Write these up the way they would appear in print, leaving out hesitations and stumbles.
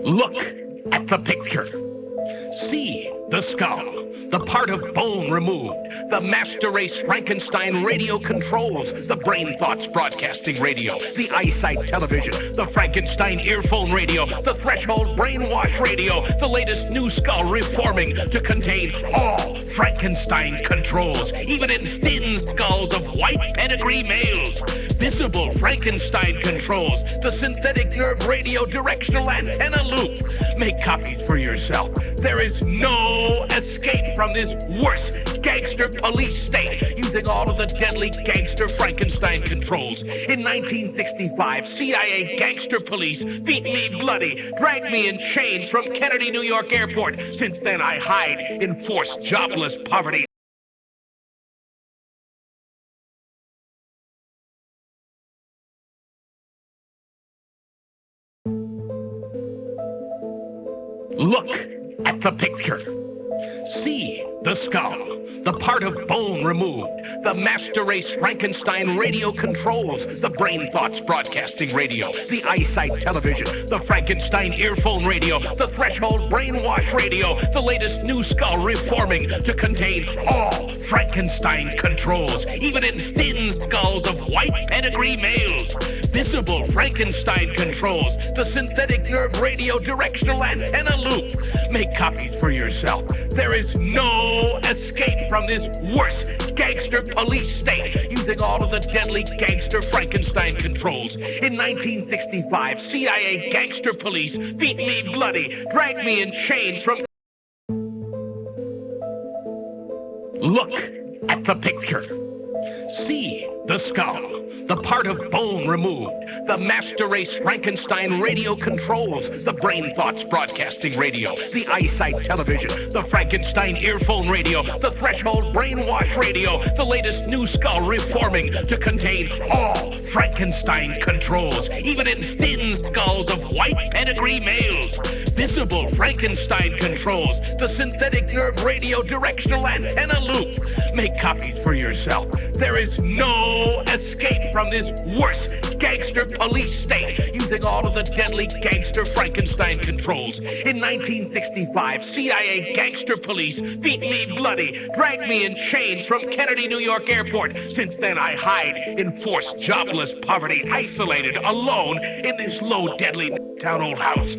Look at the picture. See the skull, the part of bone removed, the master race Frankenstein radio controls, the brain thoughts broadcasting radio, the eyesight television, the Frankenstein earphone radio, the threshold brainwash radio, the latest new skull reforming to contain all Frankenstein controls, even in thin skulls of white pedigree males. Visible Frankenstein controls, the synthetic nerve radio directional antenna loop. Make copies for yourself. There is no escape from this worst gangster police state using all of the deadly gangster Frankenstein controls. In 1965, CIA gangster police beat me bloody, dragged me in chains from Kennedy, New York airport. Since then, I hide in forced jobless poverty. Look at the picture. See the skull, the part of bone removed, the master race Frankenstein radio controls, the brain thoughts broadcasting radio, the eyesight television, the Frankenstein earphone radio, the threshold brainwash radio, the latest new skull reforming to contain all Frankenstein controls, even in thin skulls of white pedigree males. Visible Frankenstein controls, the synthetic nerve radio directional antenna loop. Make copies for yourself. There is no escape from this worst gangster police state using all of the deadly gangster Frankenstein controls. In 1965, CIA gangster police beat me bloody, dragged me in chains from... Look at the picture. See the skull, the part of bone removed, the master race Frankenstein radio controls, the brain thoughts broadcasting radio, the eyesight television, the Frankenstein earphone radio, the threshold brainwash radio, the latest new skull reforming to contain all Frankenstein controls, even in thin skulls of white pedigree males. Visible Frankenstein controls, the synthetic nerve radio directional antenna loop. Make copies for yourself. There is no escape from this worst gangster police state using all of the deadly gangster Frankenstein controls. In 1965, CIA gangster police beat me bloody, dragged me in chains from Kennedy, New York airport. Since then, I hide in forced jobless poverty, isolated, alone in this low, deadly town old house.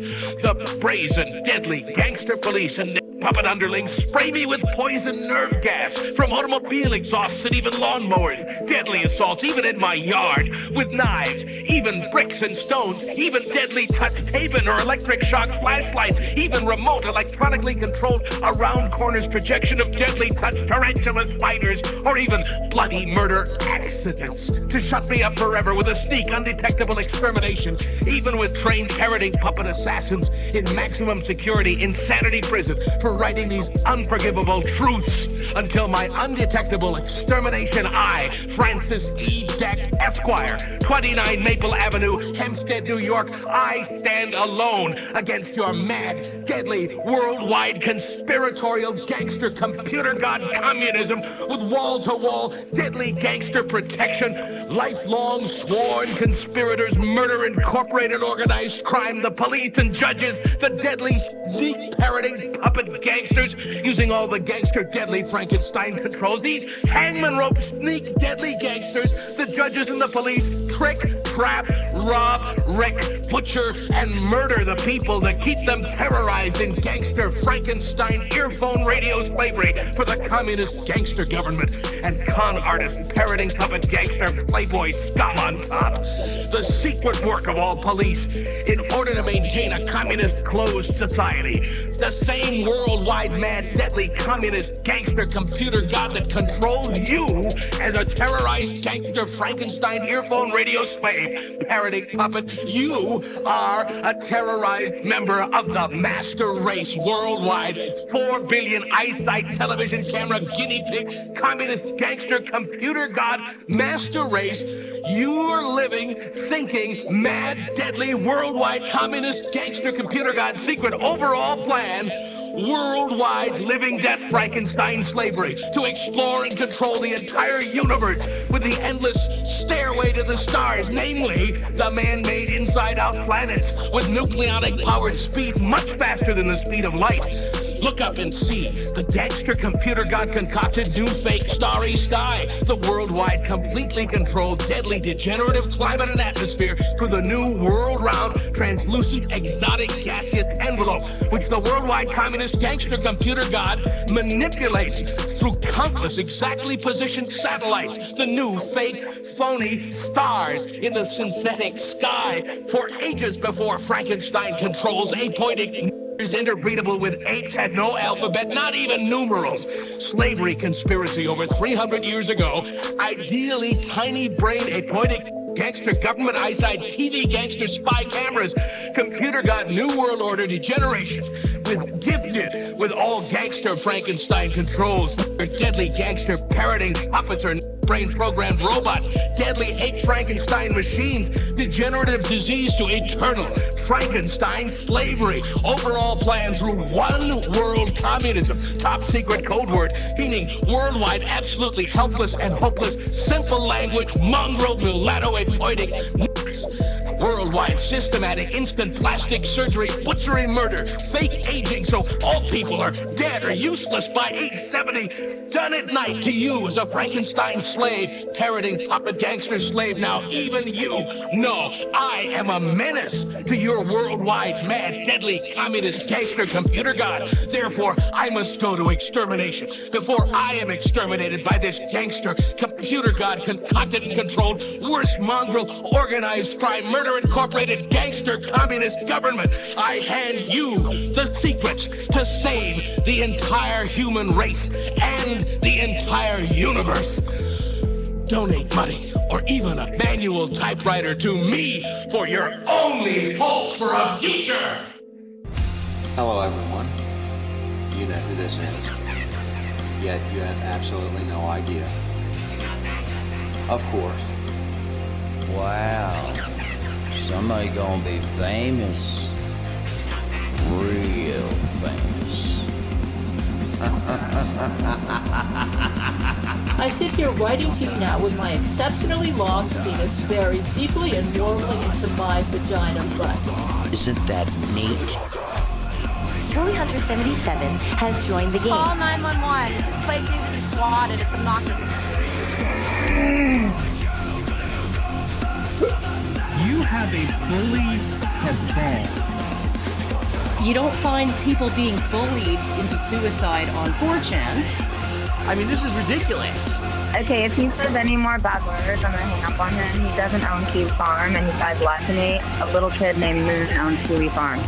The brazen, deadly gangster police and puppet underlings spray me with poison nerve gas from automobile exhausts and even lawnmowers. Deadly assaults even in my yard with knives, even bricks and stones, even deadly touch tape-in or electric shock flashlights, even remote electronically controlled around corners projection of deadly touch tarantula spiders, or even bloody murder accidents to shut me up forever with a sneak undetectable extermination, even with trained parroting puppet assassins in maximum security insanity prison for writing these unforgivable truths until my undetectable extermination. I, Francis E. Deck, Esquire, 29 Maple Avenue, Hempstead, New York, I stand alone against your mad, deadly, worldwide conspiratorial gangster computer god communism with wall-to-wall deadly gangster protection, lifelong sworn conspirators, murder, incorporated organized crime, the police and judges, the deadly sneak parroting puppet gangsters using all the gangster deadly Frankenstein controls, these hangman rope sneak deadly gangsters, the judges and the police trick, trap, rob, wreck, butcher, and murder the people to keep them terrorized in gangster Frankenstein earphone radio slavery for the communist gangster government and con artist parroting puppet gangster playboy scum on top. The secret work of all police in order to maintain a communist closed society. The same worldwide mad deadly communist gangster computer god that controls you as a terrorized gangster Frankenstein earphone radio slave parroting puppet. You are a terrorized member of the master race worldwide 4 billion eyesight television camera guinea pig communist gangster computer god master race. You're living, thinking, mad, deadly, worldwide communist gangster computer god secret overall plan worldwide living death Frankenstein slavery, to explore and control the entire universe with the endless stairway to the stars, namely the man-made inside-out planets with nucleonic-powered speed much faster than the speed of light. Look up and see the gangster computer god concocted new fake starry sky, the worldwide completely controlled deadly degenerative climate and atmosphere through the new world-round translucent exotic gaseous envelope, which the worldwide communist gangster computer god manipulates through countless exactly positioned satellites, the new fake phony stars in the synthetic sky for ages before Frankenstein controls apoitic interbreedable with apes had no alphabet, not even numerals. Slavery conspiracy over 300 years ago. Ideally tiny-brained apoitic gangster government eyesight TV gangster spy cameras. Computer god new world order degeneration. With gifted with all gangster Frankenstein controls. Deadly gangster parroting puppets or brain programmed robots. Deadly ape Frankenstein machines. Degenerative disease to eternal Frankenstein slavery. Overall plans through one world communism. Top secret code word meaning worldwide absolutely helpless and hopeless simple language mongrel mulatto apoitic worldwide systematic instant plastic surgery butchery murder fake aging so all people are dead or useless by age 70 done at night to you as a Frankenstein slave parroting puppet gangster slave. Now even you know I am a menace to your worldwide mad deadly communist gangster computer god. Therefore I must go to extermination before I am exterminated by this gangster computer god concocted and controlled worst mongrel organized crime murder incorporated gangster communist government. I hand you the secrets to save the entire human race and the entire universe. Donate money or even a manual typewriter to me for your only hope for a future. Hello everyone. You know who this is. Yet you have absolutely no idea. Of course. Wow. Somebody gonna be famous. Real famous. I sit here writing to you now with my exceptionally long penis buried deeply and warmly into my vagina butt. Isn't that neat? Charlie Hunter 77 has joined the game. Call 911. This place needs to be swatted. It's obnoxious. You have a bully cabal. You don't find people being bullied into suicide on 4chan. I mean, this is ridiculous. Okay, if he says any more bad words, I'm gonna hang up on him. He doesn't own Kiwi Farm, and he died blasphemy. A little kid named Moon owns Kiwi Farm.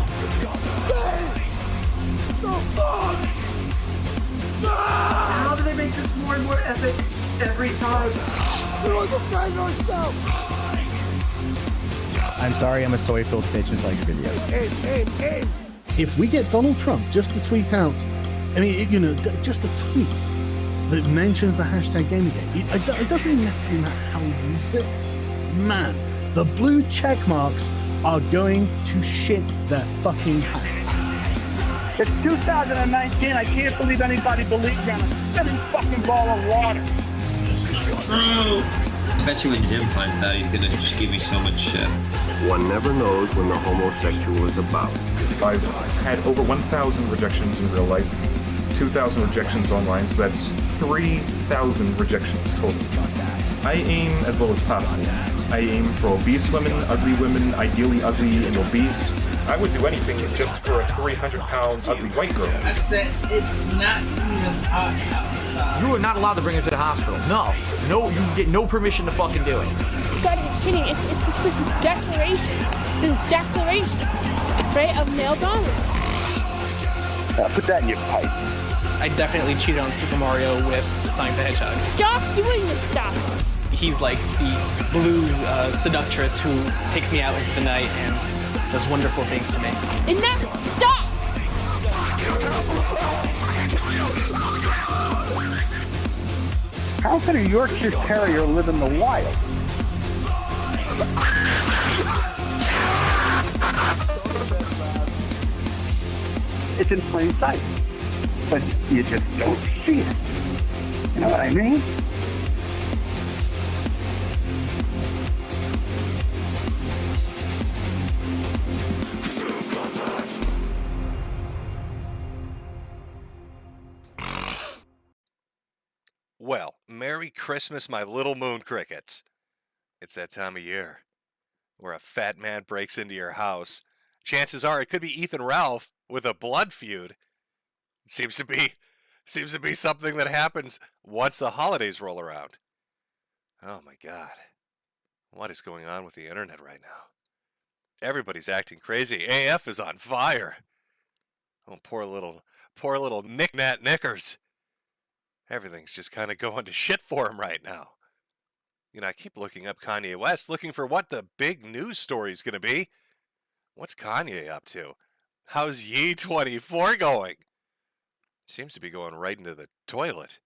How do they make this more and more epic every time? We want to defend ourselves. I'm sorry, I'm a soy-filled bitch and like videos. Aim. If we get Donald Trump just to tweet out, I mean, you know, just a tweet that mentions the hashtag Gamergate, it doesn't necessarily matter how we use it. Man, the blue check marks are going to shit their fucking pants. It's 2019. I can't believe anybody believes in a spinning fucking ball of water. True. Especially when Jim finds out, he's gonna just give me so much shit. One never knows when the homosexual is about. I've had over 1,000 rejections in real life, 2,000 rejections online, so that's 3,000 rejections total. I aim as low as possible. I aim for obese women, ugly women, ideally ugly and obese. I would do anything just for a 300-pound ugly white girl. I said it's not even hot. You are not allowed to bring her to the hospital. No, you get no permission to fucking do it. You gotta be kidding. It's just like this declaration, right, of male dominance. Put that in your pipe. I definitely cheated on Super Mario with Sonic the Hedgehog. Stop doing this stuff. He's like the blue seductress who takes me out into the night and does wonderful things to me. Stop! How can a Yorkshire Terrier live in the wild? It's in plain sight. But you just don't see it. You know what I mean? Well, Merry Christmas, my little moon crickets. It's that time of year where a fat man breaks into your house. Chances are it could be Ethan Ralph with a blood feud. Seems to be something that happens once the holidays roll around. Oh my God. What is going on with the internet right now? Everybody's acting crazy. AF is on fire. Oh, poor little Nick Nat Knickers. Everything's just kind of going to shit for him right now. You know, I keep looking up Kanye West, looking for what the big news story is going to be. What's Kanye up to? How's Ye 24 going? Seems to be going right into the toilet.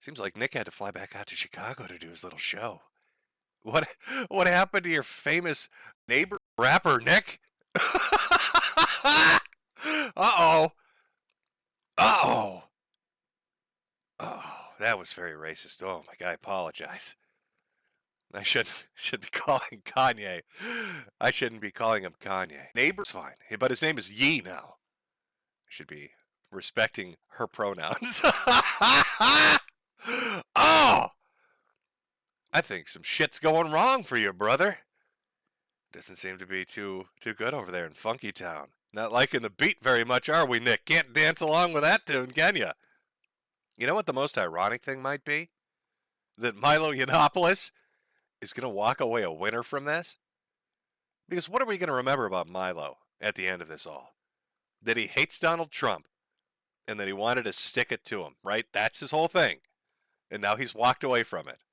Seems like Nick had to fly back out to Chicago to do his little show. What happened to your famous neighbor rapper, Nick? Uh-oh. Uh-oh. Oh, that was very racist. Oh my God, I apologize. I should be calling Kanye. I shouldn't be calling him Kanye. Neighbor's fine, but his name is Ye now. I should be respecting her pronouns. Oh! I think some shit's going wrong for you, brother. Doesn't seem to be too good over there in Funky Town. Not liking the beat very much, are we, Nick? Can't dance along with that tune, can ya? You know what the most ironic thing might be? That Milo Yiannopoulos is going to walk away a winner from this? Because what are we going to remember about Milo at the end of this all? That he hates Donald Trump and that he wanted to stick it to him, right? That's his whole thing. And now he's walked away from it.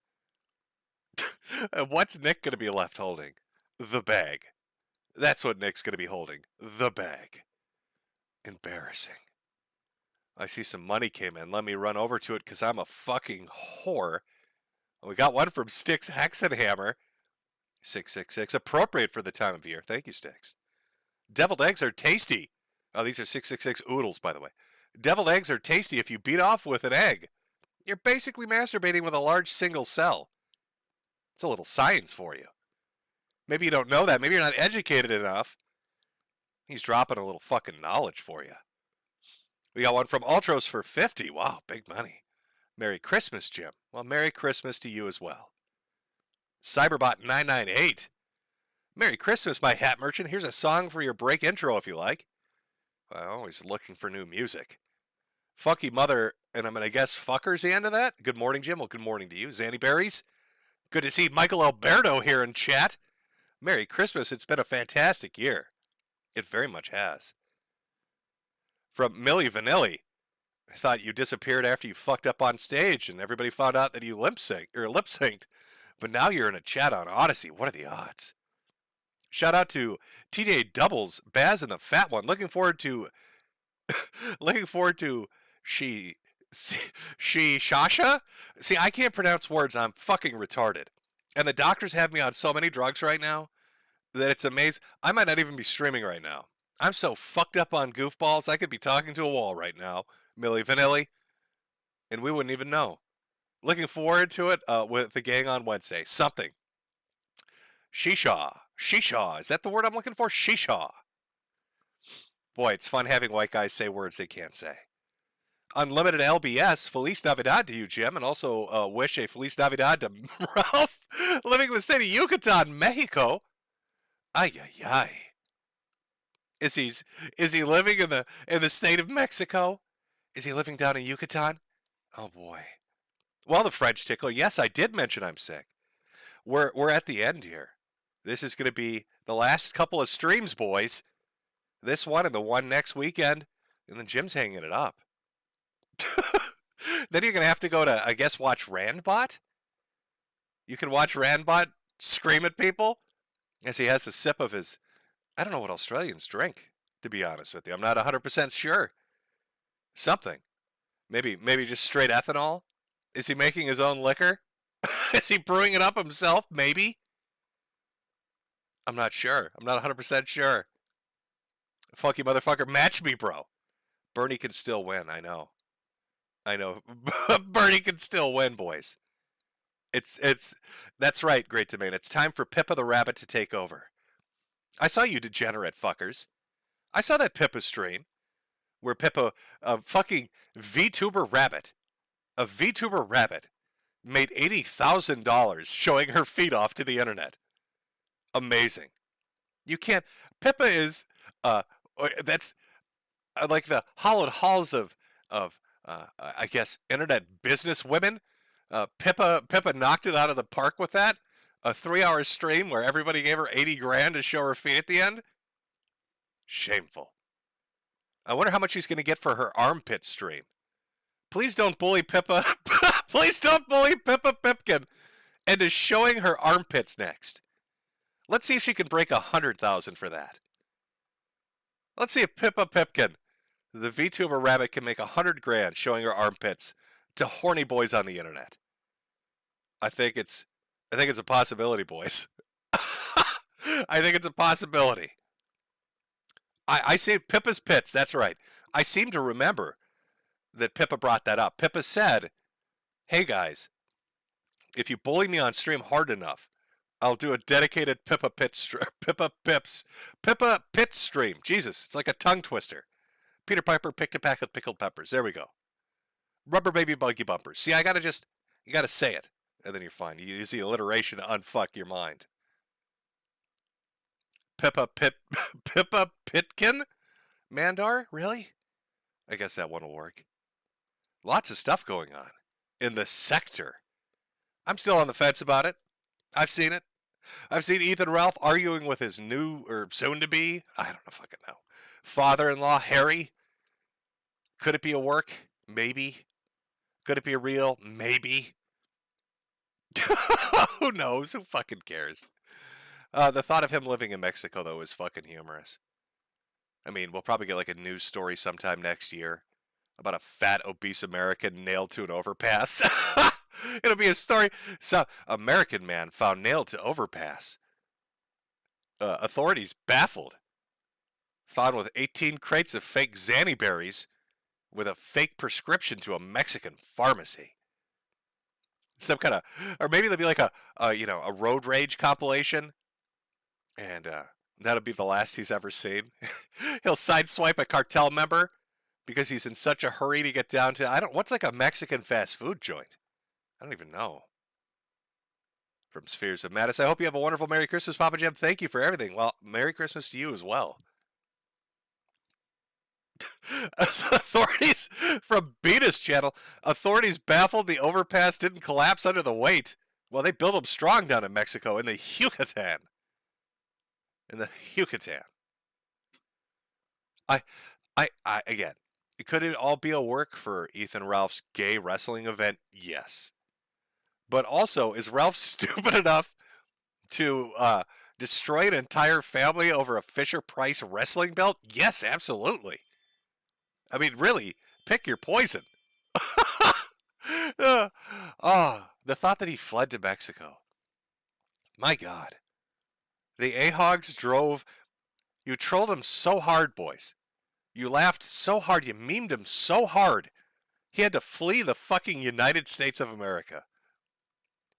And what's Nick going to be left holding? The bag. That's what Nick's going to be holding. The bag. Embarrassing. I see some money came in. Let me run over to it because I'm a fucking whore. We got one from Styx Hexenhammer. 666. Appropriate for the time of year. Thank you, Styx. Deviled eggs are tasty. Oh, these are 666 oodles, by the way. Deviled eggs are tasty if you beat off with an egg. You're basically masturbating with a large single cell. It's a little science for you. Maybe you don't know that. Maybe you're not educated enough. He's dropping a little fucking knowledge for you. We got one from Ultros for 50. Wow, big money. Merry Christmas, Jim. Well, Merry Christmas to you as well. Cyberbot998. Merry Christmas, my hat merchant. Here's a song for your break intro if you like. Well, always looking for new music. Funky Mother, and I'm going to guess fucker's the end of that. Good morning, Jim. Well, good morning to you. Zanny Berries. Good to see Michael Alberto here in chat. Merry Christmas. It's been a fantastic year. It very much has. From Millie Vanilli. I thought you disappeared after you fucked up on stage and everybody found out that you lip synced. But now you're in a chat on Odyssey. What are the odds? Shout out to TJ Doubles, Baz and the Fat One. Looking forward to Shasha? See, I can't pronounce words. I'm fucking retarded. And the doctors have me on so many drugs right now that it's amazing. I might not even be streaming right now. I'm so fucked up on goofballs, I could be talking to a wall right now, Millie Vanilli, and we wouldn't even know. Looking forward to it with the gang on Wednesday. Something. Shisha. Shisha. Is that the word I'm looking for? Shisha. Boy, it's fun having white guys say words they can't say. Unlimited LBS. Feliz Navidad to you, Jim, and also wish a Feliz Navidad to Ralph, living in the state of Yucatan, Mexico. Ay, ay, ay. Is he living in the state of Mexico? Is he living down in Yucatan? Oh boy. Well, the French tickler. Yes, I did mention I'm sick. We're at the end here. This is going to be the last couple of streams, boys. This one and the one next weekend, and then Jim's hanging it up. Then you're going to have to go to, I guess, watch Randbot. You can watch Randbot scream at people as he has a sip of his. I don't know what Australians drink, to be honest with you. I'm not 100% sure. Something. Maybe just straight ethanol? Is he making his own liquor? Is he brewing it up himself? Maybe. I'm not sure. I'm not 100% sure. Funky motherfucker, match me, bro. Bernie can still win. I know. Bernie can still win, boys. That's right, Great Domain. It's time for Pippa the Rabbit to take over. I saw you degenerate fuckers. I saw that Pippa stream where Pippa, a fucking VTuber rabbit, made $80,000 showing her feet off to the internet. Amazing. You can't. Pippa is that's like the hollowed halls of I guess internet business women. Pippa knocked it out of the park with that. A 3-hour stream where everybody gave her 80 grand to show her feet at the end. Shameful. I wonder how much she's going to get for her armpit stream. Please don't bully Pippa. Please don't bully Pippa Pipkin into showing her armpits next. Let's see if she can break 100,000 for that. Let's see if Pippa Pipkin, the VTuber rabbit, can make 100 grand showing her armpits to horny boys on the internet. I think it's a possibility, boys. I think it's a possibility. I see Pippa's pits. That's right. I seem to remember that Pippa brought that up. Pippa said, "Hey guys, if you bully me on stream hard enough, I'll do a dedicated Pippa Pit stream." Jesus, it's like a tongue twister. Peter Piper picked a pack of pickled peppers. There we go. Rubber baby buggy bumpers. See, you gotta say it, and then you're fine. You use the alliteration to unfuck your mind. Pippa Pitkin? Mandar? Really? I guess that one will work. Lots of stuff going on in the sector. I'm still on the fence about it. I've seen it. I've seen Ethan Ralph arguing with his new, or soon-to-be, I don't know fucking know, father-in-law, Harry. Could it be a work? Maybe. Could it be a real? Maybe. Who knows? Who fucking cares? The thought of him living in Mexico, though, is fucking humorous. I mean, we'll probably get like a news story sometime next year about a fat, obese American nailed to an overpass. It'll be a story. So, American man found nailed to overpass. Authorities baffled. Found with 18 crates of fake Xanny berries with a fake prescription to a Mexican pharmacy. Some kind of, or maybe there'll be like a road rage compilation, and that'll be the last he's ever seen. He'll sideswipe a cartel member because he's in such a hurry to get down to, what's like a Mexican fast food joint? I don't even know. From Spheres of Madness, I hope you have a wonderful Merry Christmas, Papa Jim. Thank you for everything. Well, Merry Christmas to you as well. Authorities from Beatus channel. Authorities baffled the overpass didn't collapse under the weight. Well, they built them strong down in Mexico in the Yucatan. Again, could it all be a work for Ethan Ralph's gay wrestling event? Yes. But also, is Ralph stupid enough to destroy an entire family over a Fisher-Price wrestling belt? Yes, absolutely. I mean, really, pick your poison. The thought that he fled to Mexico. My God. The AHOGs drove. You trolled him so hard, boys. You laughed so hard. You memed him so hard. He had to flee the fucking United States of America.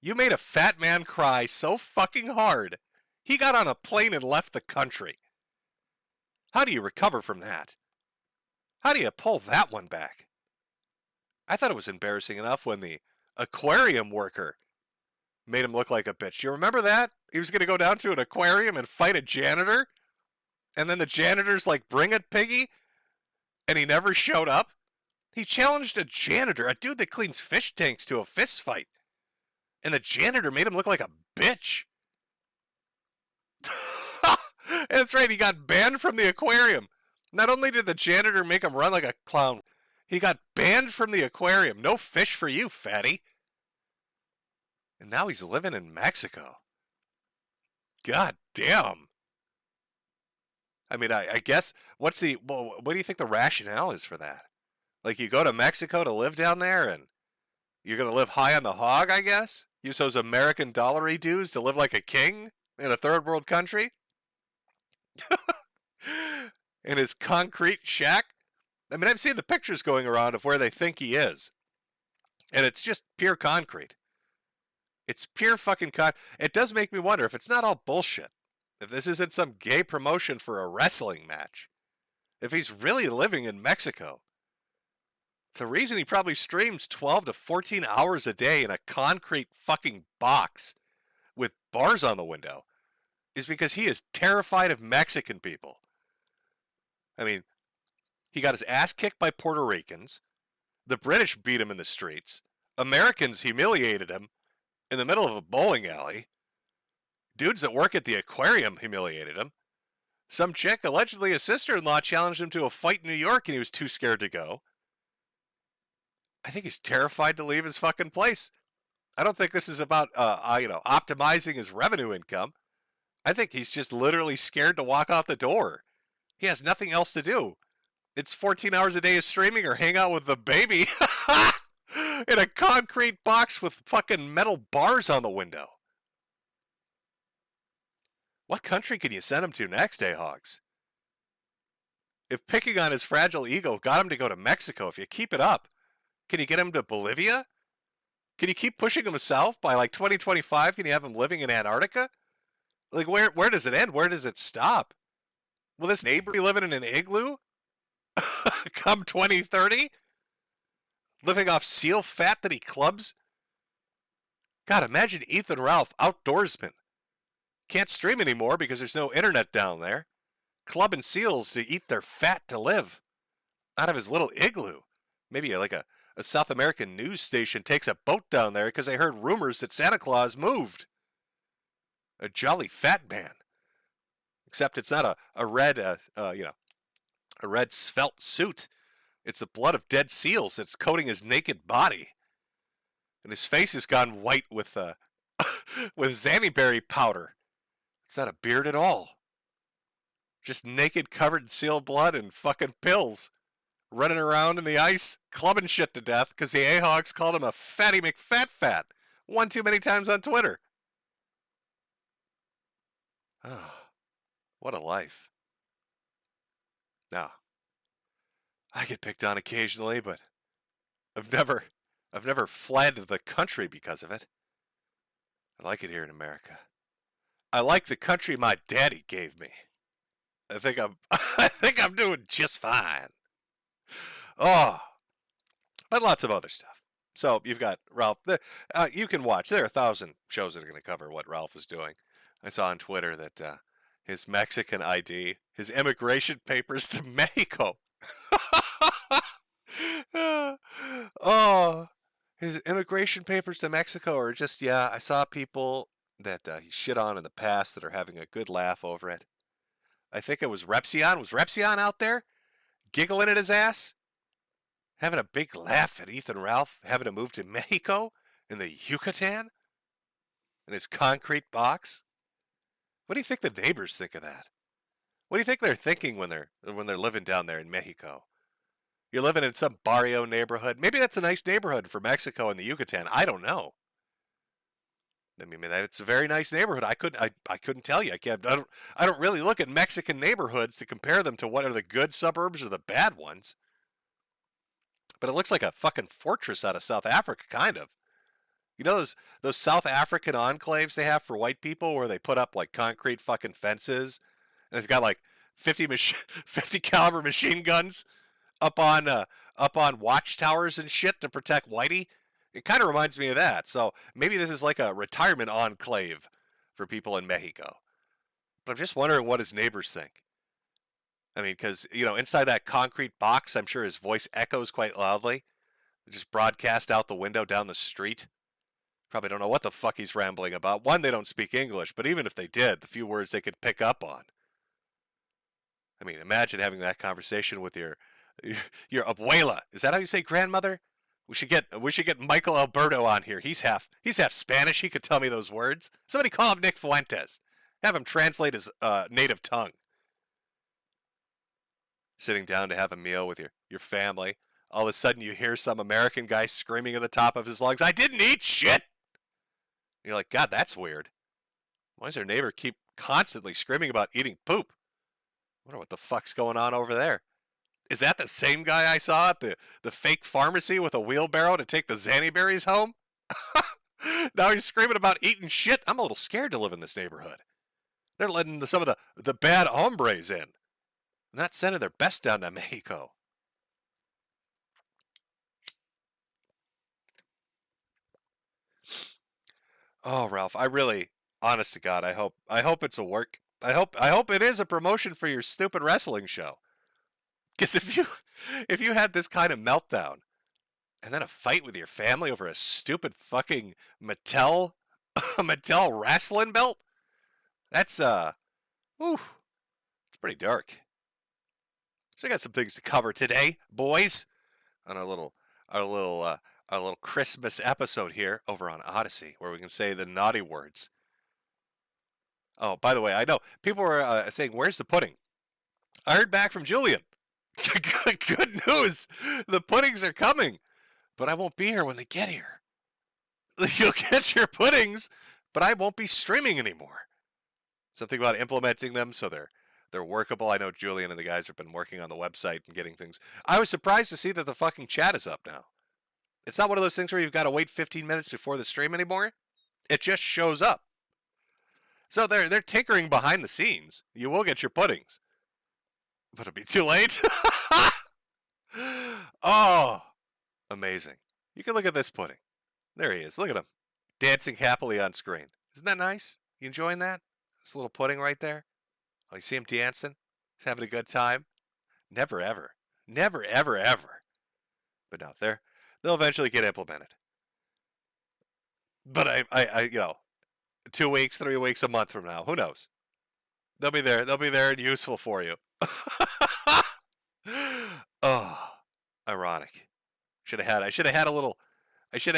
You made a fat man cry so fucking hard, he got on a plane and left the country. How do you recover from that? How do you pull that one back? I thought it was embarrassing enough when the aquarium worker made him look like a bitch. You remember that? He was going to go down to an aquarium and fight a janitor, and then the janitor's like, "Bring it, piggy," and he never showed up. He challenged a janitor, a dude that cleans fish tanks, to a fist fight. And the janitor made him look like a bitch. That's right, he got banned from the aquarium. Not only did the janitor make him run like a clown, he got banned from the aquarium. No fish for you, fatty. And now he's living in Mexico. God damn. I mean, I guess, what do you think the rationale is for that? Like, you go to Mexico to live down there, and you're going to live high on the hog, I guess? Use those American dollary dues to live like a king in a third world country? In his concrete shack? I mean, I've seen the pictures going around of where they think he is. And it's just pure concrete. It's pure fucking It does make me wonder if it's not all bullshit. If this isn't some gay promotion for a wrestling match. If he's really living in Mexico. The reason he probably streams 12 to 14 hours a day in a concrete fucking box with bars on the window is because he is terrified of Mexican people. I mean, he got his ass kicked by Puerto Ricans. The British beat him in the streets. Americans humiliated him in the middle of a bowling alley. Dudes that work at the aquarium humiliated him. Some chick, allegedly his sister-in-law, challenged him to a fight in New York and he was too scared to go. I think he's terrified to leave his fucking place. I don't think this is about, optimizing his revenue income. I think he's just literally scared to walk out the door. He has nothing else to do. It's 14 hours a day of streaming or hang out with the baby in a concrete box with fucking metal bars on the window. What country can you send him to next, Hogs? If picking on his fragile ego got him to go to Mexico, if you keep it up, can you get him to Bolivia? Can you keep pushing him south by like 2025? Can you have him living in Antarctica? Like where does it end? Where does it stop? Will this neighbor be living in an igloo? Come 2030? Living off seal fat that he clubs? God, imagine Ethan Ralph, outdoorsman. Can't stream anymore because there's no internet down there. Clubbing seals to eat their fat to live. Out of his little igloo. Maybe like a South American news station takes a boat down there because they heard rumors that Santa Claus moved. A jolly fat man. Except it's not a red, a red svelte suit. It's the blood of dead seals that's coating his naked body. And his face has gone white with with Zannyberry powder. It's not a beard at all. Just naked, covered in seal blood and fucking pills. Running around in the ice, clubbing shit to death because the A-Hogs called him a fatty McFat. One too many times on Twitter. Oh, what a life. Now, I get picked on occasionally, but I've never fled the country because of it. I like it here in America. I like the country my daddy gave me. I think I'm doing just fine. Oh, but lots of other stuff. So you've got Ralph. You can watch. There are 1,000 shows that are going to cover what Ralph is doing. I saw on Twitter that his Mexican ID, his immigration papers to Mexico. Oh, his immigration papers to Mexico are just, I saw people that he shit on in the past that are having a good laugh over it. I think it was Repsion. Was Repsion out there giggling at his ass? Having a big laugh at Ethan Ralph having to move to Mexico in the Yucatan in his concrete box? What do you think the neighbors think of that? What do you think they're thinking when they're living down there in Mexico? You're living in some barrio neighborhood. Maybe that's a nice neighborhood for Mexico and the Yucatan. I don't know. I mean, it's a very nice neighborhood. I couldn't tell you. I don't really look at Mexican neighborhoods to compare them to what are the good suburbs or the bad ones. But it looks like a fucking fortress out of South Africa, kind of. You know those South African enclaves they have for white people where they put up like concrete fucking fences and they've got like 50 caliber machine guns up on watchtowers and shit to protect whitey? It kind of reminds me of that. So maybe this is like a retirement enclave for people in Mexico. But I'm just wondering what his neighbors think. I mean, because, inside that concrete box, I'm sure his voice echoes quite loudly. Just broadcast out the window down the street. Probably don't know what the fuck he's rambling about. One, they don't speak English, but even if they did, the few words they could pick up on. I mean, imagine having that conversation with your abuela. Is that how you say grandmother? We should get Michael Alberto on here. He's half Spanish. He could tell me those words. Somebody call him Nick Fuentes. Have him translate his native tongue. Sitting down to have a meal with your family. All of a sudden you hear some American guy screaming at the top of his lungs, "I didn't eat shit!" And you're like, God, that's weird. Why does our neighbor keep constantly screaming about eating poop? I wonder what the fuck's going on over there. Is that the same guy I saw at the fake pharmacy with a wheelbarrow to take the Zanny berries home? Now he's screaming about eating shit. I'm a little scared to live in this neighborhood. They're letting some of the bad hombres in. Not sending their best down to Mexico. Oh, Ralph, I really, honest to God, I hope it's a work. I hope it is a promotion for your stupid wrestling show. Because if you had this kind of meltdown and then a fight with your family over a stupid fucking Mattel wrestling belt, that's it's pretty dark. So I got some things to cover today, boys, on our little Christmas episode here over on Odyssey, where we can say the naughty words. Oh, by the way, I know people were saying, "Where's the pudding?" I heard back from Julian. Good news, the puddings are coming, but I won't be here when they get here. You'll get your puddings, but I won't be streaming anymore. Something about implementing them so they're workable. I know Julian and the guys have been working on the website and getting things. I was surprised to see that the fucking chat is up now. It's not one of those things where you've got to wait 15 minutes before the stream anymore. It just shows up. So they're tinkering behind the scenes. You will get your puddings, but it'll be too late. Oh, amazing. You can look at this pudding. There he is. Look at him. Dancing happily on screen. Isn't that nice? You enjoying that? This little pudding right there? Oh, you see him dancing? He's having a good time? Never, ever. Never, ever, ever. But no, they'll eventually get implemented. But I 2 weeks, 3 weeks, a month from now, who knows? They'll be there. They'll be there and useful for you. Oh, ironic. I should have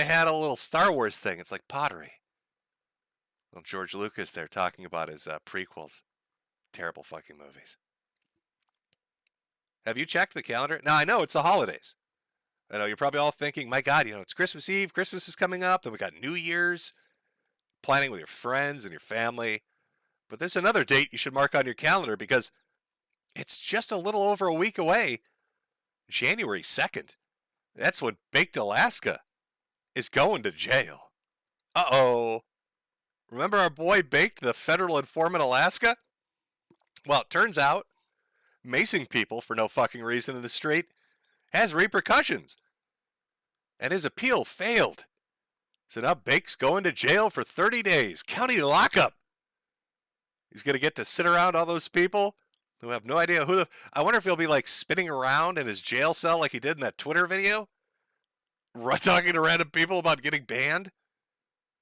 had a little Star Wars thing. It's like pottery. Well, George Lucas there talking about his prequels. Terrible fucking movies. Have you checked the calendar? Now, I know it's the holidays. I know you're probably all thinking, my God, it's Christmas Eve. Christmas is coming up. Then we got New Year's. Planning with your friends and your family. But there's another date you should mark on your calendar because it's just a little over a week away. January 2nd. That's when Baked Alaska is going to jail. Uh-oh. Remember our boy Baked, the federal informant Alaska? Well, it turns out macing people for no fucking reason in the street has repercussions. And his appeal failed. So now Bake's going to jail for 30 days. County lockup. He's going to get to sit around all those people who have no idea who I wonder if he'll be like spinning around in his jail cell like he did in that Twitter video. Talking to random people about getting banned.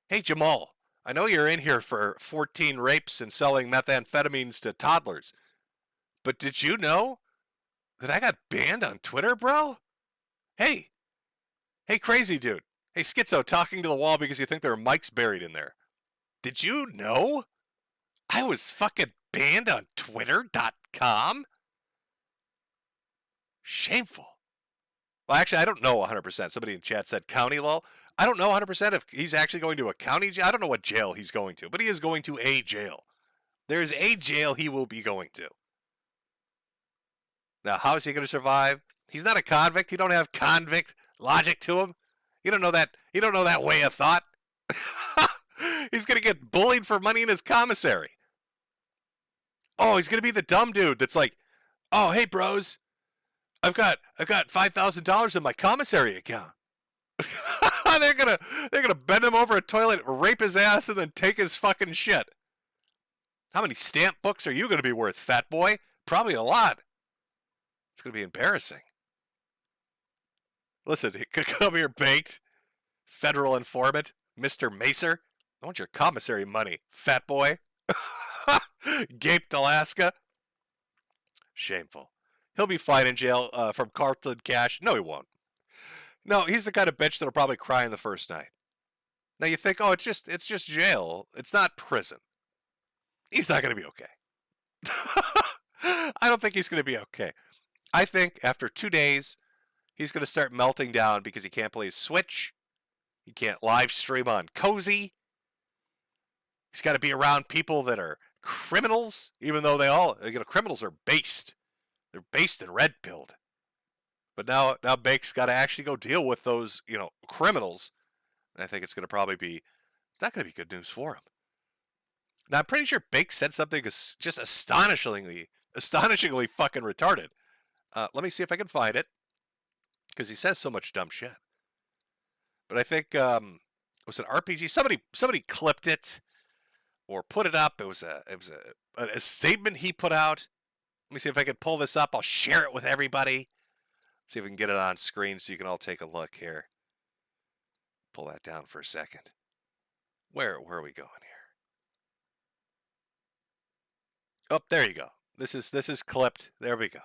Hey, Jamal, I know you're in here for 14 rapes and selling methamphetamines to toddlers. But did you know that I got banned on Twitter, bro? Hey, crazy dude. Hey, Schizo, talking to the wall because you think there are mics buried in there. Did you know I was fucking banned on Twitter.com? Shameful. Well, actually, I don't know 100%. Somebody in chat said county lol. I don't know 100% if he's actually going to a county jail. I don't know what jail he's going to, but he is going to a jail. There's a jail he will be going to. Now, how is he going to survive? He's not a convict. He don't have convict logic to him. You don't know that way of thought. He's going to get bullied for money in his commissary. Oh, he's going to be the dumb dude that's like, "Oh, hey bros, I've got $5,000 in my commissary account." They're going to bend him over a toilet, rape his ass and then take his fucking shit. How many stamp books are you going to be worth, fat boy? Probably a lot. It's going to be embarrassing. Listen, come here, Baked. Federal informant, Mr. Macer. I want your commissary money, fat boy. Gaped Alaska. Shameful. He'll be fine in jail from Carlton Cash. No, he won't. No, he's the kind of bitch that'll probably cry in the first night. Now you think, oh, it's just jail. It's not prison. He's not going to be okay. I don't think he's going to be okay. I think after 2 days, he's going to start melting down because he can't play Switch. He can't live stream on Cozy. He's got to be around people that are criminals, even though criminals are based. They're based and red-pilled. But now Bake's got to actually go deal with those, criminals. And I think it's not going to be good news for him. Now, I'm pretty sure Bake said something just astonishingly fucking retarded. Let me see if I can find it, because he says so much dumb shit. But I think was it RPG? Somebody clipped it or put it up. It was a statement he put out. Let me see if I can pull this up. I'll share it with everybody. Let's see if we can get it on screen so you can all take a look here. Pull that down for a second. Where are we going here? Oh, there you go. This is clipped. There we go.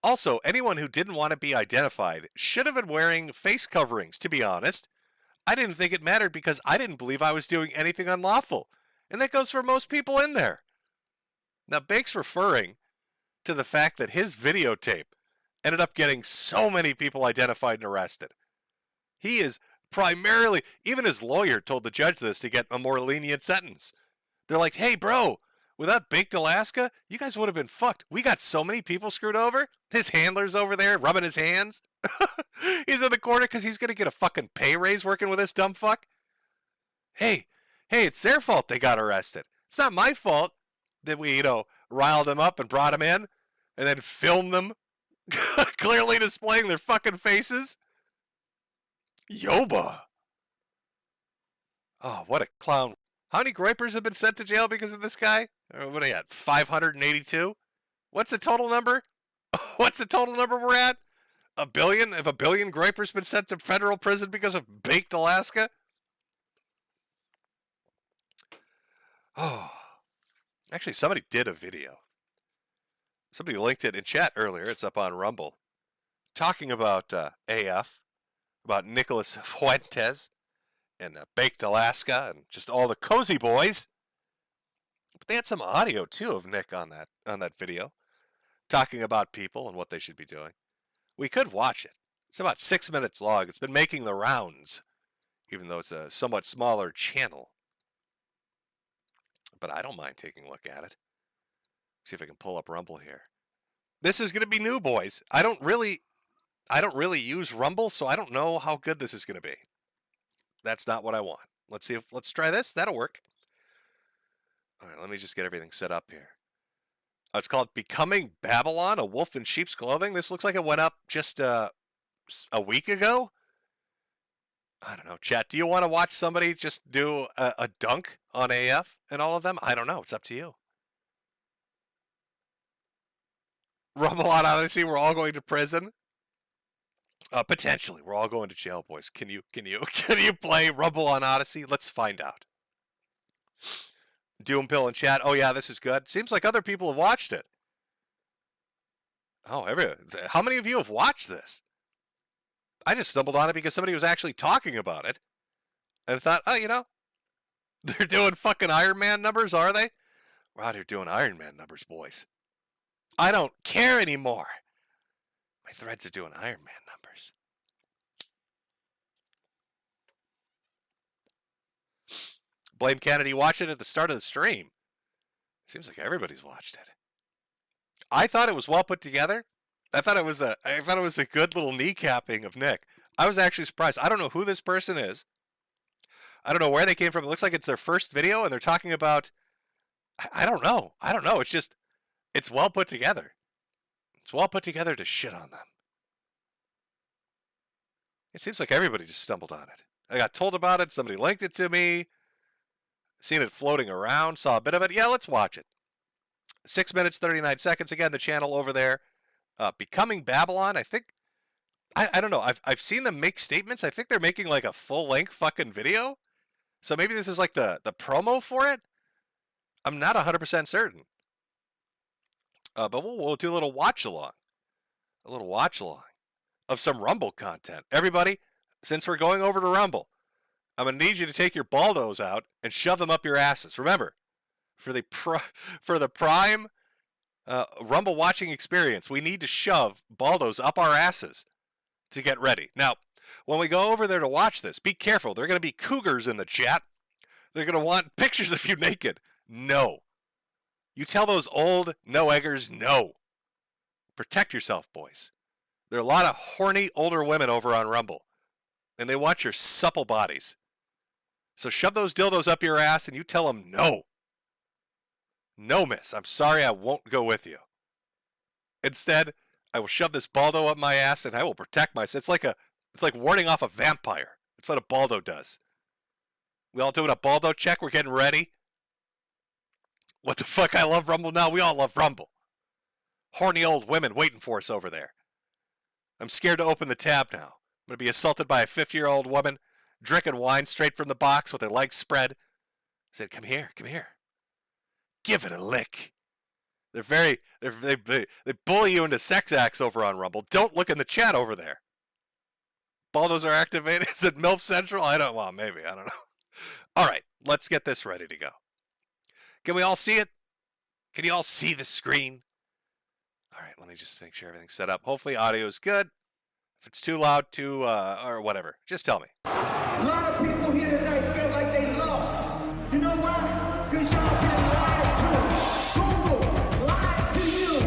Also, anyone who didn't want to be identified should have been wearing face coverings, to be honest. I didn't think it mattered because I didn't believe I was doing anything unlawful. And that goes for most people in there. Now, Bake's referring to the fact that his videotape ended up getting so many people identified and arrested. He is primarily, even his lawyer told the judge this to get a more lenient sentence. They're like, hey, bro, without Baked Alaska, you guys would have been fucked. We got so many people screwed over. His handler's over there rubbing his hands. He's in the corner because he's going to get a fucking pay raise working with this dumb fuck. Hey, it's their fault they got arrested. It's not my fault that we, riled them up and brought them in and then filmed them clearly displaying their fucking faces. Yoba. Oh, what a clown. How many gripers have been sent to jail because of this guy? What are you at, 582? What's the total number? What's the total number we're at? 1 billion? If 1 billion gripers been sent to federal prison because of Baked Alaska? Oh. Actually, somebody did a video. Somebody linked it in chat earlier. It's up on Rumble. Talking about AF, about Nicholas Fuentes and Baked Alaska and just all the cozy boys. But they had some audio too of Nick on that video, talking about people and what they should be doing. We could watch it. It's about 6 minutes long. It's been making the rounds, even though it's a somewhat smaller channel. But I don't mind taking a look at it. See if I can pull up Rumble here. This is going to be new, boys. I don't really use Rumble, so I don't know how good this is going to be. That's not what I want. Let's try this. That'll work. All right, let me just get everything set up here. It's called Becoming Babylon, a Wolf in Sheep's Clothing. This looks like it went up just a week ago. I don't know. Chat, do you want to watch somebody just do a dunk on AF and all of them? I don't know. It's up to you. Rumble on Odyssey, we're all going to prison. Potentially, we're all going to jail, boys. Can you play Rumble on Odyssey? Let's find out. Doom Pill in chat. Oh yeah, this is good. Seems like other people have watched it. Oh, how many of you have watched this? I just stumbled on it because somebody was actually talking about it, and I thought, oh, they're doing fucking Iron Man numbers, are they? We're out here doing Iron Man numbers, boys. I don't care anymore. My threads are doing Iron Man numbers. Blame Kennedy watched it at the start of the stream. Seems like everybody's watched it. I thought it was well put together. I thought it was a good little kneecapping of Nick. I was actually surprised. I don't know who this person is. I don't know where they came from. It looks like it's their first video, and they're talking about. I don't know. It's well put together. It's well put together to shit on them. It seems like everybody just stumbled on it. I got told about it. Somebody linked it to me. Seen it floating around. Saw a bit of it. Yeah, let's watch it. 6 minutes, 39 seconds. Again, the channel over there. Becoming Babylon. I think. I don't know. I've seen them make statements. I think they're making like a full-length fucking video. So maybe this is like the promo for it. I'm not 100% certain. But we'll do a little watch-along. A little watch-along of some Rumble content. Everybody, since we're going over to Rumble, I'm going to need you to take your baldos out and shove them up your asses. Remember, for the prime Rumble watching experience, we need to shove baldos up our asses to get ready. Now, when we go over there to watch this, be careful. There are going to be cougars in the chat. They're going to want pictures of you naked. No. You tell those old no-eggers no. Protect yourself, boys. There are a lot of horny older women over on Rumble, and they want your supple bodies. So shove those dildos up your ass and you tell them no. No, miss. I'm sorry, I won't go with you. Instead, I will shove this baldo up my ass and I will protect myself. It's like warding off a vampire. That's what a baldo does. We all doing a baldo check. We're getting ready. What the fuck? I love Rumble now. We all love Rumble. Horny old women waiting for us over there. I'm scared to open the tab now. I'm going to be assaulted by a 50-year-old woman drinking wine straight from the box with her legs spread. I said, come here, come here. Give it a lick. They bully you into sex acts over on Rumble. Don't look in the chat over there. Baldos are activated. Is it MILF Central? Well, maybe. I don't know. All right, let's get this ready to go. Can we all see it? Can you all see the screen? All right, let me just make sure everything's set up. Hopefully audio is good. If it's too loud, or whatever, just tell me. A lot of people here tonight feel like they lost. You know why? Because y'all been lied to. Google lied to you.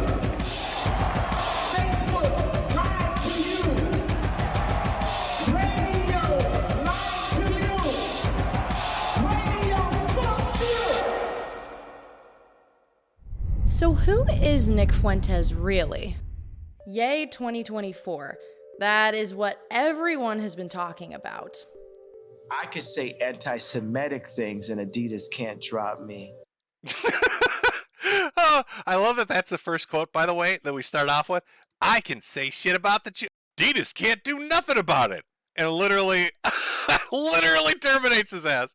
Facebook lied to you. Radio lied to you. Radio fuck you. So who is Nick Fuentes really? Yay 2024. That is what everyone has been talking about. I could say anti-Semitic things and Adidas can't drop me. Oh, I love that that's the first quote, by the way, that we start off with. I can say shit about the Adidas can't do nothing about it. And literally terminates his ass.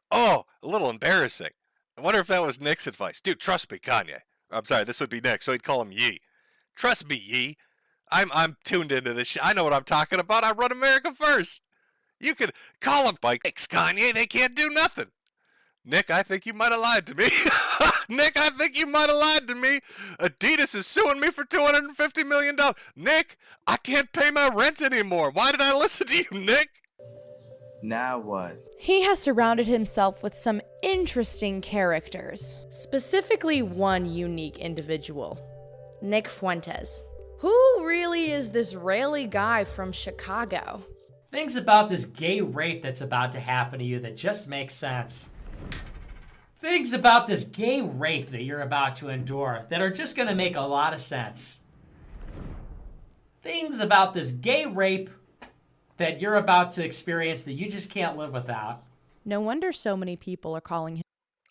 Oh, a little embarrassing. I wonder if that was Nick's advice. Dude, trust me, Kanye. I'm sorry, this would be Nick, so he'd call him Yee. Trust me, Yee. I'm tuned into this shit. I know what I'm talking about. I run America first. You could call them bikes, Kanye. They can't do nothing. Nick, I think you might have lied to me. Nick, I think you might have lied to me. Adidas is suing me for $250 million. Nick, I can't pay my rent anymore. Why did I listen to you, Nick? Now what? He has surrounded himself with some interesting characters. Specifically one unique individual, Nick Fuentes. Who really is this Rayleigh guy from Chicago? Things about this gay rape that's about to happen to you that just makes sense. Things about this gay rape that you're about to endure that are just gonna make a lot of sense. Things about this gay rape that you're about to experience that you just can't live without. No wonder so many people are calling him.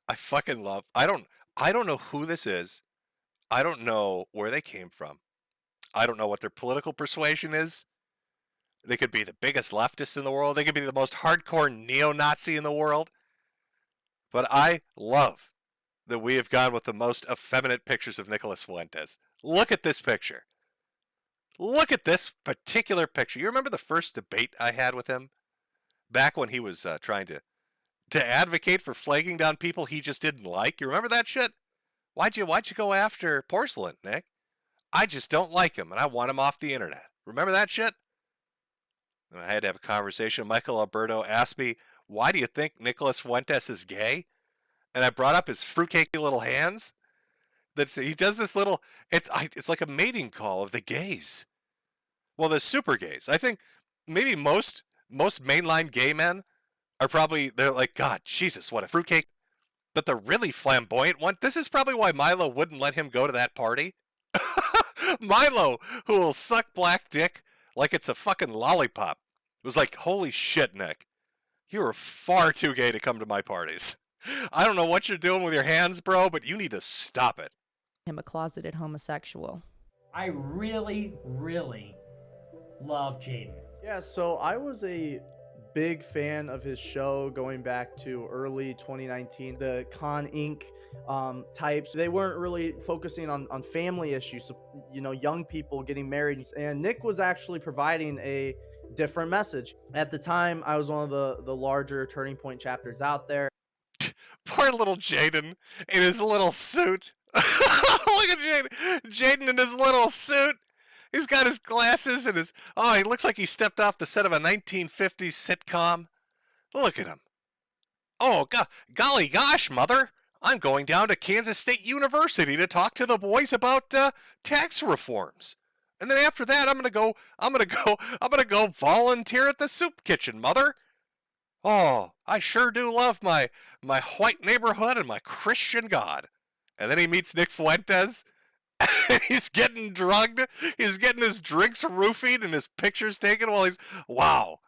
I fucking love. I don't know who this is. I don't know where they came from. I don't know what their political persuasion is. They could be the biggest leftist in the world. They could be the most hardcore neo-Nazi in the world. But I love that we have gone with the most effeminate pictures of Nicholas Fuentes. Look at this picture. Look at this particular picture. You remember the first debate I had with him? Back when he was trying to advocate for flagging down people he just didn't like. You remember that shit? Why'd you go after Porcelain, Nick? I just don't like him, and I want him off the internet. Remember that shit? And I had to have a conversation. Michael Alberto asked me, why do you think Nicholas Fuentes is gay? And I brought up his fruitcakey little hands. He does this little, it's like a mating call of the gays. Well, the super gays. I think maybe most mainline gay men are probably, they're like, God, Jesus, what a fruitcake. But the really flamboyant one, this is probably why Milo wouldn't let him go to that party. Milo, who will suck black dick like it's a fucking lollipop, was like, holy shit, Nick. You are far too gay to come to my parties. I don't know what you're doing with your hands, bro, but you need to stop it. Him a closeted homosexual. I really, really love Jaden. Yeah, so I was a big fan of his show going back to early 2019. The Con Inc. Types, they weren't really focusing on family issues, you know, young people getting married. And Nick was actually providing a different message. At the time, I was one of the larger Turning Point chapters out there. Poor little Jaden in his little suit. Look at Jaden. Jaden in his little suit. He's got his glasses and his... Oh, he looks like he stepped off the set of a 1950s sitcom. Look at him. Oh, golly gosh, mother. I'm going down to Kansas State University to talk to the boys about tax reforms. And then after that, I'm gonna go volunteer at the soup kitchen, mother. Oh, I sure do love my white neighborhood and my Christian God. And then he meets Nick Fuentes, and he's getting drugged. He's getting his drinks roofied and his pictures taken while he's... Wow.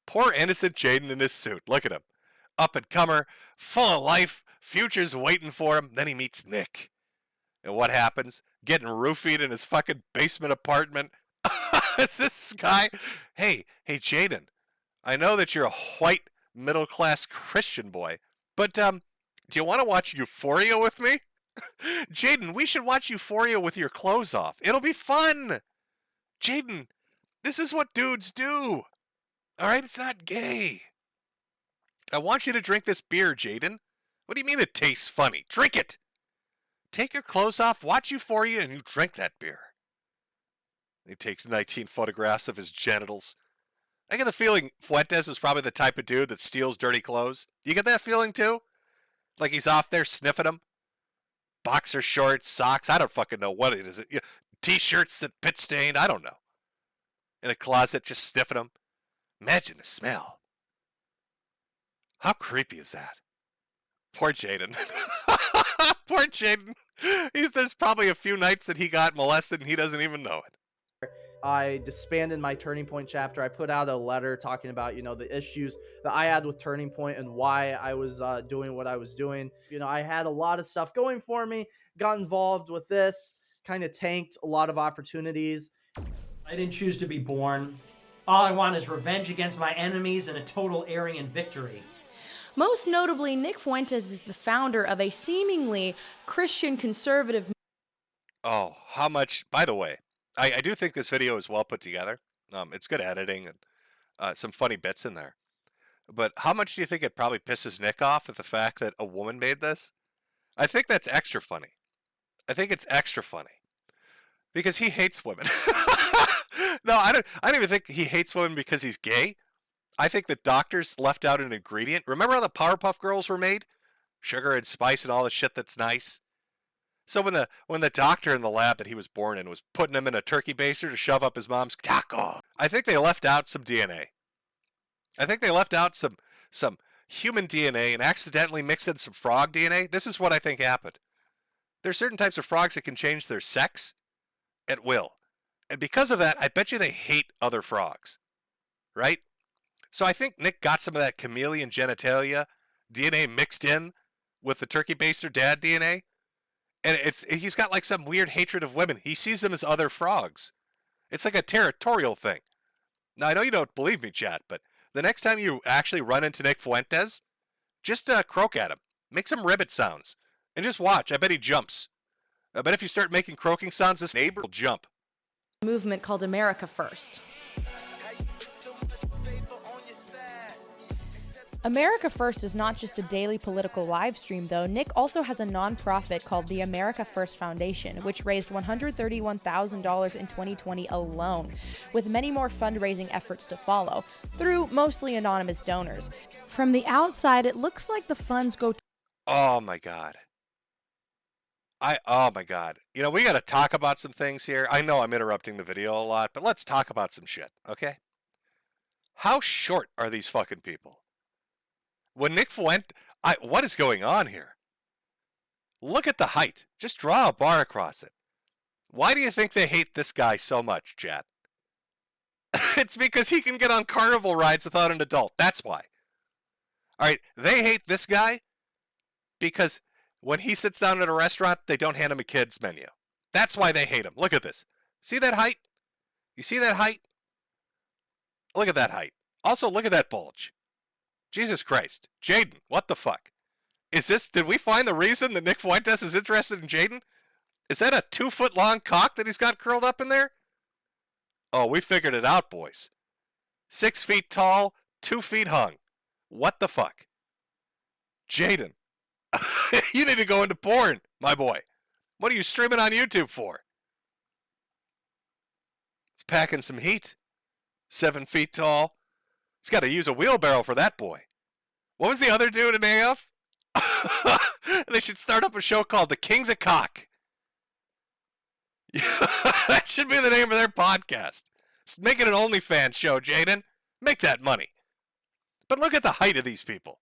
Poor innocent Jaden in his suit. Look at him. Up-and-comer, full of life, future's waiting for him. Then he meets Nick. And what happens? Getting roofied in his fucking basement apartment. Is this guy? Hey, Jaden, I know that you're a white, middle-class Christian boy, but, do you want to watch Euphoria with me? Jaden, we should watch Euphoria with your clothes off. It'll be fun. Jaden, this is what dudes do. All right, it's not gay. I want you to drink this beer, Jaden. What do you mean it tastes funny? Drink it. Take your clothes off, watch Euphoria, and you drink that beer. He takes 19 photographs of his genitals. I get the feeling Fuentes is probably the type of dude that steals dirty clothes. You get that feeling too? Like he's off there sniffing them? Boxer shorts, socks, I don't fucking know what it is. T-shirts that pit stained, I don't know. In a closet just sniffing them. Imagine the smell. How creepy is that? Poor Jaden. Poor Jaden. There's probably a few nights that he got molested and he doesn't even know it. I disbanded my Turning Point chapter. I put out a letter talking about, the issues that I had with Turning Point and why I was doing what I was doing. I had a lot of stuff going for me, got involved with this, kind of tanked a lot of opportunities. I didn't choose to be born. All I want is revenge against my enemies and a total Aryan victory. Most notably, Nick Fuentes is the founder of a seemingly Christian conservative... Oh, how much... By the way, I do think this video is well put together. It's good editing and some funny bits in there. But how much do you think it probably pisses Nick off at the fact that a woman made this? I think that's extra funny. I think it's extra funny. Because he hates women. No, I don't even think he hates women because he's gay. I think the doctors left out an ingredient. Remember how the Powerpuff Girls were made? Sugar and spice and all the shit that's nice. So when the doctor in the lab that he was born in was putting him in a turkey baster to shove up his mom's taco, I think they left out some DNA. I think they left out some human DNA and accidentally mixed in some frog DNA. This is what I think happened. There's certain types of frogs that can change their sex at will. And because of that, I bet you they hate other frogs. Right? So I think Nick got some of that chameleon genitalia DNA mixed in with the turkey baster dad DNA. And he's got like some weird hatred of women. He sees them as other frogs. It's like a territorial thing. Now, I know you don't believe me, chat, but the next time you actually run into Nick Fuentes, just croak at him. Make some ribbit sounds. And just watch. I bet he jumps. I bet if you start making croaking sounds, this neighbor will jump. Movement called America First. America First is not just a daily political live stream, though. Nick also has a nonprofit called the America First Foundation, which raised $131,000 in 2020 alone, with many more fundraising efforts to follow, through mostly anonymous donors. From the outside, it looks like the funds go... Oh my God. Oh my God. We got to talk about some things here. I know I'm interrupting the video a lot, but let's talk about some shit, okay? How short are these fucking people? When Nick Fuentes, what is going on here? Look at the height. Just draw a bar across it. Why do you think they hate this guy so much, chat? It's because he can get on carnival rides without an adult. That's why. All right, they hate this guy because when he sits down at a restaurant, they don't hand him a kid's menu. That's why they hate him. Look at this. See that height? You see that height? Look at that height. Also, look at that bulge. Jesus Christ. Jaden, what the fuck? Did we find the reason that Nick Fuentes is interested in Jaden? Is that a 2-foot-long cock that he's got curled up in there? Oh, we figured it out, boys. 6 feet tall, 2 feet hung. What the fuck? Jaden, you need to go into porn, my boy. What are you streaming on YouTube for? It's packing some heat. 7 feet tall. He's got to use a wheelbarrow for that boy. What was the other dude in AF? They should start up a show called The Kings of Cock. That should be the name of their podcast. Make it an OnlyFans show, Jaden. Make that money. But look at the height of these people.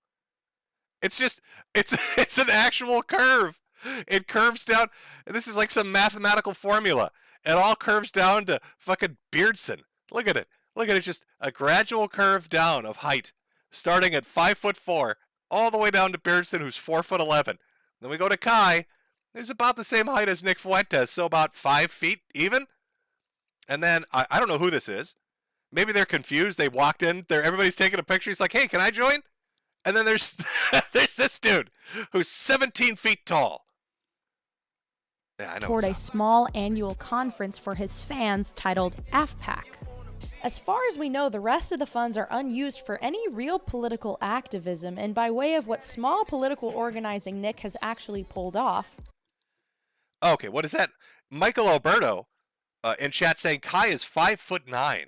It's an actual curve. It curves down. This is like some mathematical formula. It all curves down to fucking Beardson. Look at it. Look at it. Just a gradual curve down of height, starting at 5'4", all the way down to Beardson, who's 4'11". Then we go to Kai, who's about the same height as Nick Fuentes, so about 5 feet even. And then I don't know who this is. Maybe they're confused. They walked in. Everybody's taking a picture. He's like, "Hey, can I join?" And then there's there's this dude who's 17 feet tall. Yeah, I know. Toward a small annual conference for his fans titled AFPAC. As far as we know, the rest of the funds are unused for any real political activism, and by way of what small political organizing Nick has actually pulled off. Okay, what is that? Michael Alberto in chat saying Kai is 5'9".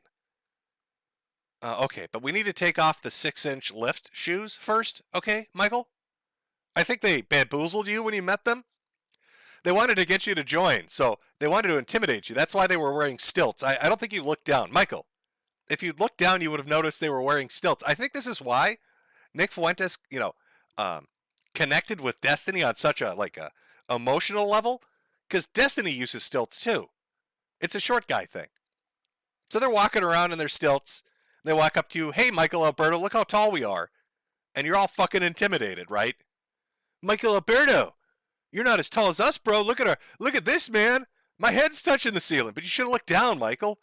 Okay, but we need to take off the 6-inch lift shoes first, okay, Michael? I think they bamboozled you when you met them. They wanted to get you to join, so they wanted to intimidate you. That's why they were wearing stilts. I don't think you looked down. Michael, if you looked down, you would have noticed they were wearing stilts. I think this is why Nick Fuentes, connected with Destiny on such a emotional level, because Destiny uses stilts too. It's a short guy thing. So they're walking around in their stilts. They walk up to you, "Hey, Michael Alberto, look how tall we are." And you're all fucking intimidated, right? "Michael Alberto, you're not as tall as us, bro. Look at this, man. My head's touching the ceiling." But you should have looked down, Michael.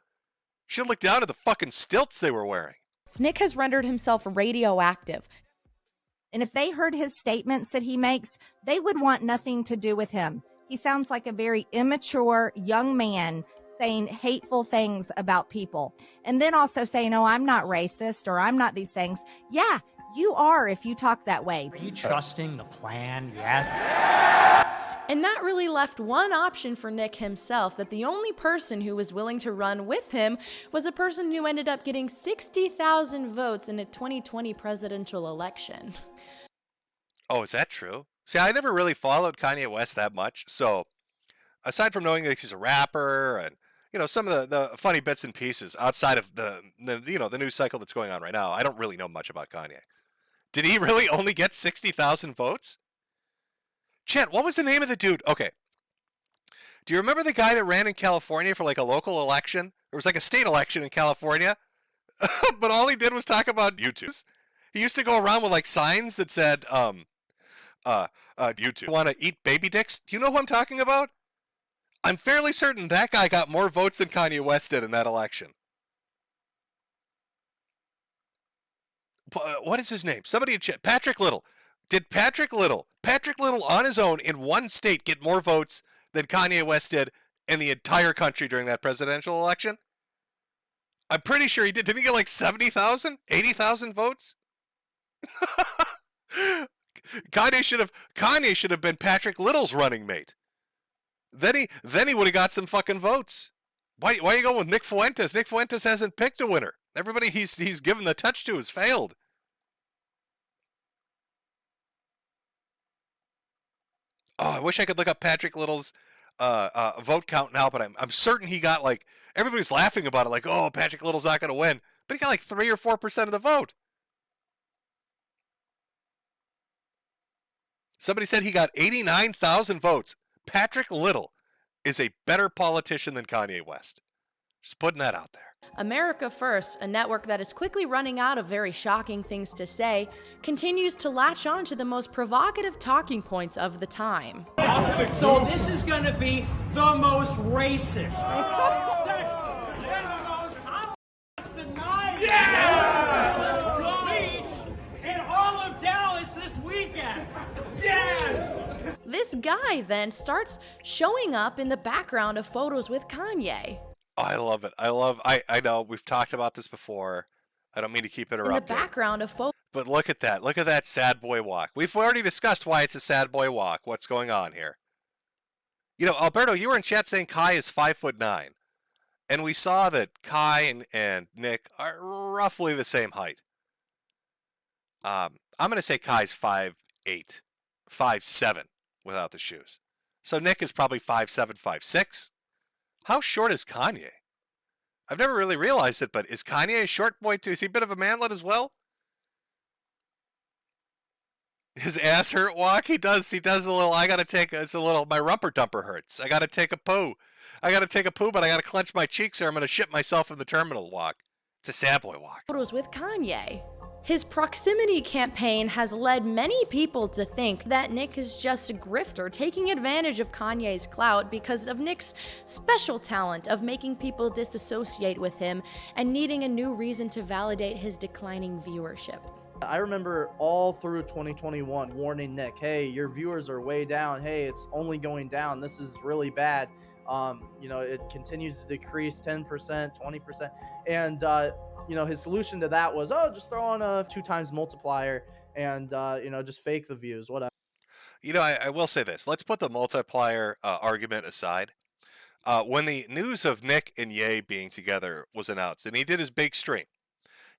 You should have looked down at the fucking stilts they were wearing. Nick has rendered himself radioactive. And if they heard his statements that he makes, they would want nothing to do with him. He sounds like a very immature young man saying hateful things about people. And then also saying, "Oh, I'm not racist," or "I'm not these things." Yeah, you are if you talk that way. Are you trusting the plan yet? And that really left one option for Nick himself, that the only person who was willing to run with him was a person who ended up getting 60,000 votes in a 2020 presidential election. Oh, is that true? See, I never really followed Kanye West that much, so aside from knowing that he's a rapper and some of the funny bits and pieces outside of the news cycle that's going on right now, I don't really know much about Kanye. Did he really only get 60,000 votes? Chet, what was the name of the dude? Okay. Do you remember the guy that ran in California for a local election? It was a state election in California, but all he did was talk about YouTube. He used to go around with signs that said, YouTube. Want to eat baby dicks? Do you know who I'm talking about? I'm fairly certain that guy got more votes than Kanye West did in that election. What is his name? Somebody in chat. Patrick Little. Did Patrick Little on his own in one state get more votes than Kanye West did in the entire country during that presidential election? I'm pretty sure he did. Didn't he get 70,000? 80,000 votes? Kanye should have been Patrick Little's running mate. Then he would have got some fucking votes. Why are you going with Nick Fuentes? Nick Fuentes hasn't picked a winner. Everybody he's given the touch to has failed. Oh, I wish I could look up Patrick Little's vote count now, but I'm certain he got everybody's laughing about it, "Oh, Patrick Little's not going to win," but he got 3 or 4% of the vote. Somebody said he got 89,000 votes. Patrick Little is a better politician than Kanye West. Just putting that out there. America First, a network that is quickly running out of very shocking things to say, continues to latch on to the most provocative talking points of the time. So this is going to be the most racist. In all of Dallas this weekend. Yes! This guy then starts showing up in the background of photos with Kanye. Oh, I love it. I know we've talked about this before. I don't mean to keep interrupting. In the background of photos. But look at that. Look at that sad boy walk. We've already discussed why it's a sad boy walk. What's going on here? Alberto, you were in chat saying Kai is 5'9". And we saw that Kai and Nick are roughly the same height. I'm going to say Kai's 5'8", 5'7", without the shoes. So Nick is probably 5'7", 5'6". How short is Kanye? I've never really realized it, but is Kanye a short boy too? Is he a bit of a manlet as well? His ass hurt walk? He does a little, my rumper dumper hurts. I gotta take a poo. But I gotta clench my cheeks or I'm gonna shit myself in the terminal walk. It's a sad boy walk. Photos with Kanye. His proximity campaign has led many people to think that Nick is just a grifter taking advantage of Kanye's clout because of Nick's special talent of making people disassociate with him and needing a new reason to validate his declining viewership. I remember all through 2021 warning Nick, hey, your viewers are way down. Hey, it's only going down. This is really bad. It continues to decrease 10%, 20%. And, his solution to that was, just throw on a 2 times multiplier and, just fake the views, whatever. I will say this. Let's put the multiplier argument aside. When the news of Nick and Ye being together was announced, and he did his big stream,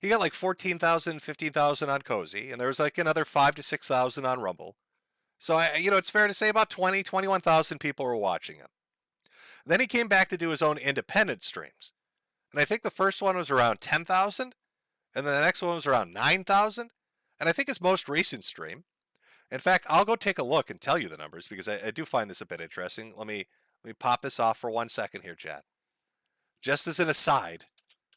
he got like 14,000, 15,000 on Cozy, and there was like another 5,000 to 6,000 on Rumble. So, it's fair to say about 20, 21,000 people were watching him. Then he came back to do his own independent streams. And I think the first one was around 10,000, and then the next one was around 9,000, and I think his most recent stream. In fact, I'll go take a look and tell you the numbers because I do find this a bit interesting. Let me pop this off for 1 second here, chat. Just as an aside,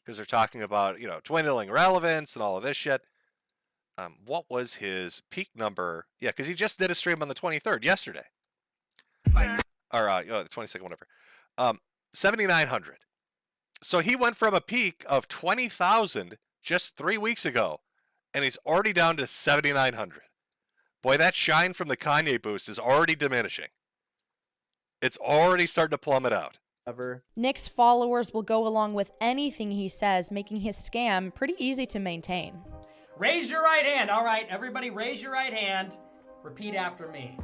because they're talking about, dwindling relevance and all of this shit. What was his peak number? Yeah, because he just did a stream on the 23rd, yesterday. Or the 22nd, whatever. 7,900. So he went from a peak of 20,000 just 3 weeks ago, and he's already down to 7,900. Boy, that shine from the Kanye boost is already diminishing. It's already starting to plummet out. Nick's followers will go along with anything he says, making his scam pretty easy to maintain. Raise your right hand. All right, everybody raise your right hand. Repeat after me.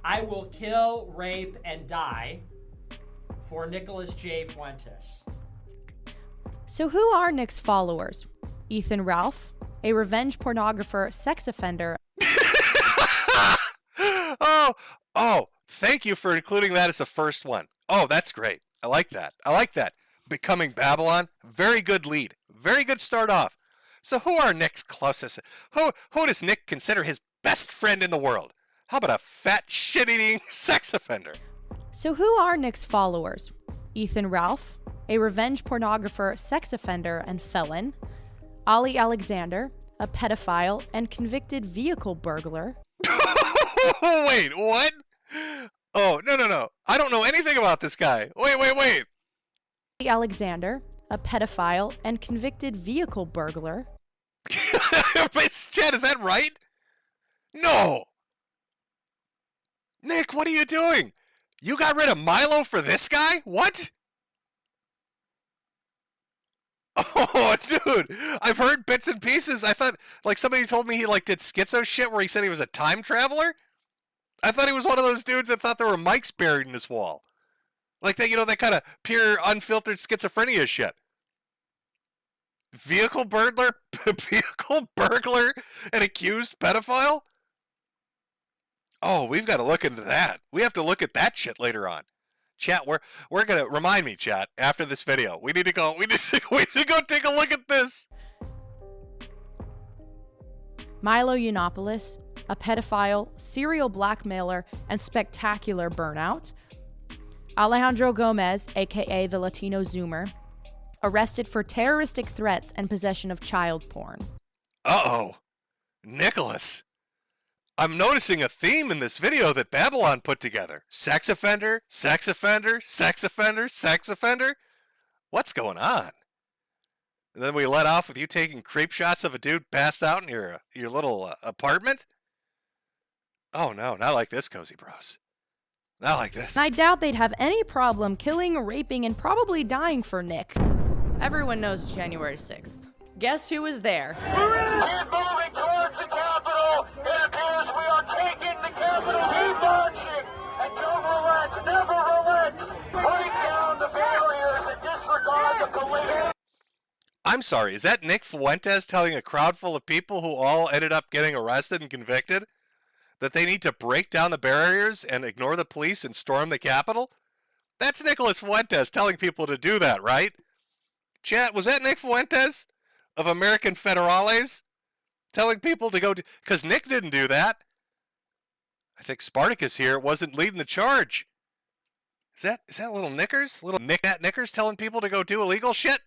I will kill, rape, and die for Nicholas J. Fuentes. So who are Nick's followers? Ethan Ralph, a revenge pornographer, sex offender. Oh, thank you for including that as the first one. Oh, that's great. I like that. Becoming Babylon, very good lead. Very good start off. So who are Nick's closest? Who does Nick consider his best friend in the world? How about a fat, shit-eating sex offender? So who are Nick's followers? Ethan Ralph, a revenge pornographer, sex offender, and felon. Ali Alexander, a pedophile and convicted vehicle burglar. Wait, what? Oh, no. I don't know anything about this guy. Wait. Ali Alexander, a pedophile and convicted vehicle burglar. Chad, is that right? No. Nick, what are you doing? You got rid of Milo for this guy? What? Oh, dude. I've heard bits and pieces. I thought, somebody told me he, did schizo shit where he said he was a time traveler. I thought he was one of those dudes that thought there were mics buried in his wall. Like that, that kind of pure, unfiltered schizophrenia shit. Vehicle burglar, and accused pedophile? Oh, we've got to look into that. We have to look at that shit later on. Chat, we're gonna remind me, chat, after this video. We need to go take a look at this. Milo Yiannopoulos, a pedophile, serial blackmailer, and spectacular burnout. Alejandro Gomez, aka the Latino Zoomer, arrested for terroristic threats and possession of child porn. Uh-oh. Nicholas. I'm noticing a theme in this video that Babylon put together. Sex offender, sex offender, sex offender, sex offender. What's going on? And then we let off with you taking creep shots of a dude passed out in your little apartment? Oh no, not like this, Cozy Bros. Not like this. I doubt they'd have any problem killing, raping, and probably dying for Nick. Everyone knows January 6th. Guess who was there? We're moving towards the Capitol. It appears we are taking the Capitol. Keep marching and don't relax. Never relax. Break down the barriers and disregard the police. I'm sorry, is that Nick Fuentes telling a crowd full of people who all ended up getting arrested and convicted that they need to break down the barriers and ignore the police and storm the Capitol? That's Nicholas Fuentes telling people to do that, right? Chat, was that Nick Fuentes of American Federales telling people to go do... Because Nick didn't do that. I think Spartacus here wasn't leading the charge. Is that little Knickers? Little Knickers telling people to go do illegal shit?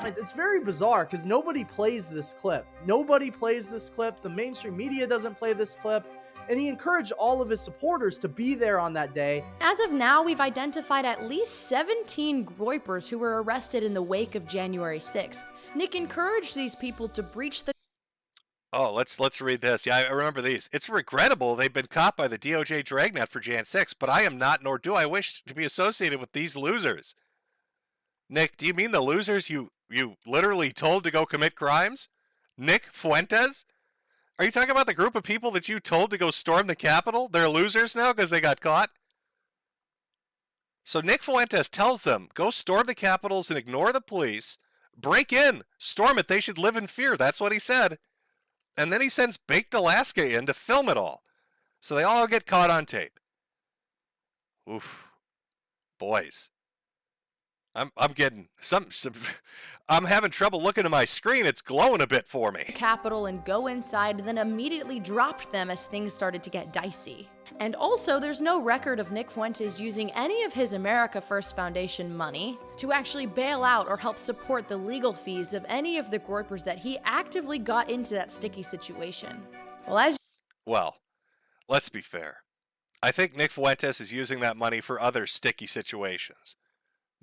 It's very bizarre because nobody plays this clip. Nobody plays this clip. The mainstream media doesn't play this clip. And he encouraged all of his supporters to be there on that day. As of now, we've identified at least 17 groypers who were arrested in the wake of January 6th. Nick encouraged these people to breach the... Oh, let's read this. Yeah, I remember these. It's regrettable they've been caught by the DOJ dragnet for Jan 6, but I am not, nor do I wish to be associated with these losers. Nick, do you mean the losers you literally told to go commit crimes? Nick Fuentes? Are you talking about the group of people that you told to go storm the Capitol? They're losers now because they got caught? So Nick Fuentes tells them, go storm the Capitols and ignore the police. Break in. Storm it. They should live in fear. That's what he said. And then he sends Baked Alaska in to film it all. So they all get caught on tape. Oof. Boys. I'm getting some I'm having trouble looking at my screen. It's glowing a bit for me. Capitol and go inside, then immediately dropped them as things started to get dicey. And also, there's no record of Nick Fuentes using any of his America First Foundation money to actually bail out or help support the legal fees of any of the groypers that he actively got into that sticky situation. Well, let's be fair. I think Nick Fuentes is using that money for other sticky situations.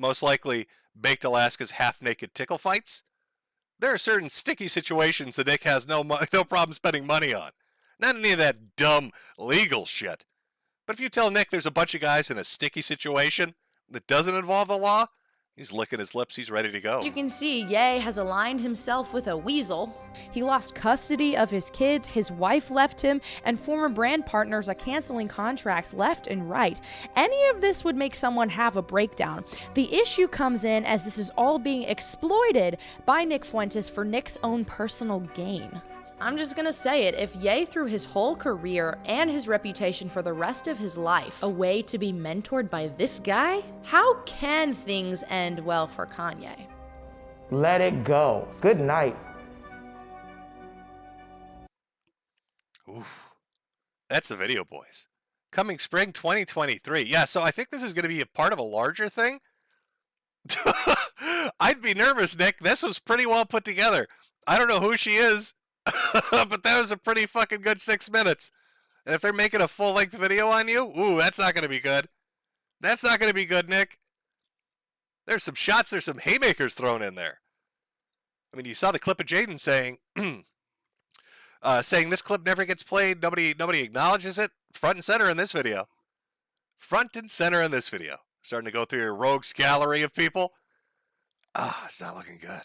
Most likely, Baked Alaska's half-naked tickle fights. There are certain sticky situations that Nick has no problem spending money on. Not any of that dumb legal shit. But if you tell Nick there's a bunch of guys in a sticky situation that doesn't involve the law, he's licking his lips, he's ready to go. As you can see, Ye has aligned himself with a weasel. He lost custody of his kids, his wife left him, and former brand partners are canceling contracts left and right. Any of this would make someone have a breakdown. The issue comes in as this is all being exploited by Nick Fuentes for Nick's own personal gain. I'm just gonna say it, if Ye threw his whole career and his reputation for the rest of his life away to be mentored by this guy, how can things end well for Kanye? Let it go. Good night. Oof. That's the video, boys. Coming spring 2023. Yeah, so I think this is going to be a part of a larger thing. I'd be nervous, Nick. This was pretty well put together. I don't know who she is, but that was a pretty fucking good 6 minutes. And if they're making a full-length video on you, ooh, that's not going to be good. That's not going to be good, Nick. There's some shots, there's some haymakers thrown in there. I mean, you saw the clip of Jaden saying, saying this clip never gets played. Nobody acknowledges it. Front and center in this video. Front and center in this video. Starting to go through your rogues gallery of people. It's not looking good.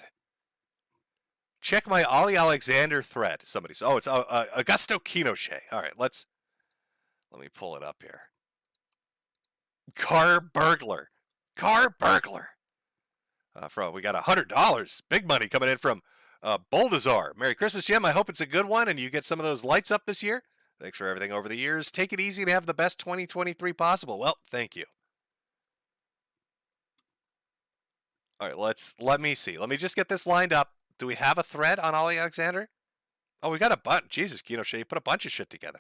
Check my Ollie Alexander thread. Somebody said, oh, it's Augusto Pinochet. All right, let me pull it up here. Car burglar. We got $100. Big money coming in from Boldazar. Merry Christmas, Jim. I hope it's a good one and you get some of those lights up this year. Thanks for everything over the years. Take it easy and have the best 2023 possible. Well, thank you. All right, let me see. Let me just get this lined up. Do we have a thread on Ollie Alexander? Oh, we got a bunch. Jesus, Pinochet, you put a bunch of shit together.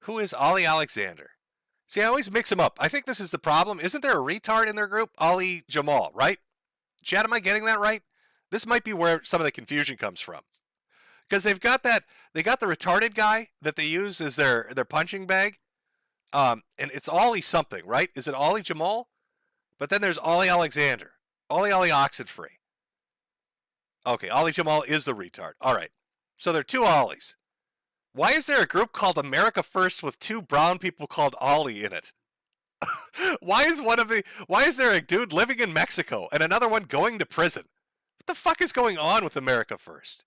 Who is Ollie Alexander? See, I always mix them up. I think this is the problem. Isn't there a retard in their group? Ali Jamal, right? Chad, am I getting that right? This might be where some of the confusion comes from. Because they got the retarded guy that they use as their punching bag. And it's Ollie something, right? Is it Ollie Jamal? But then there's Ollie Alexander. Ollie Oxenfree. Okay, Ollie Jamal is the retard. All right. So there are two Ollies. Why is there a group called America First with two brown people called Ollie in it? Why is there a dude living in Mexico and another one going to prison? What the fuck is going on with America First?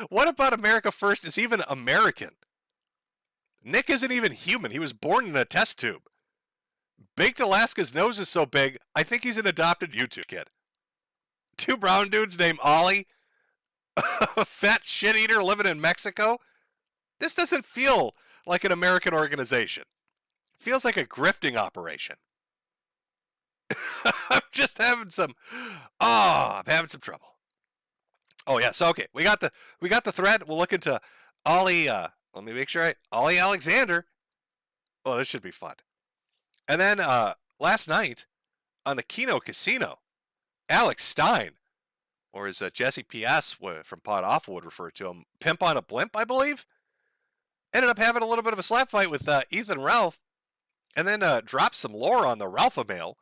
What about America First is even American? Nick isn't even human. He was born in a test tube. Baked Alaska's nose is so big, I think he's an adopted YouTube kid. Two brown dudes named Ollie. A fat shit eater living in Mexico? This doesn't feel like an American organization. It feels like a grifting operation. I'm just having some I'm having some trouble. Oh yeah, so okay, we got the thread. We'll look into Ollie let me make sure Ollie Alexander. Oh, this should be fun. And then last night on the Keno Casino, Alex Stein, or as Jesse P.S. from Pod Awful would refer to him, Pimp on a Blimp, I believe, ended up having a little bit of a slap fight with Ethan Ralph, and then dropped some lore on the Ralph-a-mail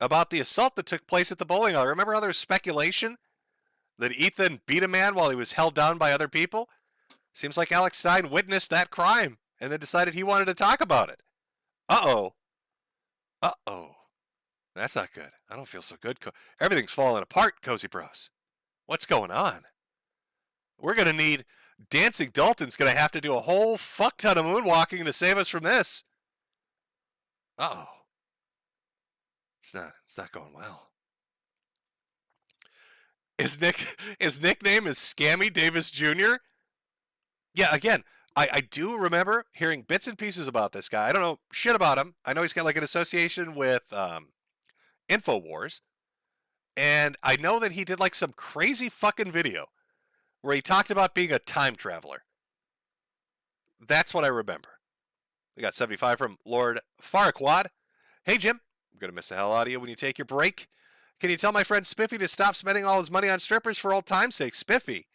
about the assault that took place at the bowling alley. Remember how there was speculation that Ethan beat a man while he was held down by other people? Seems like Alex Stein witnessed that crime and then decided he wanted to talk about it. Uh-oh. Uh-oh. That's not good. I don't feel so good. Everything's falling apart, Cozy Bros. What's going on? We're going to need... Dancing Dalton's going to have to do a whole fuck ton of moonwalking to save us from this. Uh-oh. It's not going well. His nickname is Scammy Davis Jr.? Yeah, again, I do remember hearing bits and pieces about this guy. I don't know shit about him. I know he's got like an association with InfoWars. And I know that he did like some crazy fucking video where he talked about being a time traveler. That's what I remember. We got 75 from Lord Farquaad. Hey, Jim. I'm going to miss the hell out of you when you take your break. Can you tell my friend Spiffy to stop spending all his money on strippers for old time's sake? Spiffy,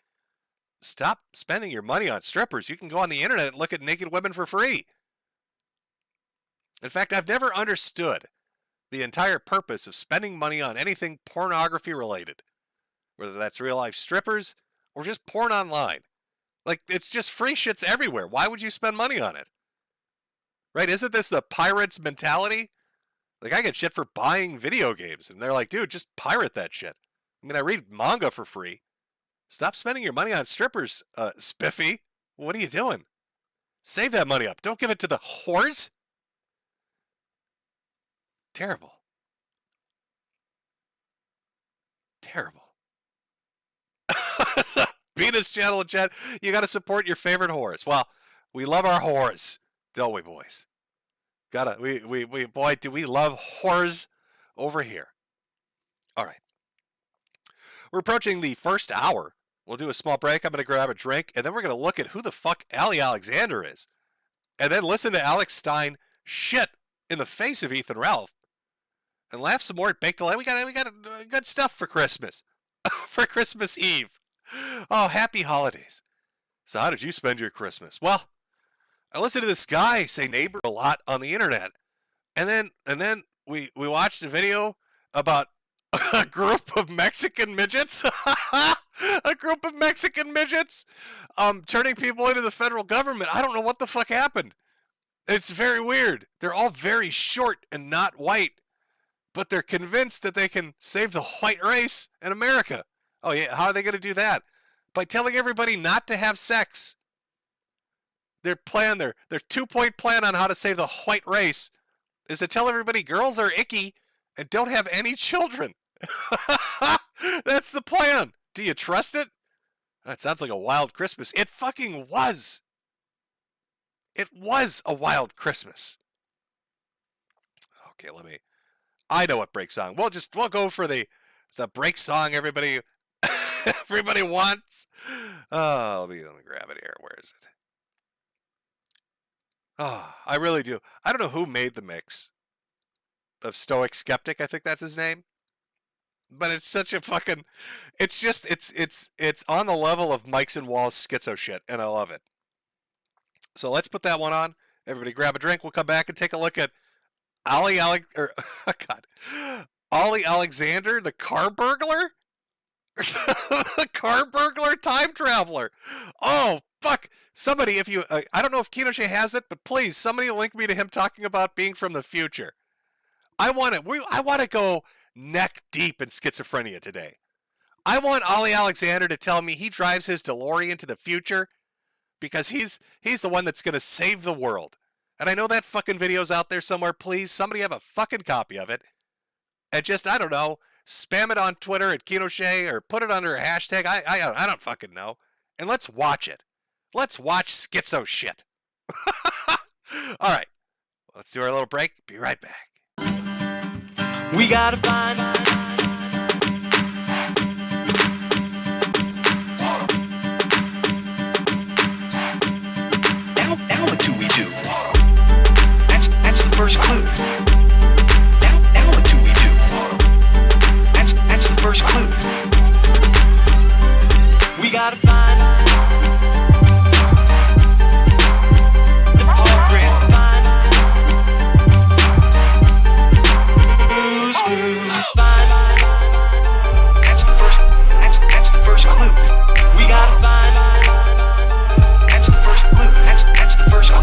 stop spending your money on strippers. You can go on the internet and look at naked women for free. In fact, I've never understood the entire purpose of spending money on anything pornography related, whether that's real life strippers or just porn online. Like, it's just free shits everywhere. Why would you spend money on it? Right? Isn't this the pirate's mentality? Like, I get shit for buying video games, and they're like, dude, just pirate that shit. I mean, I read manga for free. Stop spending your money on strippers, Spiffy. What are you doing? Save that money up. Don't give it to the whores. Terrible. Terrible. Penis channel and chat. You got to support your favorite whores. Well, we love our whores, don't we, boys? Boy, do we love whores over here. All right. We're approaching the first hour. We'll do a small break. I'm going to grab a drink, and then we're going to look at who the fuck Allie Alexander is. And then listen to Alex Stein shit in the face of Ethan Ralph. And laugh some more at Baked Delight. We got good stuff for Christmas. For Christmas Eve. Oh, happy holidays. So how did you spend your Christmas? Well, I listened to this guy say neighbor a lot on the internet. And then we watched a video about a group of Mexican midgets. A group of Mexican midgets turning people into the federal government. I don't know what the fuck happened. It's very weird. They're all very short and not white. But they're convinced that they can save the white race in America. Oh, yeah. How are they going to do that? By telling everybody not to have sex. Their 2-point plan on how to save the white race is to tell everybody girls are icky and don't have any children. That's the plan. Do you trust it? That sounds like a wild Christmas. It fucking was. It was a wild Christmas. Okay, I know what break song. We'll go for the break song everybody wants. Oh, let me grab it here. Where is it? Oh, I really do. I don't know who made the mix of Stoic Skeptic. I think that's his name. But it's such a fucking... It's on the level of Mikes and Walls schizo shit, and I love it. So let's put that one on. Everybody grab a drink. We'll come back and take a look at Ollie Alexander, the car burglar? The car burglar time traveler. Oh, fuck. Somebody, if you... I don't know if Kinoche has it, but please, somebody link me to him talking about being from the future. I want to go neck deep in schizophrenia today. I want Ollie Alexander to tell me he drives his DeLorean to the future because he's the one that's going to save the world. And I know that fucking video's out there somewhere. Please, somebody have a fucking copy of it. And just, I don't know, spam it on Twitter at Kinoshea or put it under a hashtag. I don't fucking know. And let's watch it. Let's watch schizo shit. All right. Let's do our little break. Be right back. We gotta find now what do we do? That's the first clue. Now what do we do? That's the first clue. We gotta find the program. Find that's the first clue. We gotta find that's the first clue. That's the first clue.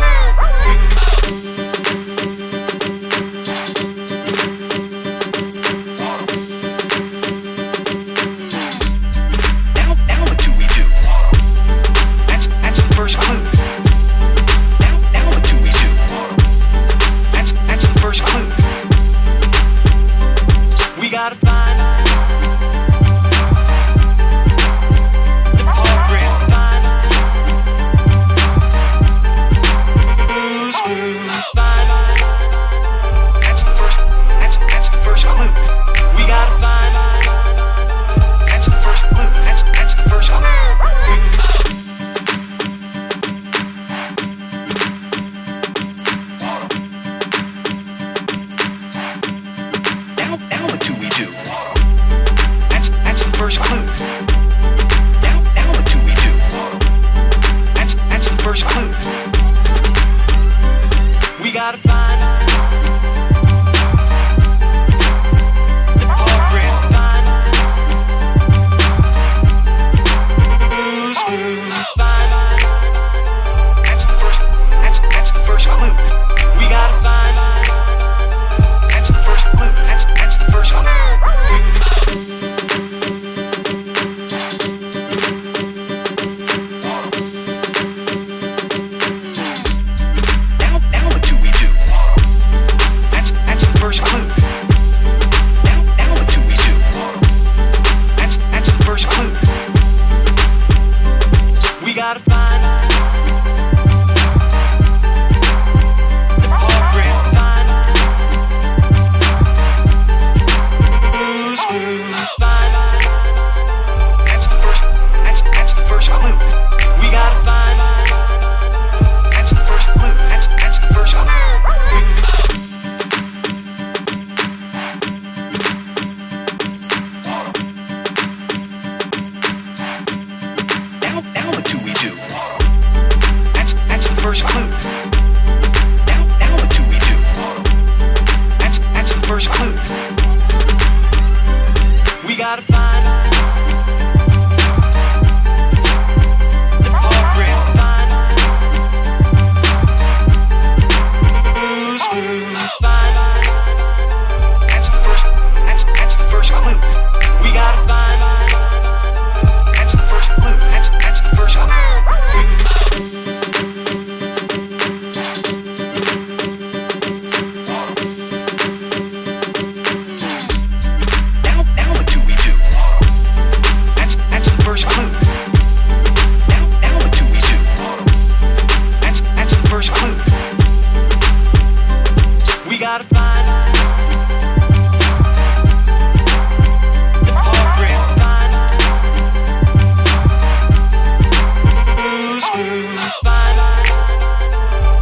Now what do we do? That's the first clue. Now what do we do? That's the first clue. We gotta find the program. Find that's the first clue. We gotta find that's the first clue. That's the first clue. Now what do we do? That's the first clue. Now what do we do? That's the first clue. We gotta find the program. Find that's the first clue. We gotta find that's the first clue. That's the first clue. Now what do we do? That's the first clue. Now what do we do? That's the first clue. We gotta find the program. Find that's the first clue. We gotta find that's the first clue. That's the first clue. Now what do we do? That's the first clue. Now what do we do? That's the first clue. We gotta find the program. Find that's the first clue. We gotta find that's the first clue. That's the first clue. Now what do we do? That's the first clue. Now what do we do? That's the first clue. We gotta find the program. Find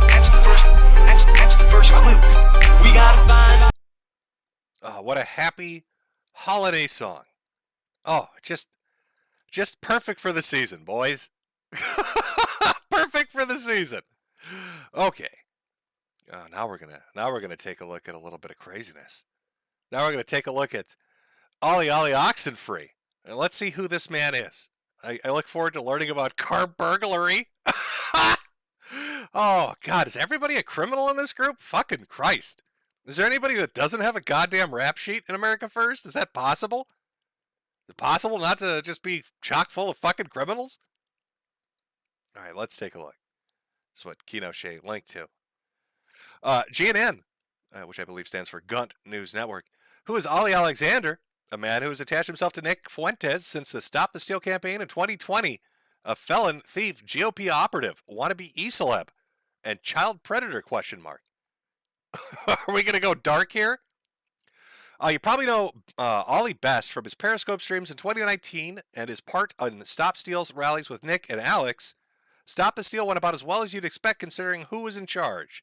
that's the first clue. We gotta find. Oh, what a happy holiday song. Oh, just perfect for the season, boys. Perfect for the season. Okay. Now we're gonna take a look at a little bit of craziness. Now we're gonna take a look at Ollie Oxenfree, and let's see who this man is. I look forward to learning about car burglary. Oh God, is everybody a criminal in this group? Fucking Christ! Is there anybody that doesn't have a goddamn rap sheet in America First? Is that possible? Is it possible not to just be chock full of fucking criminals? All right, let's take a look. That's what Kino Shea linked to. GNN, which I believe stands for Gunt News Network, who is Ollie Alexander, a man who has attached himself to Nick Fuentes since the Stop the Steal campaign in 2020, a felon, thief, GOP operative, wannabe e-celeb, and child predator, question mark. Are we going to go dark here? You probably know Ollie best from his Periscope streams in 2019 and his part on the Stop Steal's rallies with Nick and Alex. Stop the Steal went about as well as you'd expect considering who was in charge.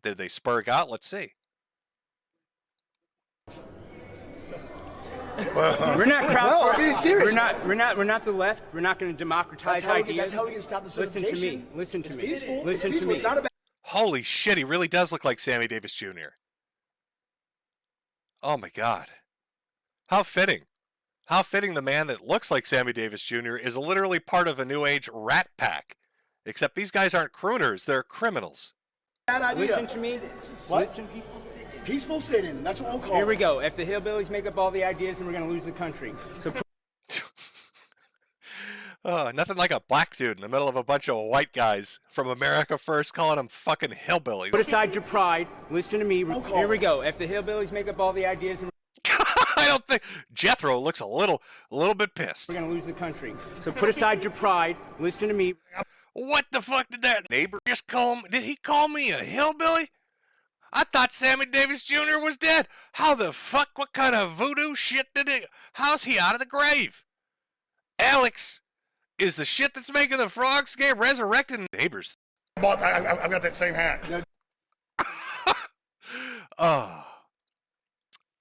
Did they spurg out? Let's see. We're not crowd. being serious. We're not the left. We're not going to democratize ideas. That's how we can stop the certification. Listen to me. Peaceful. Listen to me. It's not about. Holy shit, he really does look like Sammy Davis Jr. Oh my God. How fitting. How fitting the man that looks like Sammy Davis Jr. is literally part of a new age rat pack. Except these guys aren't crooners, they're criminals. Bad idea. Listen to me. What? Listen. Peaceful sit-in. That's what we'll call Here we it. go. If the hillbillies make up all the ideas, then we're going to lose the country. So. Nothing like a black dude in the middle of a bunch of white guys from America First calling them fucking hillbillies. Put aside your pride. Listen to me. Here we go. If the hillbillies make up all the ideas, I don't think Jethro looks a little bit pissed. we're going to lose the country. So put aside your pride. Listen to me. What the fuck did that neighbor just call me? Did he call me a hillbilly? I thought Sammy Davis Jr. was dead. How the fuck? What kind of voodoo shit did he? How's he out of the grave? Alex is the shit that's making the frogs get resurrected. Neighbors. I've got that same hat. Oh.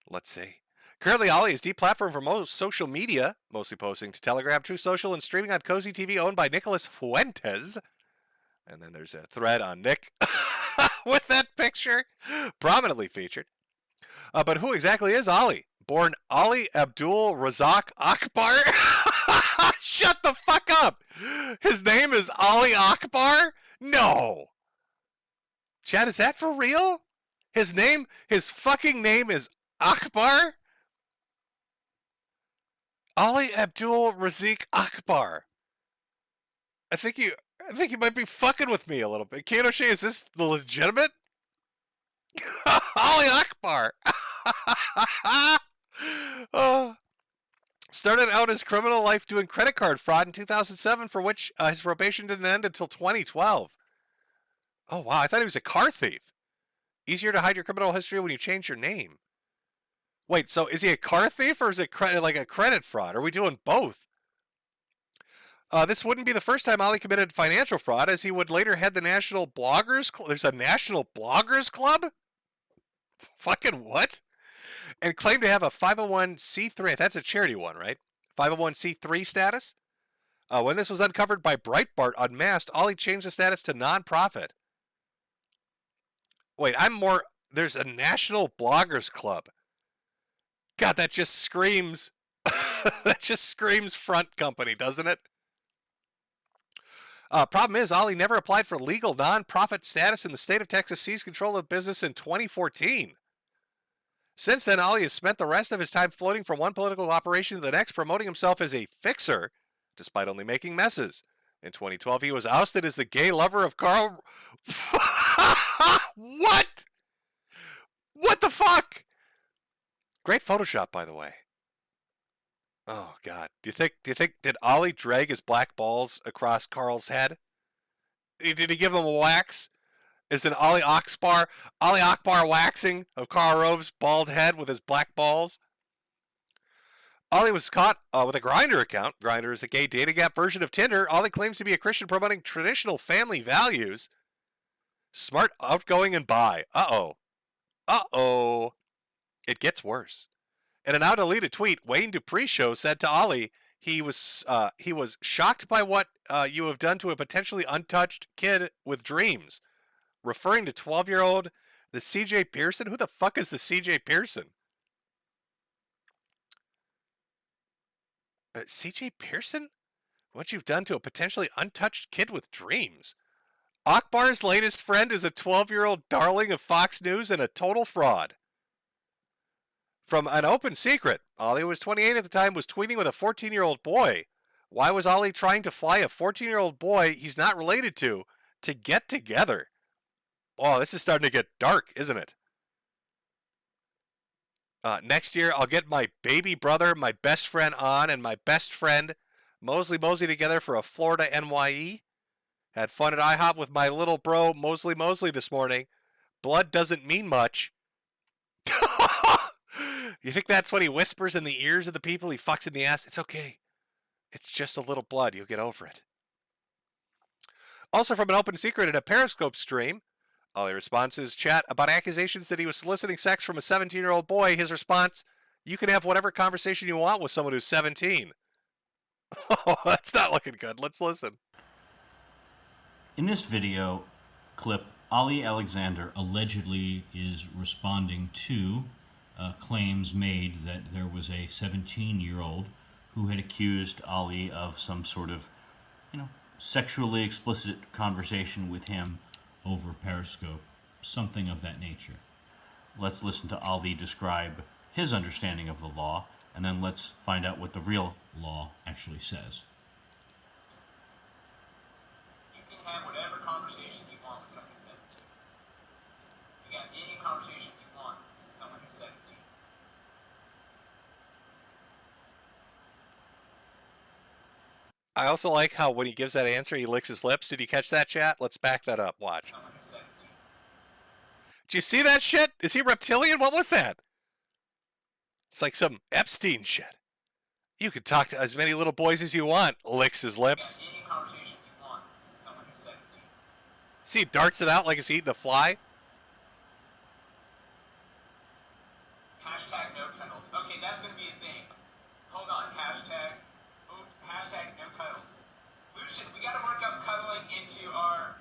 Let's see. Currently, Ollie is deplatformed for most social media, mostly posting to Telegram, True Social, and streaming on Cozy TV, owned by Nicholas Fuentes. And then there's a thread on Nick with that picture prominently featured. But who exactly is Ollie? Born Ali Abdul Razak Akbar? Shut the fuck up! His name is Ali Akbar? No! Chad, is that for real? His fucking name is Akbar? Ali Abdul Razak Akbar. I think you might be fucking with me a little bit. Kane O'Shea, is this the legitimate? Ali Akbar. Started out his criminal life doing credit card fraud in 2007, for which his probation didn't end until 2012. Oh, wow. I thought he was a car thief. Easier to hide your criminal history when you change your name. Wait, so is he a car thief or is it like a credit fraud? Are we doing both? This wouldn't be the first time Ollie committed financial fraud, as he would later head the National Bloggers Club. There's a National Bloggers Club? Fucking what? And claimed to have a 501c3. That's a charity one, right? 501c3 status? When this was uncovered by Breitbart Unmasked, Ollie changed the status to nonprofit. Wait, there's a National Bloggers Club. God, that just screams, front company, doesn't it? Problem is, Ollie never applied for legal nonprofit status, and the state of Texas seized control of the business in 2014. Since then, Ollie has spent the rest of his time floating from one political operation to the next, promoting himself as a fixer, despite only making messes. In 2012, he was ousted as the gay lover of Carl... What? What the fuck? Great Photoshop, by the way. Oh, God. Do you think, did Ollie drag his black balls across Carl's head? Did he give him a wax? Is an Ali Akbar waxing of Karl Rove's bald head with his black balls? Ollie was caught with a Grindr account. Grindr is a gay dating app version of Tinder. Ollie claims to be a Christian promoting traditional family values. Smart, outgoing, and bi. Uh-oh. Uh-oh. It gets worse. In a now deleted tweet, Wayne Dupree Show said to Ollie he was shocked by what you have done to a potentially untouched kid with dreams, referring to 12-year-old the CJ Pearson. Who the fuck is the CJ Pearson? CJ Pearson? What you've done to a potentially untouched kid with dreams. Akbar's latest friend is a 12-year-old darling of Fox News and a total fraud. From an open secret, Ollie was 28 at the time, was tweeting with a 14-year-old boy. Why was Ollie trying to fly a 14-year-old boy he's not related to get together? Oh, this is starting to get dark, isn't it? Next year, I'll get my baby brother, my best friend on, and my best friend Mosley together for a Florida NYE. Had fun at IHOP with my little bro Mosley this morning. Blood doesn't mean much. You think that's what he whispers in the ears of the people he fucks in the ass? It's okay. It's just a little blood. You'll get over it. Also from an open secret in a Periscope stream, Ollie responds to his chat about accusations that he was soliciting sex from a 17-year-old boy. His response, you can have whatever conversation you want with someone who's 17. Oh, that's not looking good. Let's listen. In this video clip, Ali Alexander allegedly is responding to claims made that there was a 17-year-old who had accused Ali of some sort of, sexually explicit conversation with him over Periscope, something of that nature. Let's listen to Ali describe his understanding of the law, and then let's find out what the real law actually says. You can have whatever conversation you want with someone who's 17. You can have any conversation you want with someone who's 17. I also like how when he gives that answer, he licks his lips. Did you catch that, chat? Let's back that up. Watch. Did you see that shit? Is he reptilian? What was that? It's like some Epstein shit. You can talk to as many little boys as you want. Licks his lips. Any conversation you want with someone who's 17. See, he darts it out like he's eating a fly. Hashtag no cuddles. Okay, that's going to be a thing. Hold on. Hashtag no cuddles. Lucian, we got to work up cuddling into our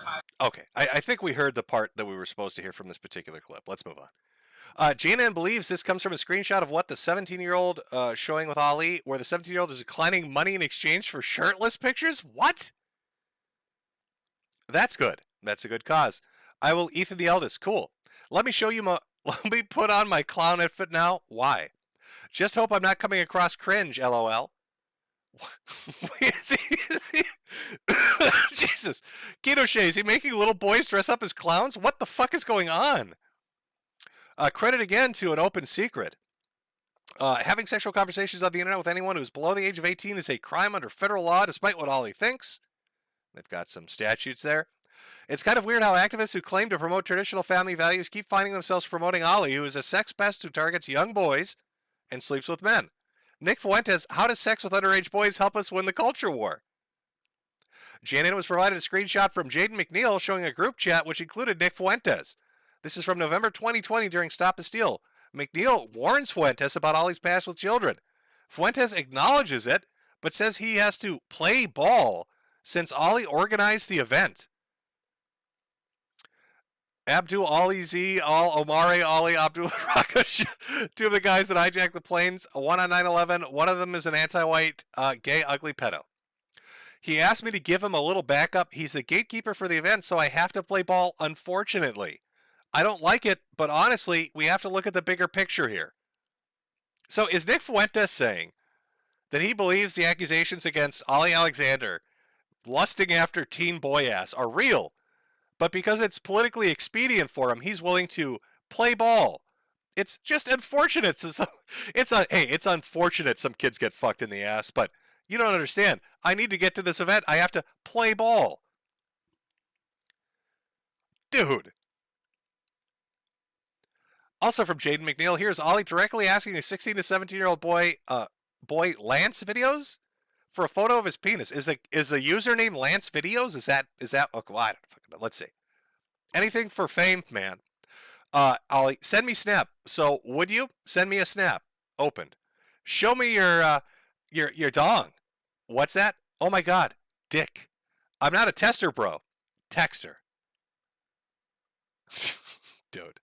time. Okay, I think we heard the part that we were supposed to hear from this particular clip. Let's move on. JNN believes this comes from a screenshot of what the 17-year-old showing with Ali, where the 17-year-old is declining money in exchange for shirtless pictures? What? That's good. That's a good cause. I will Ethan the eldest. Cool. Let me show you let me put on my clown outfit now. Why? Just hope I'm not coming across cringe, LOL. Is he Jesus. Guido, is he making little boys dress up as clowns? What the fuck is going on? Credit again to an open secret. Having sexual conversations on the internet with anyone who's below the age of 18 is a crime under federal law, despite what Ollie thinks. They've got some statutes there. It's kind of weird how activists who claim to promote traditional family values keep finding themselves promoting Ollie, who is a sex pest who targets young boys and sleeps with men. Nick Fuentes, how does sex with underage boys help us win the culture war? JNN was provided a screenshot from Jaden McNeil showing a group chat which included Nick Fuentes. This is from November 2020 during Stop the Steal. McNeil warns Fuentes about Ollie's past with children. Fuentes acknowledges it, but says he has to play ball since Ollie organized the event. Abdul Ali Z, Al Omari, Ali Abdul Rakash, two of the guys that hijacked the planes, one on 9/11, one of them is an anti-white, gay, ugly pedo. He asked me to give him a little backup. He's the gatekeeper for the event, so I have to play ball, unfortunately. I don't like it, but honestly, we have to look at the bigger picture here. So is Nick Fuentes saying that he believes the accusations against Ollie Alexander lusting after teen boy ass are real, but because it's politically expedient for him, he's willing to play ball? It's just unfortunate. It's unfortunate some kids get fucked in the ass, but you don't understand. I need to get to this event. I have to play ball. Dude. Also from Jaden McNeil, here's Ollie directly asking a 16 to 17-year-old boy Lance videos for a photo of his penis. Is the username Lance Videos? Is that okay, well, I don't fucking know. Let's see. Anything for fame, man. Ollie, send me snap. So would you send me a snap? Opened. Show me your dong. What's that? Oh my god, dick. I'm not a tester, bro. Texter. Dude.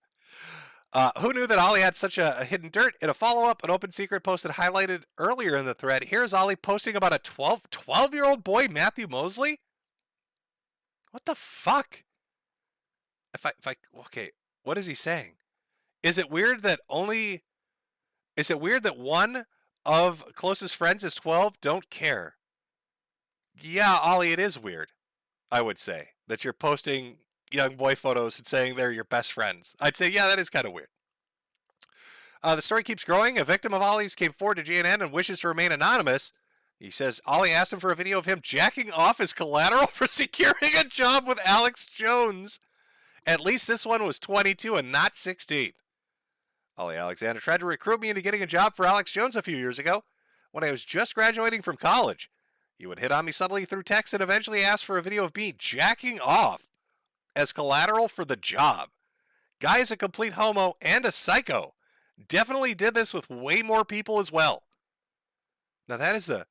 Who knew that Ollie had such a hidden dirt? In a follow-up, an open secret posted highlighted earlier in the thread. Here's Ollie posting about a 12-year-old boy, Matthew Mosley. What the fuck? Okay, what is he saying? Is it weird that one of closest friends is 12? Don't care. Yeah, Ollie, it is weird, I would say, that you're posting young boy photos and saying they're your best friends. I'd say, yeah, that is kind of weird. The story keeps growing. A victim of Ollie's came forward to JNN and wishes to remain anonymous. He says Ollie asked him for a video of him jacking off as collateral for securing a job with Alex Jones. At least this one was 22 and not 16. Ollie Alexander tried to recruit me into getting a job for Alex Jones a few years ago when I was just graduating from college. He would hit on me subtly through text and eventually ask for a video of me jacking off as collateral for the job. Guy is a complete homo and a psycho. Definitely did this with way more people as well. Now that is the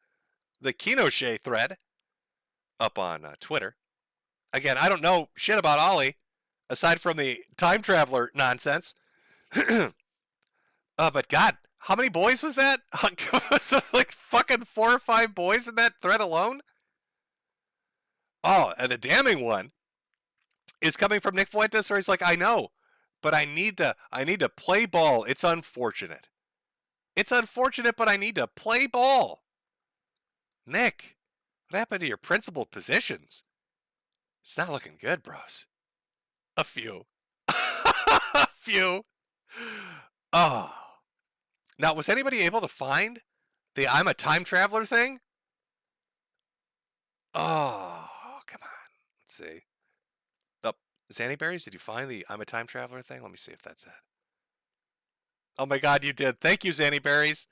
Kinoche thread up on Twitter. Again, I don't know shit about Ollie aside from the time traveler nonsense. But God, how many boys was that? Was it like fucking 4 or 5 boys in that thread alone? Oh, and the damning one is coming from Nick Fuentes, where he's like, I know, but I need to play ball. It's unfortunate. It's unfortunate, but I need to play ball. Nick, what happened to your principled positions? It's not looking good, bros. A few. A few. Oh. Now, was anybody able to find the I'm a time traveler thing? Oh, come on. Let's see. Oh, Zanny Berries, did you find the I'm a time traveler thing? Let me see if that's it. Oh my God, you did. Thank you, Zanny Berries.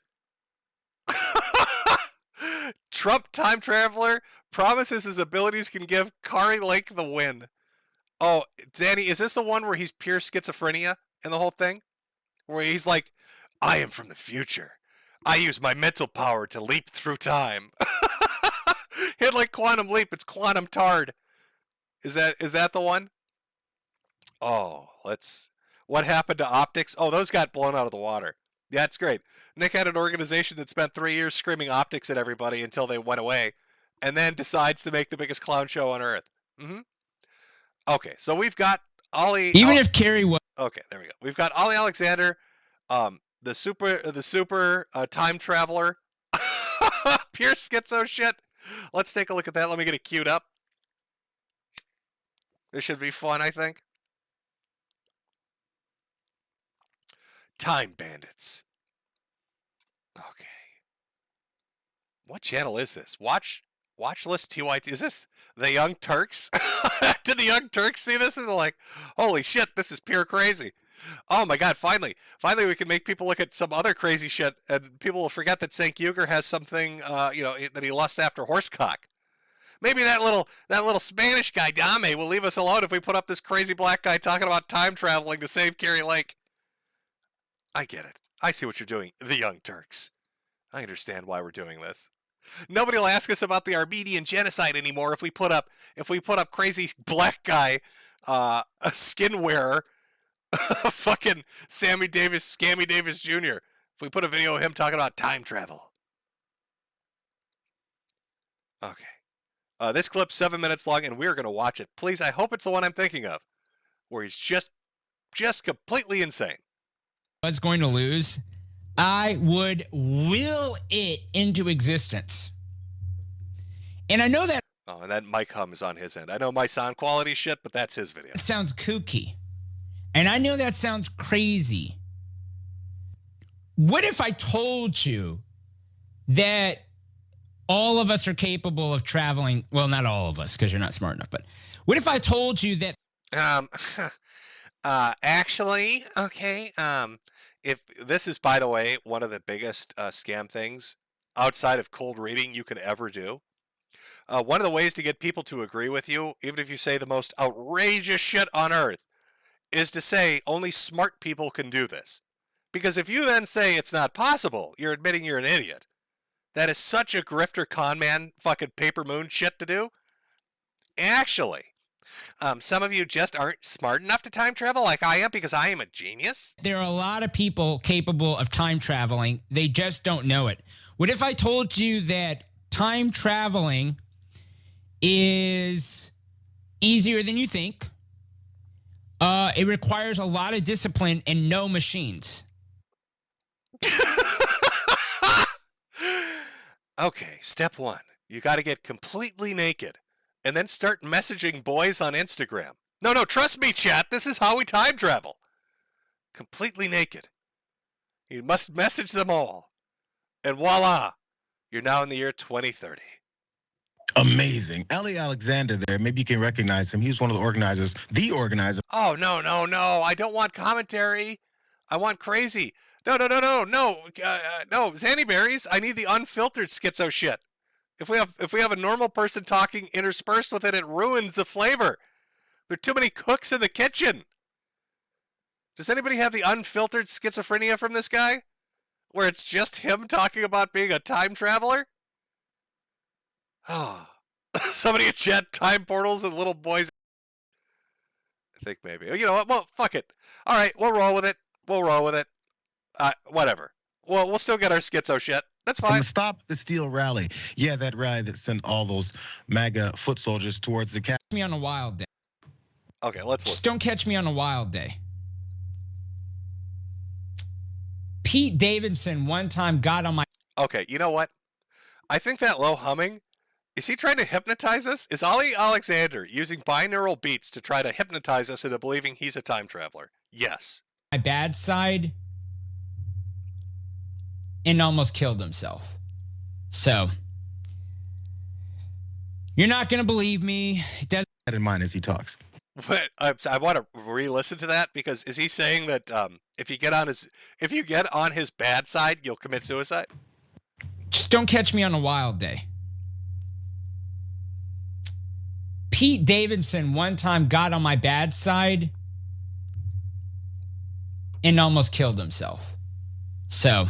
Trump time traveler promises his abilities can give Kari Lake the win. Oh, Zanny, is this the one where he's pure schizophrenia in the whole thing? Where he's like, I am from the future. I use my mental power to leap through time. Hit like Quantum Leap. It's Quantum Tard. Is that the one? Oh, what happened to optics? Oh, those got blown out of the water. Yeah, it's great. Nick had an organization that spent 3 years screaming optics at everybody until they went away, and then decides to make the biggest clown show on earth. Mm-hmm. Okay, so we've got Ollie. Even if Carrie was. Okay, there we go. We've got Ollie Alexander, the super time traveler, pure schizo shit. Let's take a look at that. Let me get it queued up. This should be fun, I think. Time Bandits. Okay. What channel is this? Watch list TYT. Is this the Young Turks? Did the Young Turks see this and they're like, holy shit, this is pure crazy. Oh my God, finally we can make people look at some other crazy shit and people will forget that Cenk Uygur has something, that he lusts after horsecock. Maybe that little Spanish guy, Dame, will leave us alone if we put up this crazy black guy talking about time traveling to save Kari Lake. I get it. I see what you're doing, the Young Turks. I understand why we're doing this. Nobody will ask us about the Armenian genocide anymore if we put up crazy black guy, a skin wearer, fucking Scammy Davis Jr. If we put a video of him talking about time travel. Okay. This clip's 7 minutes long, and we're going to watch it. Please, I hope it's the one I'm thinking of, where he's just completely insane. Was going to lose, I would will it into existence. And I know that. Oh, and that mic hum is on his end. I know my sound quality shit, but that's his video. It sounds kooky. And I know that sounds crazy. What if I told you that all of us are capable of traveling? Well, not all of us, because you're not smart enough. But what if I told you that? Actually, okay. If this is, by the way, one of the biggest scam things outside of cold reading you could ever do. One of the ways to get people to agree with you, even if you say the most outrageous shit on earth, is to say only smart people can do this. Because if you then say it's not possible, you're admitting you're an idiot. That is such a grifter con man fucking paper moon shit to do. Actually, some of you just aren't smart enough to time travel like I am because I am a genius. There are a lot of people capable of time traveling. They just don't know it. What if I told you that time traveling is easier than you think? It requires a lot of discipline and no machines. Okay, step 1. You got to get completely naked and then start messaging boys on Instagram. No, trust me, chat. This is how we time travel. Completely naked. You must message them all. And voila, you're now in the year 2030. Amazing. Ali Alexander there. Maybe you can recognize him. He was one of the organizers, the organizer. Oh, no. I don't want commentary. I want crazy. No. No, Zanny Berries, I need the unfiltered schizo shit. If we have a normal person talking interspersed with it, it ruins the flavor. There are too many cooks in the kitchen. Does anybody have the unfiltered schizophrenia from this guy? Where it's just him talking about being a time traveler? Oh. Somebody in chat, time portals and little boys. I think maybe. You know what? Well, fuck it. All right, we'll roll with it. Whatever. Well, we'll still get our schizo shit. That's fine. From the Stop the Steal rally. Yeah, that rally that sent all those MAGA foot soldiers towards the Capitol. Me on a wild day. Okay, let's listen. Just don't catch me on a wild day. Pete Davidson one time got on my... Okay, you know what? I think that low humming, is he trying to hypnotize us? Is Ali Alexander using binaural beats to try to hypnotize us into believing he's a time traveler? Yes. My bad side and almost killed himself. So, you're not going to believe me. It doesn't... That in mind as he talks. But I want to re-listen to that, because is he saying that if you get on his bad side, you'll commit suicide? Just don't catch me on a wild day. Pete Davidson one time got on my bad side and almost killed himself. So,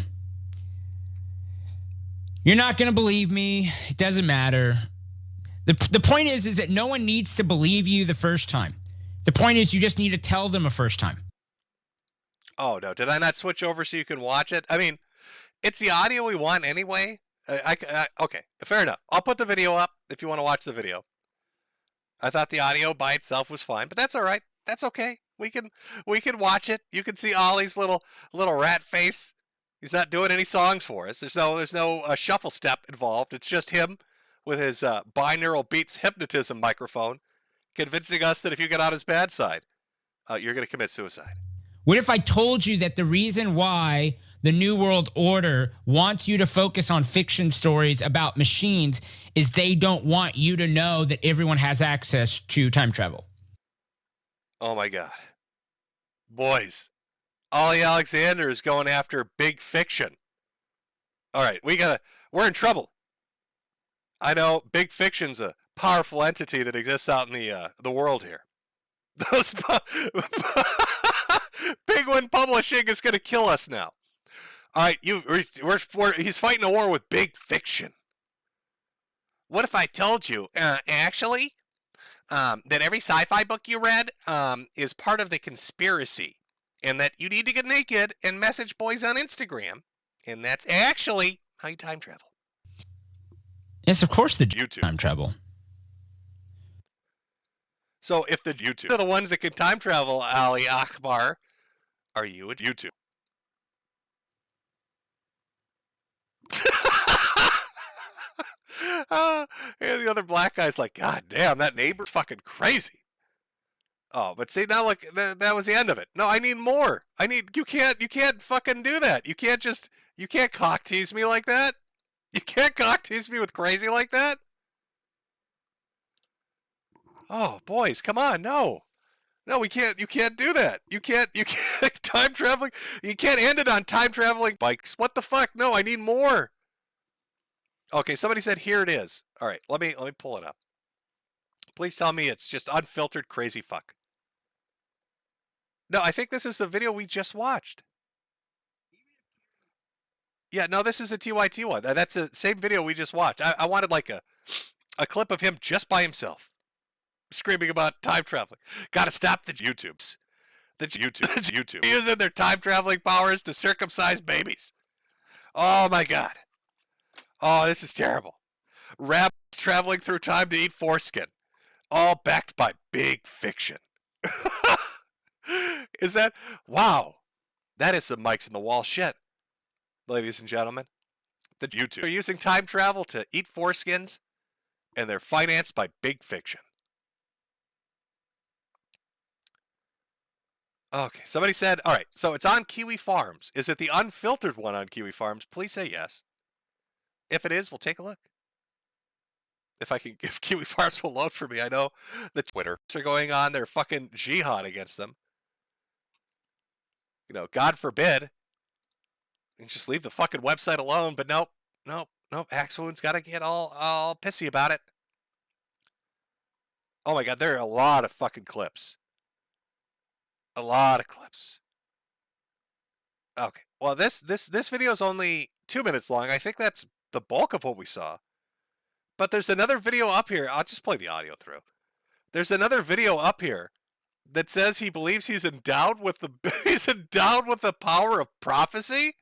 you're not going to believe me. It doesn't matter. The point is that no one needs to believe you the first time. The point is you just need to tell them a first time. Oh, no. Did I not switch over so you can watch it? I mean, it's the audio we want anyway. Okay, fair enough. I'll put the video up if you want to watch the video. I thought the audio by itself was fine, but that's all right. That's okay. We can watch it. You can see Ollie's little rat face. He's not doing any songs for us. There's no shuffle step involved. It's just him with his binaural beats hypnotism microphone, convincing us that if you get on his bad side, you're going to commit suicide. What if I told you that the reason why the New World Order wants you to focus on fiction stories about machines is they don't want you to know that everyone has access to time travel? Oh my God. Boys, Ollie Alexander is going after big fiction. All right, we're in trouble. I know big fiction's a powerful entity that exists out in the world here. Those Penguin Publishing is going to kill us now. All right, he's fighting a war with big fiction. What if I told you, actually, that every sci-fi book you read is part of the conspiracy, and that you need to get naked and message boys on Instagram, and that's actually how you time travel? Yes, of course, the YouTube time travel. So if the YouTube are the ones that can time travel, Ali Akbar, are you at YouTube? And the other black guy's like, God damn, that neighbor's fucking crazy. Oh, but see, now look, that was the end of it. No, I need more. You can't fucking do that. You can't cock tease me like that. You can't cock tease me with crazy like that. Oh, boys, come on, no, we can't. You can't do that. You can't time traveling. You can't end it on time traveling bikes. What the fuck? No, I need more. Okay, somebody said here it is. All right, let me pull it up. Please tell me it's just unfiltered crazy fuck. No, I think this is the video we just watched. Yeah, no, this is a TYT one. That's the same video we just watched. I wanted like a clip of him just by himself, screaming about time traveling. Gotta stop the YouTubes. That's YouTube. Using their time traveling powers to circumcise babies. Oh my God. Oh, this is terrible. Rabbits traveling through time to eat foreskin. All backed by big fiction. Is that? Wow. That is some mics in the wall shit. Ladies and gentlemen, the YouTube are using time travel to eat foreskins, and they're financed by big fiction. Okay, somebody said, all right, so it's on Kiwi Farms. Is it the unfiltered one on Kiwi Farms? Please say yes. If it is, we'll take a look. If Kiwi Farms will load for me, I know the Twitter are going on. They're fucking jihad against them. You know, God forbid. You just leave the fucking website alone, but nope. Axwound's got to get all pissy about it. Oh my God, there are a lot of fucking clips. A lot of clips. Okay, well, this video is only 2 minutes long. I think that's the bulk of what we saw. But there's another video up here. I'll just play the audio through. There's another video up here that says he believes he's endowed with the power of prophecy.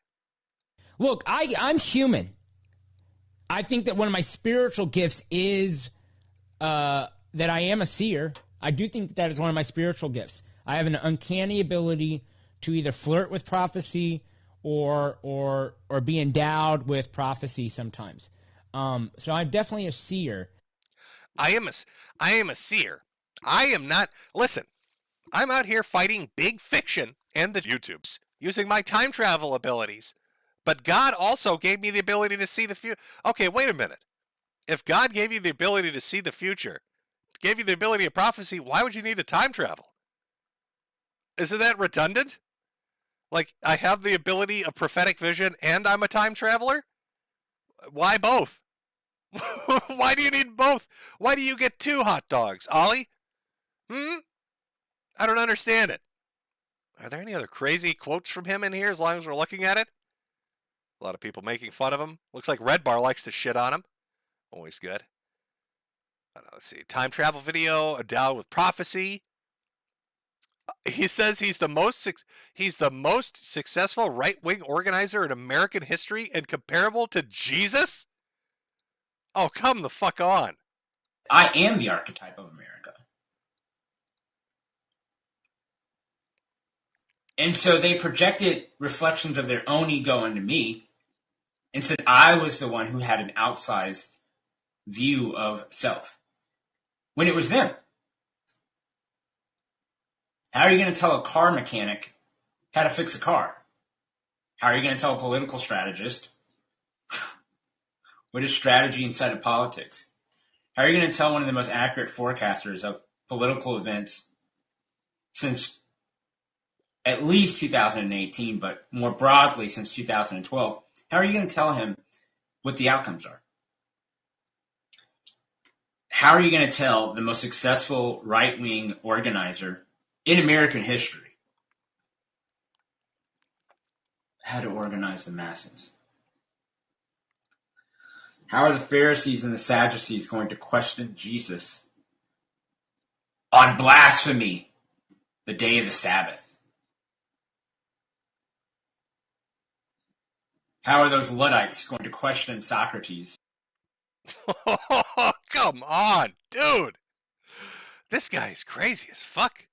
Look, I'm human. I think that one of my spiritual gifts is that I am a seer. I do think that is one of my spiritual gifts. I have an uncanny ability to either flirt with prophecy or be endowed with prophecy sometimes. So I'm definitely a seer. I am a seer. I am not. Listen, I'm out here fighting big fiction and the YouTubes using my time travel abilities. But God also gave me the ability to see the future. Okay, wait a minute. If God gave you the ability to see the future, gave you the ability of prophecy, why would you need to time travel? Isn't that redundant? Like, I have the ability of prophetic vision and I'm a time traveler? Why both? Why do you need both? Why do you get 2 hot dogs, Ollie? I don't understand it. Are there any other crazy quotes from him in here as long as we're looking at it? A lot of people making fun of him. Looks like Red Bar likes to shit on him. Always good. Let's see. Time travel video, endowed with prophecy. He says he's the most successful right-wing organizer in American history and comparable to Jesus? Oh, come the fuck on. I am the archetype of America. And so they projected reflections of their own ego into me and said I was the one who had an outsized view of self, when it was them. How are you going to tell a car mechanic how to fix a car? How are you going to tell a political strategist what is strategy inside of politics? How are you going to tell one of the most accurate forecasters of political events since at least 2018, but more broadly since 2012, how are you going to tell him what the outcomes are? How are you going to tell the most successful right-wing organizer in American history how to organize the masses? How are the Pharisees and the Sadducees going to question Jesus on blasphemy the day of the Sabbath? How are those Luddites going to question Socrates? Oh, come on, dude. This guy is crazy as fuck.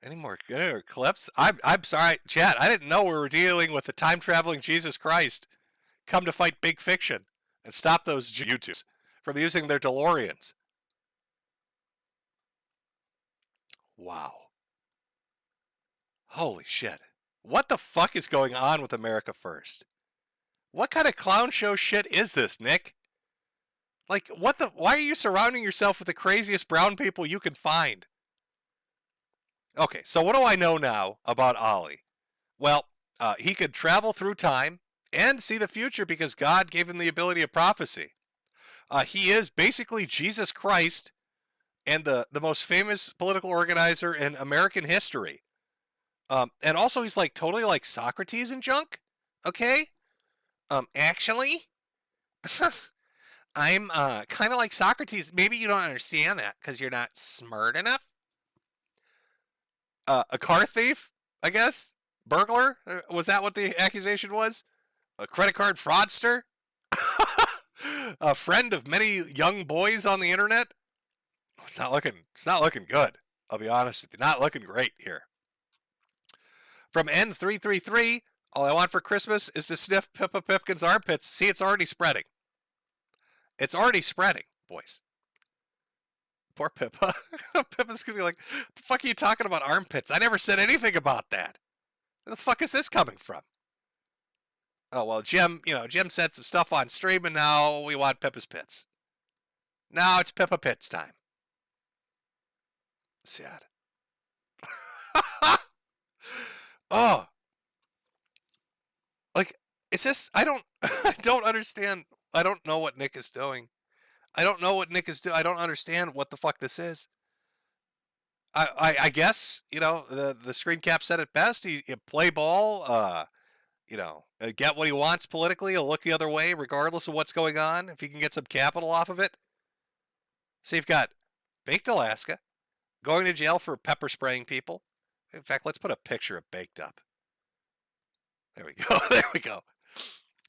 Any more clips? I'm sorry, chat. I didn't know we were dealing with the time-traveling Jesus Christ come to fight big fiction and stop those YouTubers from using their DeLoreans. Wow. Holy shit. What the fuck is going on with America First? What kind of clown show shit is this, Nick? Like, why are you surrounding yourself with the craziest brown people you can find? Okay, so what do I know now about Ollie? Well, he could travel through time and see the future because God gave him the ability of prophecy. He is basically Jesus Christ and the most famous political organizer in American history. And also he's like totally like Socrates and junk. Okay? Actually, I'm kind of like Socrates. Maybe you don't understand that because you're not smart enough. A car thief, I guess. Burglar? Was that what the accusation was? A credit card fraudster? A friend of many young boys on the internet? It's not looking good. I'll be honest with you. Not looking great here. From N333, all I want for Christmas is to sniff Pippa Pipkin's armpits. See, it's already spreading. It's already spreading, boys. Poor Pippa. Pippa's gonna be like, the fuck are you talking about armpits? I never said anything about that. Where the fuck is this coming from? Oh, well, Jim said some stuff on stream, and now we want Pippa's pits. Now it's Pippa Pits time. Sad. Oh. Like, it's just, I don't understand. I don't know what Nick is doing. I don't know what Nick is doing. I don't understand what the fuck this is. I guess, the screen cap said it best. He play ball, get what he wants politically. He'll look the other way regardless of what's going on if he can get some capital off of it. So you've got Baked Alaska going to jail for pepper spraying people. In fact, let's put a picture of Baked up. There we go. There we go.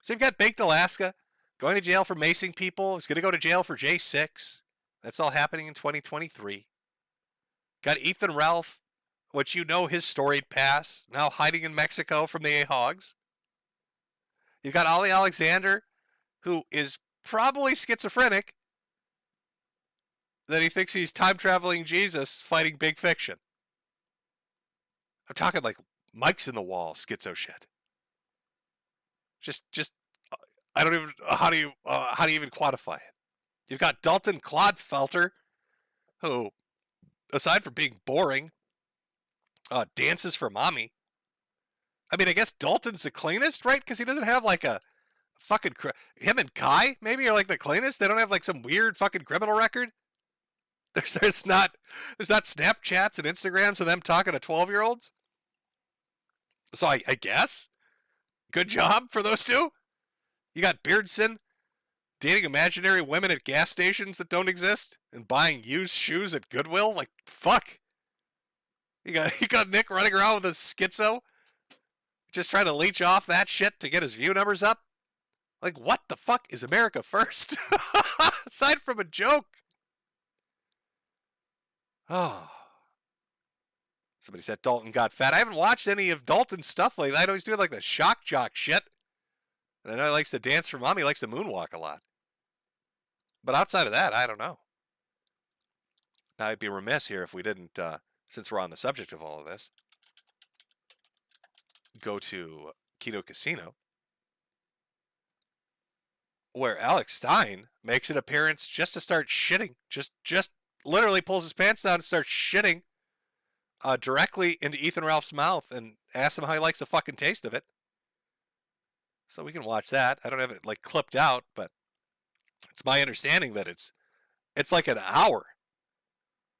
So you've got Baked Alaska going to jail for macing people. He's going to go to jail for J6. That's all happening in 2023. Got Ethan Ralph, which his storied past, now hiding in Mexico from the A-Hogs. You've got Ollie Alexander, who is probably schizophrenic, that he thinks he's time-traveling Jesus fighting big fiction. I'm talking like Mike's in the wall schizo shit. Just I don't even how do you even quantify it? You've got Dalton Clodfelter, who, aside from being boring, dances for mommy. I mean, I guess Dalton's the cleanest, right? Because he doesn't have like a fucking him and Kai maybe are like the cleanest. They don't have like some weird fucking criminal record. There's not Snapchats and Instagrams of them talking to 12-year-olds. So I guess good job for those two. You got Beardson dating imaginary women at gas stations that don't exist and buying used shoes at Goodwill. Like, fuck. You got Nick running around with a schizo, just trying to leech off that shit to get his view numbers up. Like, what the fuck is America first? Aside from a joke. Oh. Somebody said Dalton got fat. I haven't watched any of Dalton's stuff lately. I know he's doing like the shock jock shit. And I know he likes to dance for mommy. He likes to moonwalk a lot. But outside of that, I don't know. Now, I'd be remiss here if we didn't, since we're on the subject of all of this, go to Keto Casino, where Alex Stein makes an appearance just to start shitting. Just literally pulls his pants down and starts shitting directly into Ethan Ralph's mouth and asks him how he likes the fucking taste of it. So we can watch that. I don't have it like clipped out, but it's my understanding that it's like an hour.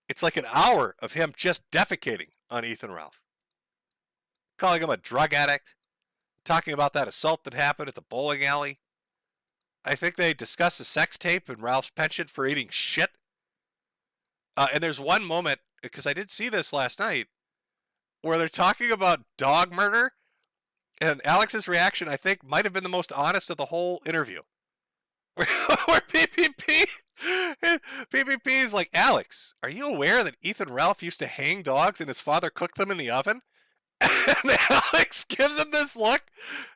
It's like an hour of him just defecating on Ethan Ralph. Calling him a drug addict. Talking about that assault that happened at the bowling alley. I think they discussed a sex tape and Ralph's penchant for eating shit. And there's one moment, because I did see this last night, where they're talking about dog murder. And Alex's reaction, I think, might have been the most honest of the whole interview. Where PPP is like, Alex, are you aware that Ethan Ralph used to hang dogs and his father cooked them in the oven? And Alex gives him this look,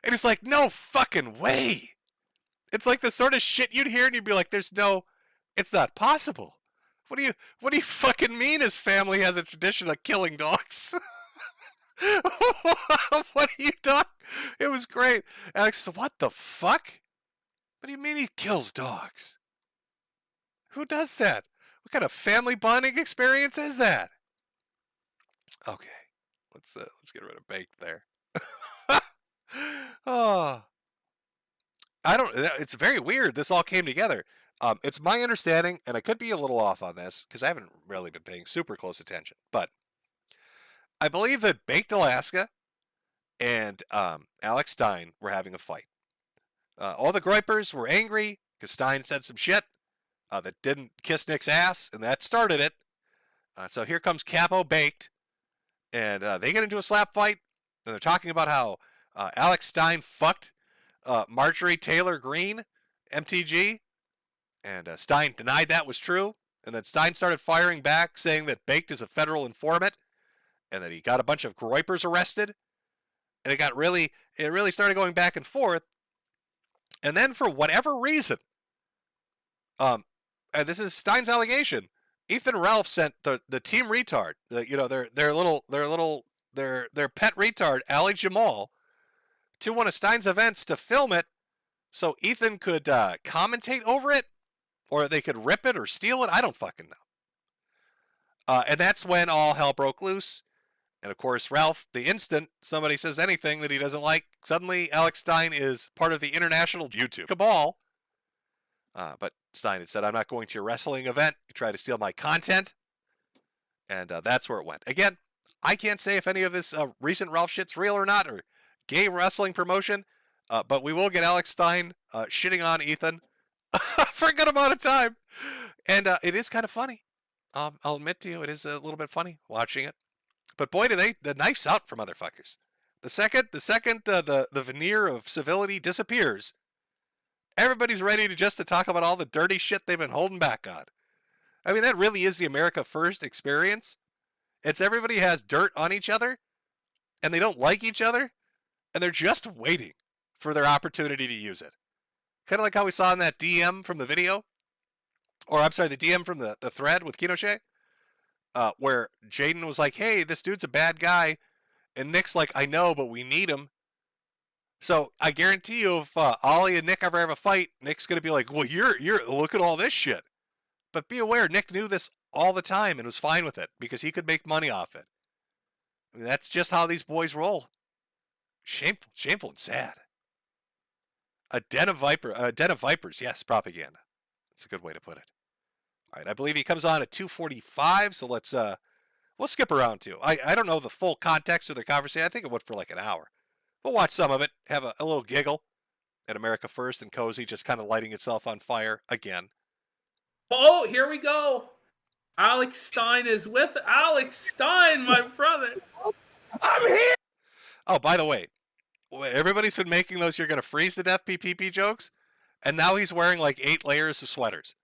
and he's like, no fucking way. It's like the sort of shit you'd hear, and you'd be like, it's not possible. What do you fucking mean his family has a tradition of killing dogs? What are you talking? It was great. Alex said, what the fuck? What do you mean he kills dogs? Who does that? What kind of family bonding experience is that? Okay, let's get rid of baked there. Oh, I don't. It's very weird. This all came together. It's my understanding, and I could be a little off on this because I haven't really been paying super close attention, but I believe that Baked Alaska and Alex Stein were having a fight. All the Groypers were angry because Stein said some shit that didn't kiss Nick's ass, and that started it. So here comes Capo Baked, and they get into a slap fight, and they're talking about how Alex Stein fucked Marjorie Taylor Greene, MTG, and Stein denied that was true, and then Stein started firing back, saying that Baked is a federal informant, and that he got a bunch of Groypers arrested, and it really started going back and forth, and then for whatever reason, and this is Stein's allegation, Ethan Ralph sent the team retard, their pet retard, Ali Jamal, to one of Stein's events to film it so Ethan could commentate over it, or they could rip it or steal it. I don't fucking know. And that's when all hell broke loose. And of course, Ralph, the instant somebody says anything that he doesn't like, suddenly Alex Stein is part of the international YouTube cabal. But Stein had said, I'm not going to your wrestling event. You try to steal my content. And that's where it went. Again, I can't say if any of this recent Ralph shit's real or not, or gay wrestling promotion. But we will get Alex Stein shitting on Ethan for a good amount of time. And it is kind of funny. I'll admit to you, it is a little bit funny watching it. But boy, do the knife's out for motherfuckers. The second the veneer of civility disappears, everybody's ready to talk about all the dirty shit they've been holding back on. I mean, that really is the America First experience. It's everybody has dirt on each other, and they don't like each other, and they're just waiting for their opportunity to use it. Kind of like how we saw in that DM from the video, or I'm sorry, the DM from the thread with Kinochet, where Jaden was like, hey, this dude's a bad guy, and Nick's like, I know, but we need him. So I guarantee you, if Ollie and Nick ever have a fight, Nick's going to be like, well, you're look at all this shit. But be aware, Nick knew this all the time and was fine with it because he could make money off it. I mean, that's just how these boys roll. Shameful and sad. A den of vipers, yes, propaganda. That's a good way to put it. All right, I believe he comes on at 2:45, so let's we'll skip around too. I don't know the full context of the conversation. I think it went for like an hour. We'll watch some of it, have a little giggle at America First and Cozy just kind of lighting itself on fire again. Oh, here we go. Alex Stein is with Alex Stein, my brother. I'm here. Oh, by the way, everybody's been making those you're going to freeze to death PPP jokes, and now he's wearing like 8 layers of sweaters.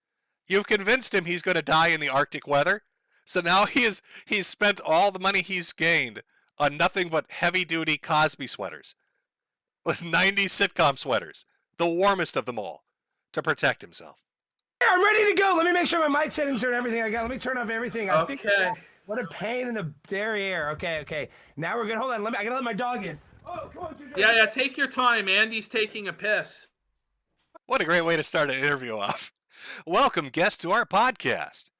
You've convinced him he's going to die in the Arctic weather, so now he's spent all the money he's gained on nothing but heavy-duty Cosby sweaters. With 90s sitcom sweaters, the warmest of them all, to protect himself. Yeah, I'm ready to go. Let me make sure my mic settings are and everything I got. Let me turn off everything. I think what a pain in the derriere. Okay. Now we're good. Hold on. I gotta let my dog in. Oh, come on, Yeah. Take your time. Andy's taking a piss. What a great way to start an interview off. Welcome, guests, to our podcast.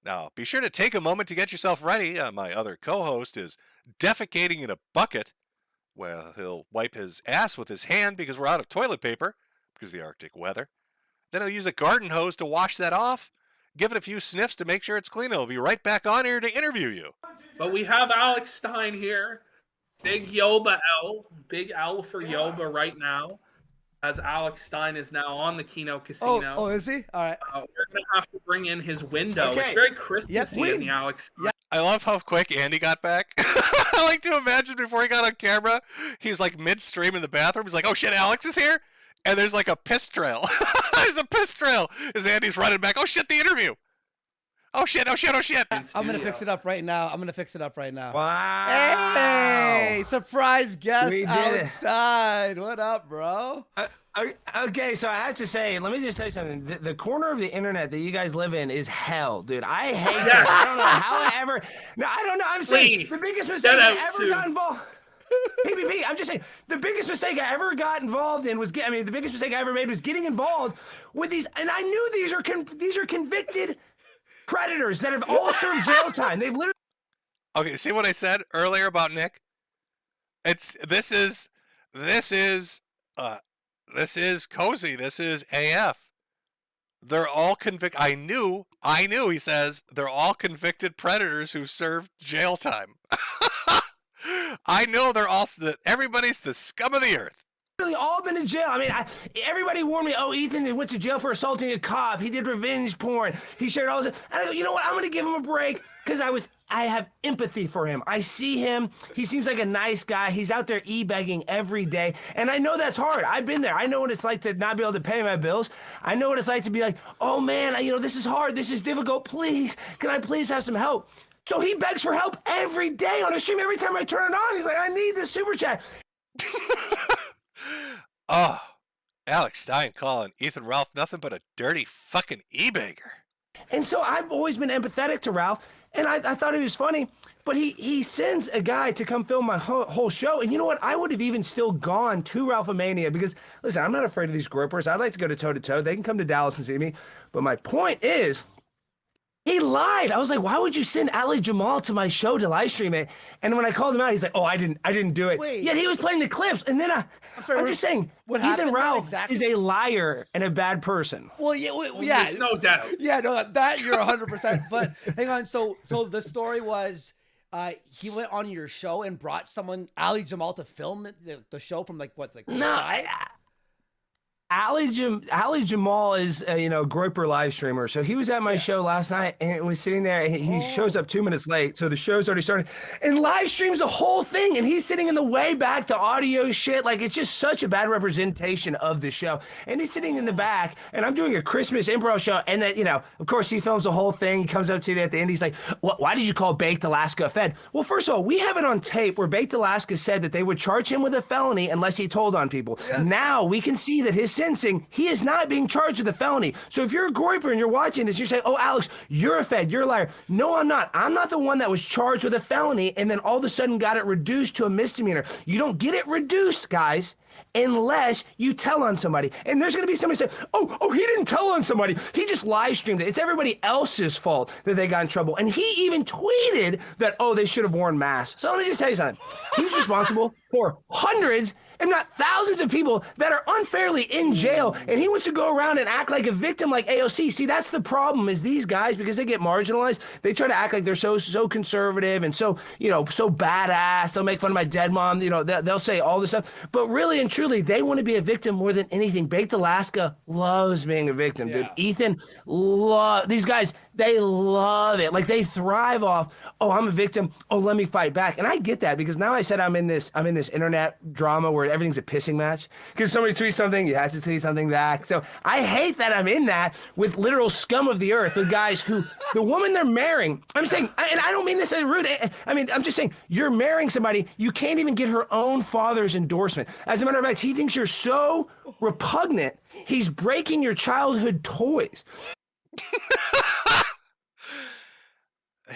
Now, be sure to take a moment to get yourself ready. My other co-host is defecating in a bucket. Well, he'll wipe his ass with his hand because we're out of toilet paper because of the Arctic weather. Then he'll use a garden hose to wash that off, give it a few sniffs to make sure it's clean. He'll be right back on here to interview you. But we have Alex Stein here. Big Yoba L. Big L for Yoba right now. As Alex Stein is now on the Keno Casino. Oh, is he? All right. We're going to have to bring in his window. Okay. It's very Christmassy in the Alex Stein. I love how quick Andy got back. I like to imagine before he got on camera, he's like midstream in the bathroom. He's like, oh shit, Alex is here? And there's like a piss trail. There's a piss trail as Andy's running back. Oh shit, the interview. Oh shit. I'm going to fix it up right now. Wow. Hey, surprise guest, Alex Stein. What up, bro? Okay, so I have to say, let me just tell you something. The corner of the internet that you guys live in is hell, dude. I hate this. I don't know how I ever... No, I don't know. I'm saying the biggest mistake I ever got involved... PPP, I'm just saying, the biggest mistake I ever got involved in was... the biggest mistake I ever made was getting involved with these... And I knew these are convicted predators that have all served jail time. They've literally... Okay, see what I said earlier about Nick? This is Cozy. This is AF. They're all convicted. I knew, he says, they're all convicted predators who served jail time. I know they're all, everybody's the scum of the earth. Really all been in jail. I mean, everybody warned me, oh, Ethan went to jail for assaulting a cop. He did revenge porn. He shared all this. And I go, you know what? I'm going to give him a break because I have empathy for him. I see him. He seems like a nice guy. He's out there e-begging every day. And I know that's hard. I've been there. I know what it's like to not be able to pay my bills. I know what it's like to be like, oh, man, this is hard. This is difficult. Please, can I please have some help? So he begs for help every day on a stream. Every time I turn it on, he's like, I need this super chat. Oh, Alex Stein calling Ethan Ralph nothing but a dirty fucking e-bagger. And so I've always been empathetic to Ralph, and I thought he was funny. But he sends a guy to come film my whole show. And you know what? I would have even still gone to Ralphomania because, listen, I'm not afraid of these gropers. I'd like to go to toe-to-toe. They can come to Dallas and see me. But my point is, he lied. I was like, why would you send Ali Jamal to my show to live stream it? And when I called him out, he's like, oh, I didn't do it. Wait. Yet he was playing the clips. And then I'm just saying, what Ethan happened Ralph exactly? is a liar and a bad person. Well, yeah. There's no doubt. Yeah, no, that you're 100%. But hang on. So the story was he went on your show and brought someone, Ali Jamal, to film the show from No, Ali Jamal is a groper live streamer. So he was at my show last night and was sitting there. And he shows up 2 minutes late, so the show's already started. And live streams the whole thing, and he's sitting in the way back, the audio shit. Like, it's just such a bad representation of the show. And he's sitting in the back, and I'm doing a Christmas improv show, and then of course he films the whole thing. He comes up to me at the end. He's like, "Why did you call Baked Alaska a Fed?" Well, first of all, we have it on tape where Baked Alaska said that they would charge him with a felony unless he told on people. Yeah. Now we can see that his sentencing, he is not being charged with a felony. So if you're a groiper and you're watching this, you're saying, oh, Alex, you're a Fed, you're a liar. No, I'm not. I'm not the one that was charged with a felony and then all of a sudden got it reduced to a misdemeanor. You don't get it reduced, guys, unless you tell on somebody. And there's going to be somebody say, oh, he didn't tell on somebody. He just live streamed it. It's everybody else's fault that they got in trouble. And he even tweeted that, they should have worn masks. So let me just tell you something. He's responsible for hundreds, if not thousands of people that are unfairly in jail. And he wants to go around and act like a victim like AOC. See, that's the problem is these guys, because they get marginalized, they try to act like they're so conservative and so badass. They'll make fun of my dead mom. They'll say all this stuff. But really and truly, they want to be a victim more than anything. Baked Alaska loves being a victim, dude. Ethan, these guys, they love it. Like, they thrive off, I'm a victim. Let me fight back. And I get that, because now I said I'm in this internet drama where everything's a pissing match. Because somebody tweets something, you have to tweet something back. So I hate that I'm in that with literal scum of the earth, with guys who, the woman they're marrying, I'm saying, and I don't mean this as rude. I'm just saying, you're marrying somebody, you can't even get her own father's endorsement. As a matter of fact, he thinks you're so repugnant, he's breaking your childhood toys.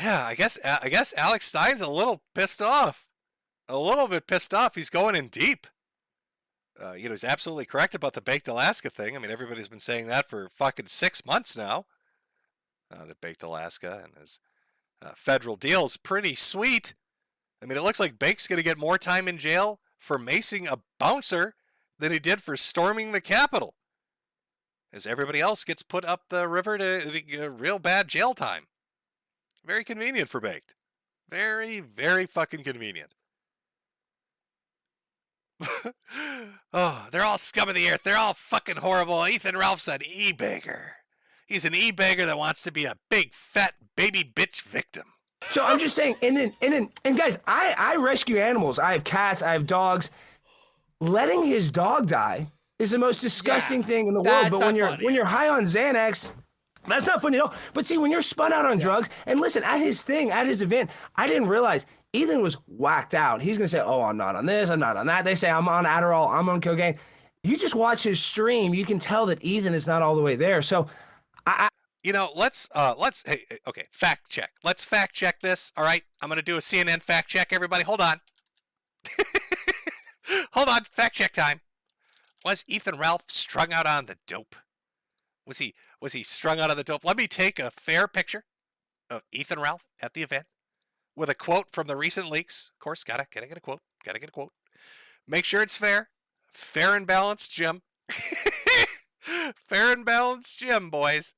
Yeah, I guess Alex Stein's a little pissed off. A little bit pissed off. He's going in deep. He's absolutely correct about the Baked Alaska thing. I mean, everybody's been saying that for fucking 6 months now. The Baked Alaska and his federal deal is pretty sweet. I mean, it looks like Bake's going to get more time in jail for macing a bouncer than he did for storming the Capitol, as everybody else gets put up the river to real bad jail time. Very convenient for Baked. Very, very fucking convenient. They're all scum of the earth. They're all fucking horrible. Ethan Ralph's an e-bagger. He's an e-bagger that wants to be a big, fat, baby bitch victim. So I'm just saying, and guys, I rescue animals. I have cats, I have dogs. Letting his dog die is the most disgusting thing in the world. But when you're high on Xanax, that's not funny at all. But see, when you're spun out on drugs, and listen, at his event, I didn't realize Ethan was whacked out. He's going to say, I'm not on this, I'm not on that. They say, I'm on Adderall, I'm on cocaine. You just watch his stream, you can tell that Ethan is not all the way there. So let's fact check. Let's fact check this. All right. I'm going to do a CNN fact check. Everybody, hold on. Hold on. Fact check time. Was Ethan Ralph strung out on the dope? Was he strung out on the dope? Let me take a fair picture of Ethan Ralph at the event with a quote from the recent leaks. Of course, gotta get a quote. Gotta get a quote. Make sure it's fair. Fair and balanced, Jim. Fair and balanced, Jim, boys.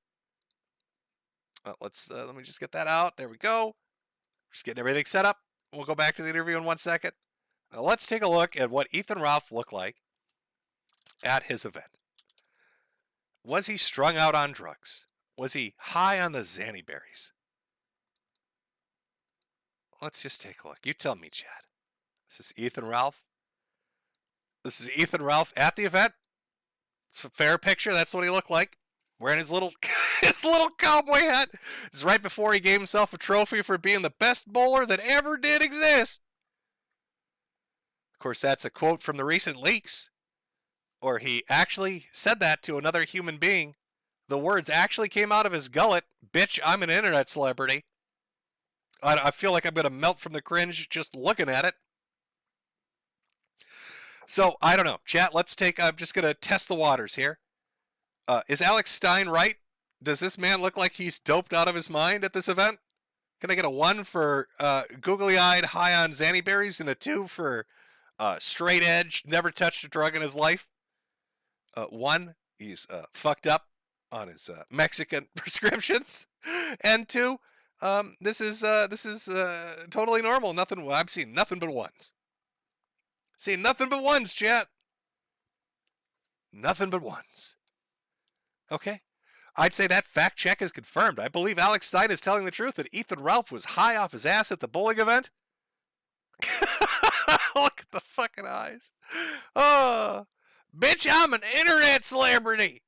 Let me just get that out. There we go. Just getting everything set up. We'll go back to the interview in 1 second. Now let's take a look at what Ethan Ralph looked like at his event. Was he strung out on drugs? Was he high on the Xanny berries? Let's just take a look. You tell me, Chad. This is Ethan Ralph. This is Ethan Ralph at the event. It's a fair picture. That's what he looked like. Wearing his little cowboy hat. It's right before he gave himself a trophy for being the best bowler that ever did exist. Of course, that's a quote from the recent leaks. Or he actually said that to another human being the words actually came out of his gullet. Bitch, I'm an internet celebrity. I feel like I'm going to melt from the cringe just looking at it. So, I don't know. Chat, I'm just going to test the waters here. Is Alex Stein right? Does this man look like he's doped out of his mind at this event? Can I get a 1 for googly-eyed, high on Xanny berries, and a 2 for straight edge, never touched a drug in his life? 1, he's fucked up on his Mexican prescriptions, and 2, this is totally normal. I've seen nothing but 1s. Seen nothing but 1s, chat. Nothing but 1s. Okay. I'd say that fact check is confirmed. I believe Alex Stein is telling the truth that Ethan Ralph was high off his ass at the bowling event. Look at the fucking eyes. Oh, bitch, I'm an internet celebrity.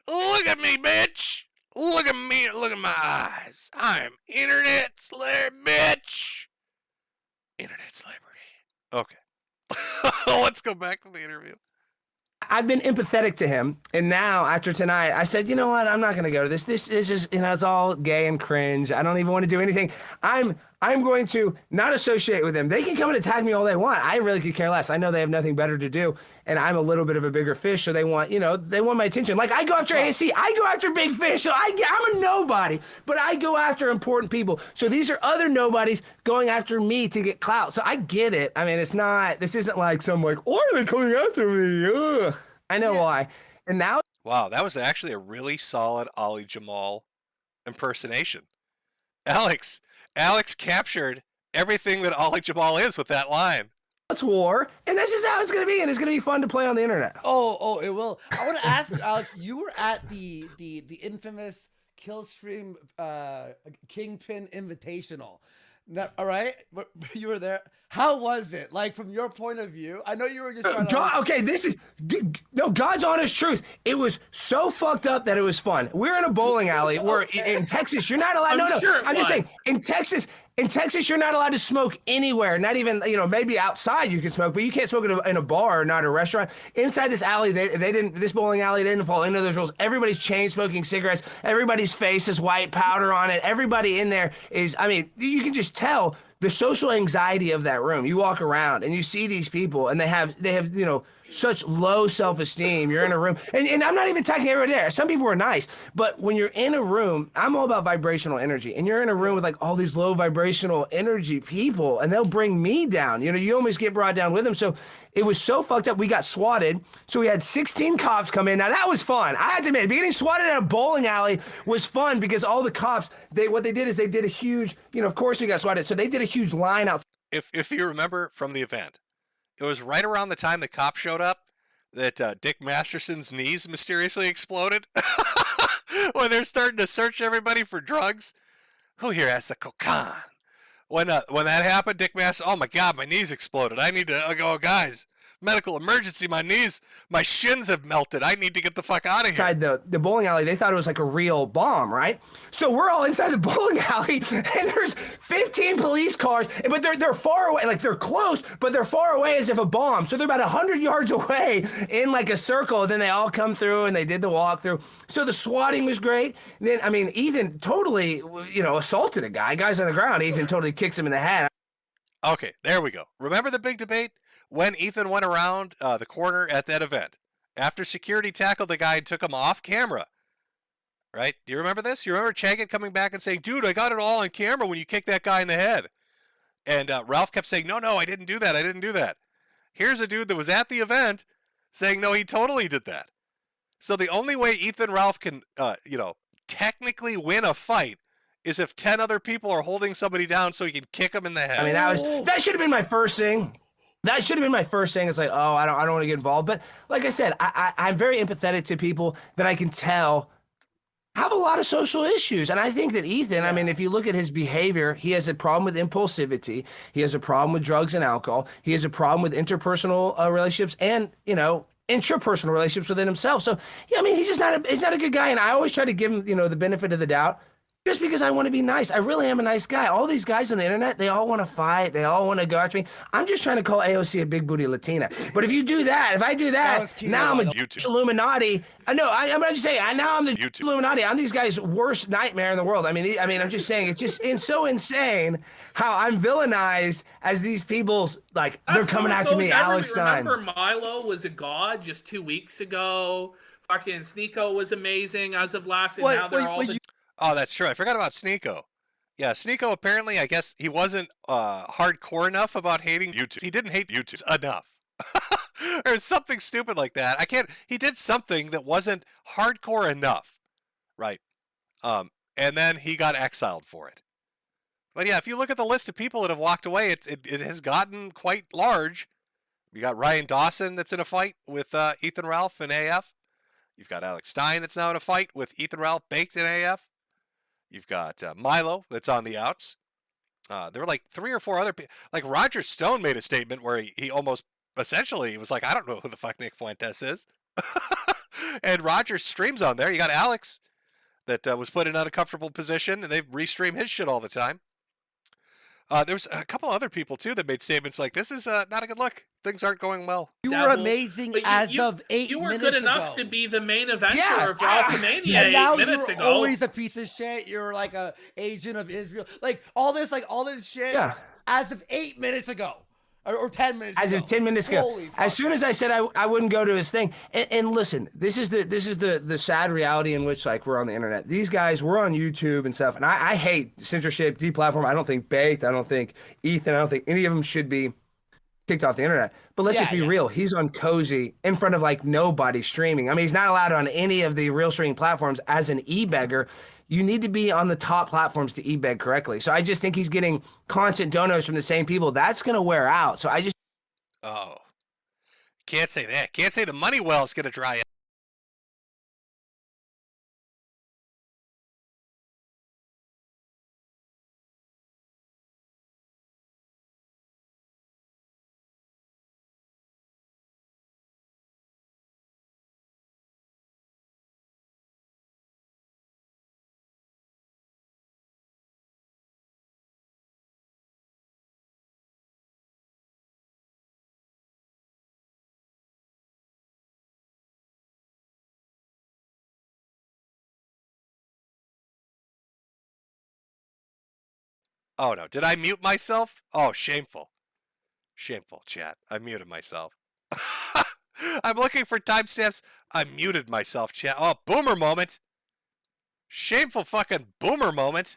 Look at me, bitch. Look at me. Look at my eyes. I'm internet celebrity, bitch. Internet celebrity. Okay. Let's go back to the interview. I've been empathetic to him, and now after tonight, I said, you know what? I'm not going to go to this. This is just, it's all gay and cringe. I don't even want to do anything. I'm going to not associate with them. They can come and attack me all they want. I really could care less. I know they have nothing better to do, and I'm a little bit of a bigger fish, so they want my attention. Like, I go after ASC. I go after big fish, so I'm a nobody, but I go after important people. So these are other nobodies going after me to get clout. So I get it. I mean, this isn't like some why are they coming after me? Ugh. I know why. And now. Wow, that was actually a really solid Ali Jamal impersonation. Alex captured everything that Ali Jamal is with that line. It's war, and that's just how it's going to be, and it's going to be fun to play on the internet. Oh, it will. I want to ask you, Alex, you were at the infamous Killstream Kingpin Invitational. Now, all right, you were there. How was it? Like, from your point of view, I know you were just trying to. Okay, God's honest truth. It was so fucked up that it was fun. We're in a bowling alley. We're in Texas. You're not allowed. I'm just saying. In Texas, you're not allowed to smoke anywhere. Not even, maybe outside you can smoke, but you can't smoke in a bar, not a restaurant. Inside this alley, this bowling alley, they didn't fall into those rules. Everybody's chain smoking cigarettes. Everybody's face is white powder on it. Everybody in there is, you can just tell the social anxiety of that room. You walk around and you see these people, and they have such low self-esteem. You're in a room, and I'm not even talking everybody there. Some people are nice, but when you're in a room, I'm all about vibrational energy, and you're in a room with like all these low vibrational energy people, and they'll bring me down. You almost get brought down with them. So it was so fucked up. We got swatted. So we had 16 cops come in. Now that was fun. I had to admit, getting swatted at a bowling alley was fun because all the cops, what they did is they did a huge, of course we got swatted. So they did a huge line out. If you remember from the event, it was right around the time the cops showed up that Dick Masterson's knees mysteriously exploded. When they're starting to search everybody for drugs. Who here has the cocaine? When that happened, Dick Masterson, oh my God, my knees exploded. I need to go, guys. Medical emergency, my shins have melted. I need to get the fuck out of here. Inside the bowling alley, they thought it was like a real bomb, right? So we're all inside the bowling alley, and there's 15 police cars, but they're far away, like they're close, but they're far away as if a bomb. So they're about 100 yards away in like a circle. And then they all come through, and they did the walkthrough. So the swatting was great. And then, Ethan totally, assaulted a guy. Guy's on the ground. Ethan totally kicks him in the head. Okay, there we go. Remember the big debate? When Ethan went around the corner at that event, after security tackled the guy and took him off camera, right? Do you remember this? You remember Chaggett coming back and saying, dude, I got it all on camera when you kicked that guy in the head. And Ralph kept saying, no, I didn't do that. Here's a dude that was at the event saying, no, he totally did that. So the only way Ethan Ralph can, technically win a fight is if 10 other people are holding somebody down so he can kick him in the head. That should have been my first thing. It's like, I don't want to get involved. But like I said, I'm very empathetic to people that I can tell have a lot of social issues. And I think that Ethan, if you look at his behavior, he has a problem with impulsivity. He has a problem with drugs and alcohol. He has a problem with interpersonal relationships and, intrapersonal relationships within himself. So, he's just not a good guy. And I always try to give him, the benefit of the doubt. just because I want to be nice. I really am a nice guy. All these guys on the internet, they all want to fight. They all want to go after me. I'm just trying to call AOC a big booty Latina. But if you do that, if I do that, now I'm a Illuminati. I'm just saying, now I'm the Illuminati. I'm these guys' worst nightmare in the world. I mean, I'm just saying, it's just so insane how I'm villainized as these people's, like, they're coming after me, Alex Stein. Remember Milo was a god just 2 weeks ago. Fucking Sneeko was amazing as of last, and now they're all the... Oh, that's true. I forgot about Sneeko. Yeah, Sneeko apparently, I guess he wasn't hardcore enough about hating YouTube. He didn't hate YouTube enough. Or something stupid like that. He did something that wasn't hardcore enough. Right. And then he got exiled for it. But yeah, if you look at the list of people that have walked away, it has gotten quite large. You got Ryan Dawson that's in a fight with Ethan Ralph in AF. You've got Alex Stein that's now in a fight with Ethan Ralph baked in AF. You've got Milo that's on the outs. There were like 3 or 4 other people. Like Roger Stone made a statement where he almost essentially was like, I don't know who the fuck Nick Fuentes is. And Roger streams on there. You got Alex that was put in an uncomfortable position, and they restream his shit all the time. There was a couple other people too that made statements like, "This is not a good look. Things aren't going well." You were amazing as of 8 minutes ago. You were good enough to be the main eventer of WrestleMania and now 8 minutes you're ago. always a piece of shit. You're like a agent of Israel. Like all this shit. Yeah. As of 8 minutes ago. Or 10 minutes As ago. of 10 minutes ago. Holy As soon as I said I wouldn't go to his thing. And listen, this is the sad reality in which, like, we're on the internet. These guys, we're on YouTube and stuff, and I hate censorship, deplatform. I don't think Baked, I don't think Ethan, I don't think any of them should be kicked off the internet. But let's just be real. He's on Cozy in front of, like, nobody streaming. I mean, he's not allowed on any of the real streaming platforms as an e-beggar. You need to be on the top platforms to e-beg correctly. So I just think he's getting constant donos from the same people. That's going to wear out. So I just... Oh. Can't say that. Can't say the money well is going to dry up. Oh, no. Did I mute myself? Oh, shameful. Shameful, chat. I muted myself. I'm looking for timestamps. I muted myself, chat. Oh, boomer moment. Shameful fucking boomer moment.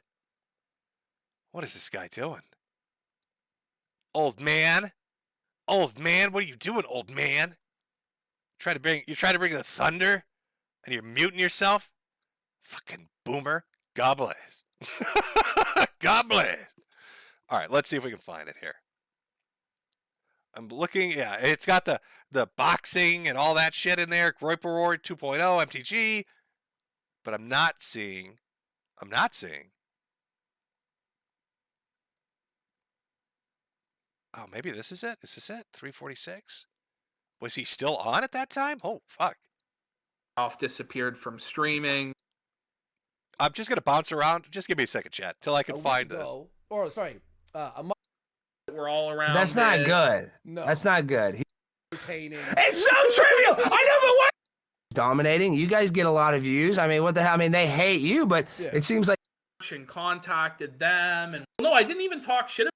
What is this guy doing? Old man. Old man, what are you doing, old man? You're trying to bring the thunder? And you're muting yourself? Fucking boomer. God bless. God bless. All right, let's see if we can find it here. I'm looking, yeah, it's got the boxing and all that shit in there. Roy Roy 2.0, MTG. But I'm not seeing. Oh, maybe this is it. Is this it? 346? Was he still on at that time? Oh, fuck. Off disappeared from streaming. I'm just going to bounce around. Just give me a second, chat, till I can find this. Or, sorry, a month. We're all around. That's not good. No. That's not good. Entertaining. It's so trivial. I never want. Dominating. You guys get a lot of views. I mean, what the hell? I mean, they hate you, but it seems like. And contacted them, and no, I didn't even talk shit.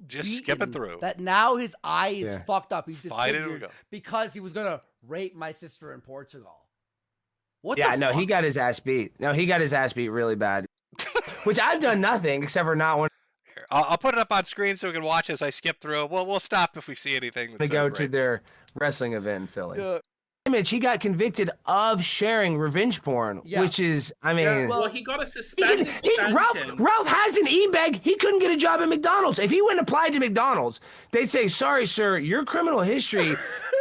Just skip it through. That now his eye is fucked up. He's Fight it, disfigured because he was gonna rape my sister in Portugal. What? Yeah, the no, fuck? he got his ass beat. No, he got his ass beat really bad. Which I've done nothing except for not one. Here, I'll put it up on screen so we can watch as I skip through. We'll stop if we see anything. They go to their wrestling event in Philly. Image, he got convicted of sharing revenge porn, which is, I mean, well, he got a suspended Ralph has an e-bag. He couldn't get a job at McDonald's. If he went and applied to McDonald's, they'd say, "Sorry, sir, your criminal history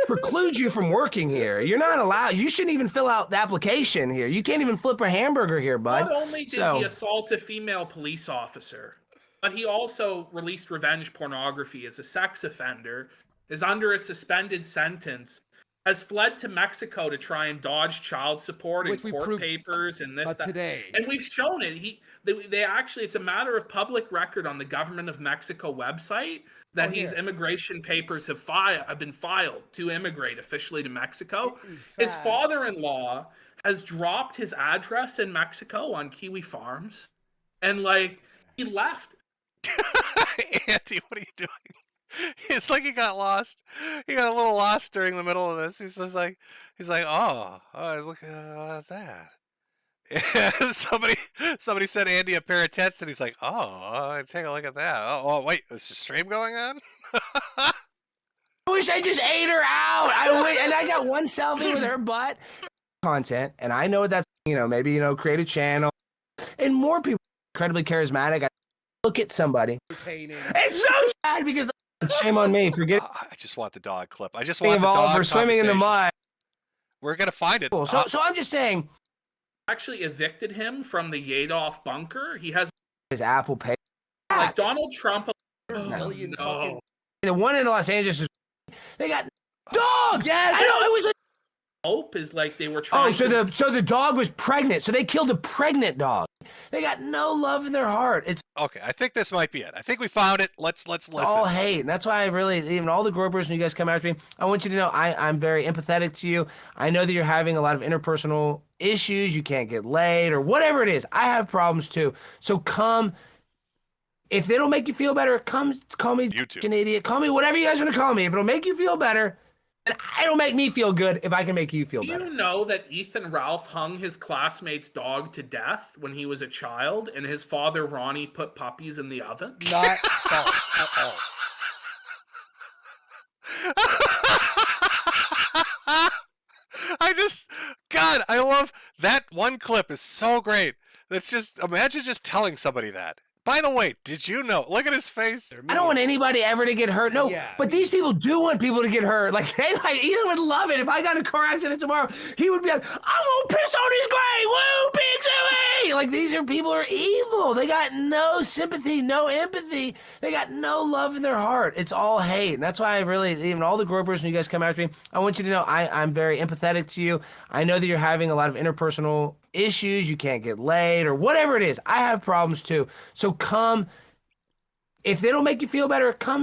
precludes you from working here. You're not allowed. You shouldn't even fill out the application here. You can't even flip a hamburger here, bud." Not only did he assault a female police officer, but he also released revenge pornography as a sex offender, is under a suspended sentence, has fled to Mexico to try and dodge child support and court papers and this, that. Today. And we've shown it. They actually, it's a matter of public record on the government of Mexico website that his immigration papers have been filed to immigrate officially to Mexico. His father-in-law has dropped his address in Mexico on Kiwi Farms, and like he left. Auntie, what are you doing? It's like he got lost. He got a little lost during the middle of this. He's like, oh, look, what's that? somebody said Andy a pair of tits, and he's like, oh, take a look at that. Oh, wait, is the stream going on? I wish I just ate her out. And I got one selfie with her butt. Content, and I know that's, maybe, create a channel, and more people incredibly charismatic. I look at somebody. It's so sad because shame on me. Forget. I just want the dog clip. I just want the dog for swimming in the mud. We're gonna find it. Cool. So I'm just saying. Actually evicted him from the Yadov bunker. He has his Apple Pay. Like Donald Trump. No. The one in Los Angeles they got dog. Yes, I know it was a. Hope is like they were trying. Oh, so the dog was pregnant. So they killed a pregnant dog. They got no love in their heart. It's okay. I think this might be it. I think we found it. Let's listen. All hate, and that's why I really, even all the gropers, and you guys come after me. I want you to know I'm very empathetic to you. I know that you're having a lot of interpersonal issues. You can't get laid or whatever it is. I have problems too. So come. If it'll make you feel better, call me an idiot. Call me whatever you guys want to call me. If it'll make you feel better. And it'll make me feel good if I can make you feel better. Do you know that Ethan Ralph hung his classmate's dog to death when he was a child, and his father, Ronnie, put puppies in the oven? Not false at all. I love that one clip is so great. That's just, imagine just telling somebody that. By the way, did you know? Look at his face. I don't want anybody ever to get hurt. No, but these people do want people to get hurt. Like Ethan would love it if I got in a car accident tomorrow. He would be like, "I'm gonna piss on his grave, woo, Big Zooey!" Like these people are evil. They got no sympathy, no empathy. They got no love in their heart. It's all hate, and that's why I really, even all the gropers, and you guys come after me. I want you to know I'm very empathetic to you. I know that you're having a lot of interpersonal issues. You can't get laid or whatever it is. I have problems too. So come. If it'll make you feel better, call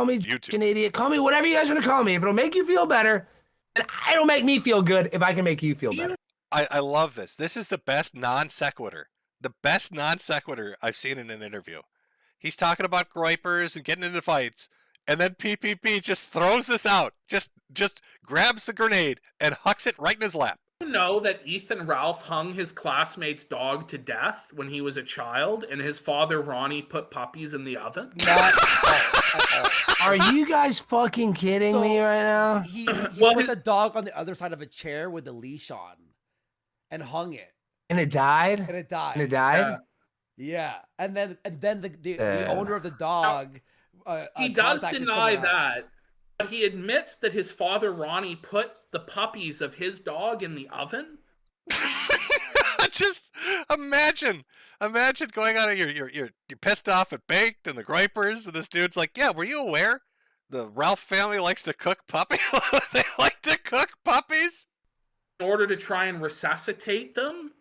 me an idiot. Call me whatever you guys want to call me. If it'll make you feel better, then it'll make me feel good if I can make you feel better. I love this. This is the best non sequitur. The best non sequitur I've seen in an interview. He's talking about groypers and getting into fights, and then PPP just throws this out. Just grabs the grenade and hucks it right in his lap. You know that Ethan Ralph hung his classmate's dog to death when he was a child, and his father, Ronnie, put puppies in the oven? Are you guys fucking kidding me right now? He put the dog on the other side of a chair with a leash on and hung it. And it died? And it died. And it died? Yeah. And then the owner of the dog he does deny that. But he admits that his father, Ronnie, put the puppies of his dog in the oven. Just imagine going out of you're pissed off at Baked and the Groypers, and this dude's like, yeah, were you aware the Ralph family likes to cook puppies? They like to cook puppies? In order to try and resuscitate them,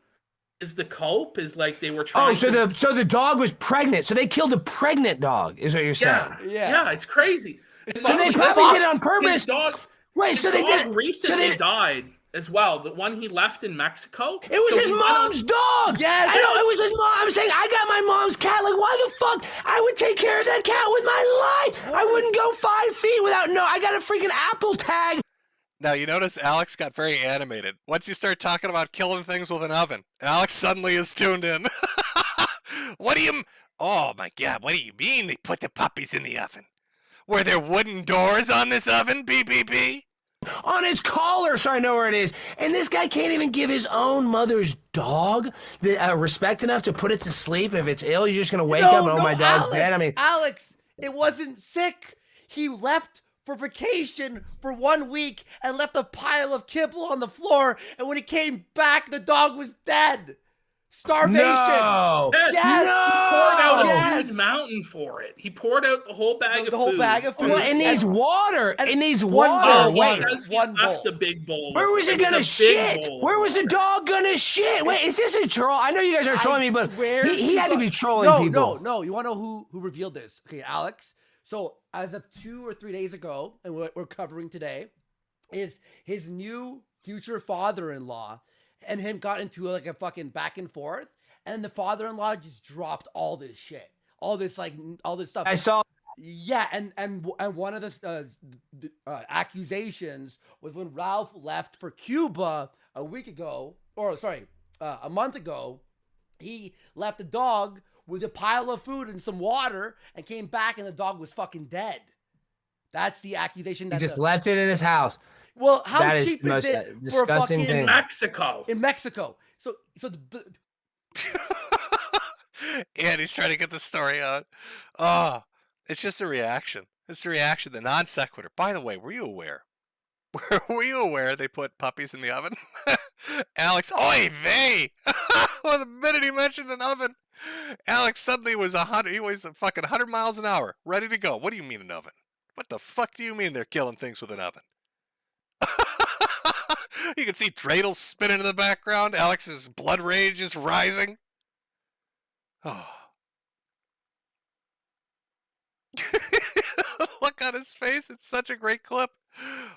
is the cope is like they were trying. Oh, so the dog was pregnant. So they killed a pregnant dog, is what you're saying? Yeah, it's crazy. So they probably did it on purpose. His dog, right, so they did. Recently died as well. The one he left in Mexico. It was his mom's dog. Yes, I know it was his mom. I'm saying I got my mom's cat. Like, why the fuck? I would take care of that cat with my life. I wouldn't go 5 feet without. No, I got a freaking Apple tag. Now, you notice Alex got very animated. Once you start talking about killing things with an oven, Alex suddenly is tuned in. What do you... Oh, my God, what do you mean they put the puppies in the oven? Were there wooden doors on this oven, BBB? On his collar, so I know where it is. And this guy can't even give his own mother's dog the respect enough to put it to sleep. If it's ill, you're just going to wake up and, my dog's dead. I mean... Alex, it wasn't sick. He left for vacation for 1 week and left a pile of kibble on the floor, and when he came back, the dog was dead. Starvation. No. Yes, No. he poured out Yes. a food mountain for it. He poured out the whole bag of food. The whole bag of food. Well, it needs water. It needs one water. bowl, Wait. He left a big bowl. Where was it gonna a big shit? bowl of Where was the water. dog gonna shit? Wait, is this a troll? I know you guys are trolling me, but he had to be trolling people. No. You want to know who revealed this? Okay, Alex. So as of 2 or 3 days ago, and what we're covering today, is his new future father-in-law, and him got into like a fucking back and forth, and the father-in-law just dropped all this shit, all this stuff. I saw. Yeah, and one of the accusations was when Ralph left for Cuba a month ago, he left the dog with a pile of food and some water and came back and the dog was fucking dead. That's the accusation. He just left it in his house. Well, how that cheap is the is most it for a disgusting fucking thing. In Mexico. In Mexico. So And he's trying to get the story out. Oh, it's just a reaction. It's a reaction, the non sequitur. By the way, were you aware? Were you aware they put puppies in the oven? Alex, oy vey! Well, the minute he mentioned an oven, Alex suddenly was 100. He was fucking 100 miles an hour, ready to go. What do you mean an oven? What the fuck do you mean they're killing things with an oven? You can see dreidels spinning in the background. Alex's blood rage is rising. Oh. Look on his face. It's such a great clip.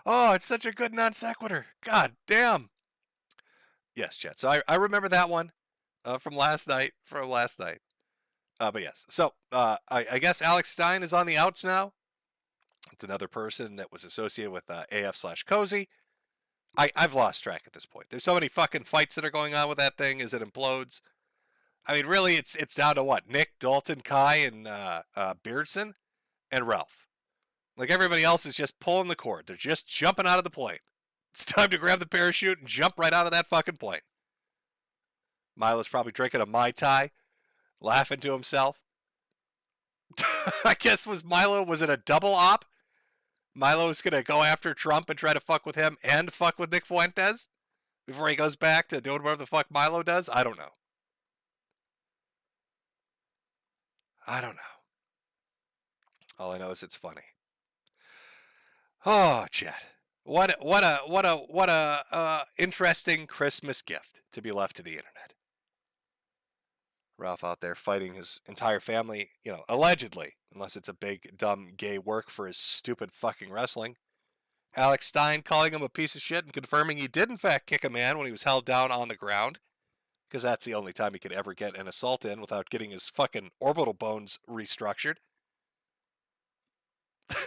Oh, it's such a good non sequitur. God damn. Yes, Chet. So I remember that one from last night. But yes. So I guess Alex Stein is on the outs now. It's another person that was associated with AF/Cozy. I've lost track at this point. There's so many fucking fights that are going on with that thing as it implodes. I mean, really, it's down to what? Nick, Dalton, Kai, and Beardson, and Ralph. Like, everybody else is just pulling the cord. They're just jumping out of the plane. It's time to grab the parachute and jump right out of that fucking plane. Milo's probably drinking a Mai Tai, laughing to himself. I guess was it a double op? Milo's going to go after Trump and try to fuck with him and fuck with Nick Fuentes before he goes back to doing whatever the fuck Milo does? I don't know. All I know is it's funny. Oh, Chet. What a interesting Christmas gift to be left to the internet. Ralph out there fighting his entire family, allegedly, unless it's a big, dumb, gay work for his stupid fucking wrestling. Alex Stein calling him a piece of shit and confirming he did in fact kick a man when he was held down on the ground, because that's the only time he could ever get an assault in without getting his fucking orbital bones restructured.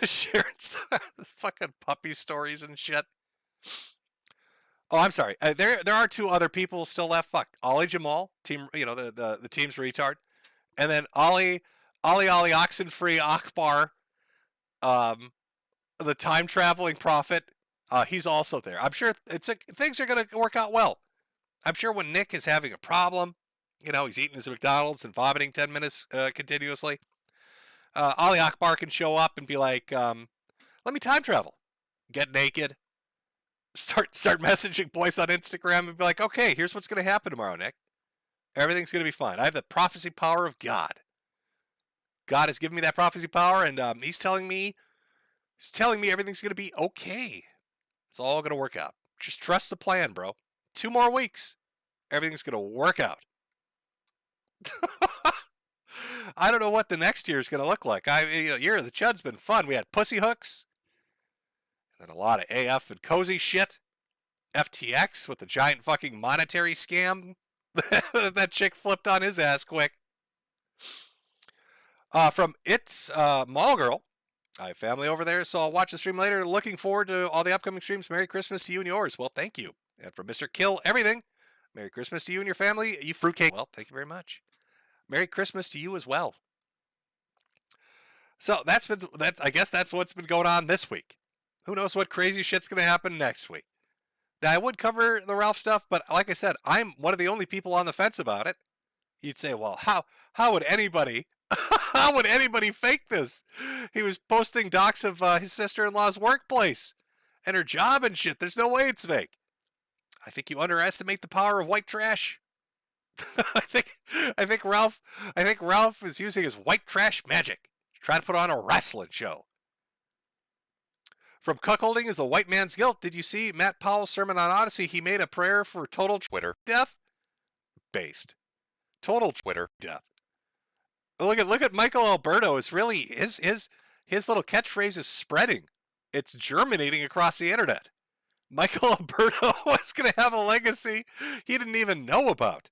Sharing fucking puppy stories and shit. Oh, I'm sorry. There are two other people still left. Fuck. Ollie Jamal, team, the team's retard. And then Ollie Oxenfree Akbar, the time traveling prophet. He's also there. I'm sure things are going to work out well. I'm sure when Nick is having a problem, he's eating his McDonald's and vomiting 10 minutes continuously, Ali Akbar can show up and be like, let me time travel. Get naked. Start messaging boys on Instagram and be like, okay, here's what's going to happen tomorrow, Nick. Everything's going to be fine. I have the prophecy power of God. God has given me that prophecy power, and he's telling me everything's going to be okay. It's all going to work out. Just trust the plan, bro. 2 more weeks. Everything's going to work out. I don't know what the next year is going to look like. Year of the Chud's been fun. We had pussy hooks. And then a lot of AF and cozy shit. FTX with the giant fucking monetary scam. That chick flipped on his ass quick. From It's Mall Girl. I have family over there, so I'll watch the stream later. Looking forward to all the upcoming streams. Merry Christmas to you and yours. Well, thank you. And from Mr. Kill Everything, Merry Christmas to you and your family. You fruitcake. Well, thank you very much. Merry Christmas to you as well. So I guess that's what's been going on this week. Who knows what crazy shit's going to happen next week. Now, I would cover the Ralph stuff, but like I said, I'm one of the only people on the fence about it. You'd say, well, how would anybody fake this? He was posting docs of his sister-in-law's workplace and her job and shit. There's no way it's fake. I think you underestimate the power of white trash. I think Ralph is using his white trash magic to try to put on a wrestling show. From cuckolding is the white man's guilt. Did you see Matt Powell's sermon on Odyssey? He made a prayer for total Twitter death. Based. Total Twitter death. Look at Michael Alberto. It's really his little catchphrase is spreading. It's germinating across the internet. Michael Alberto is going to have a legacy he didn't even know about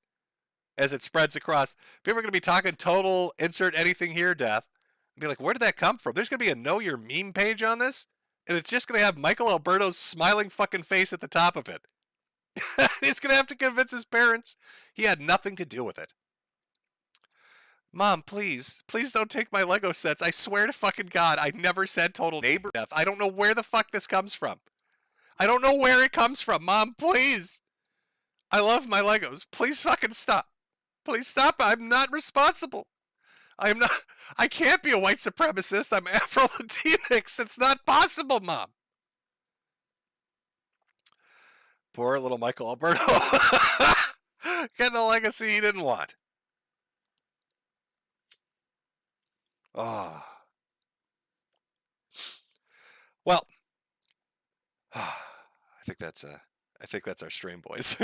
as it spreads across. People are going to be talking total insert anything here death. And be like, where did that come from? There's going to be a know your meme page on this. And it's just going to have Michael Alberto's smiling fucking face at the top of it. He's going to have to convince his parents he had nothing to do with it. Mom, please don't take my Lego sets. I swear to fucking God, I never said total neighbor death. I don't know where the fuck this comes from. I don't know where it comes from. Mom, please. I love my Legos. Please fucking stop. Please stop. I'm not responsible. I can't be a white supremacist. I'm Afro-Latinx. It's not possible, Mom. Poor little Michael Alberto. Getting a legacy he didn't want. Oh. Well, I think that's our stream, boys.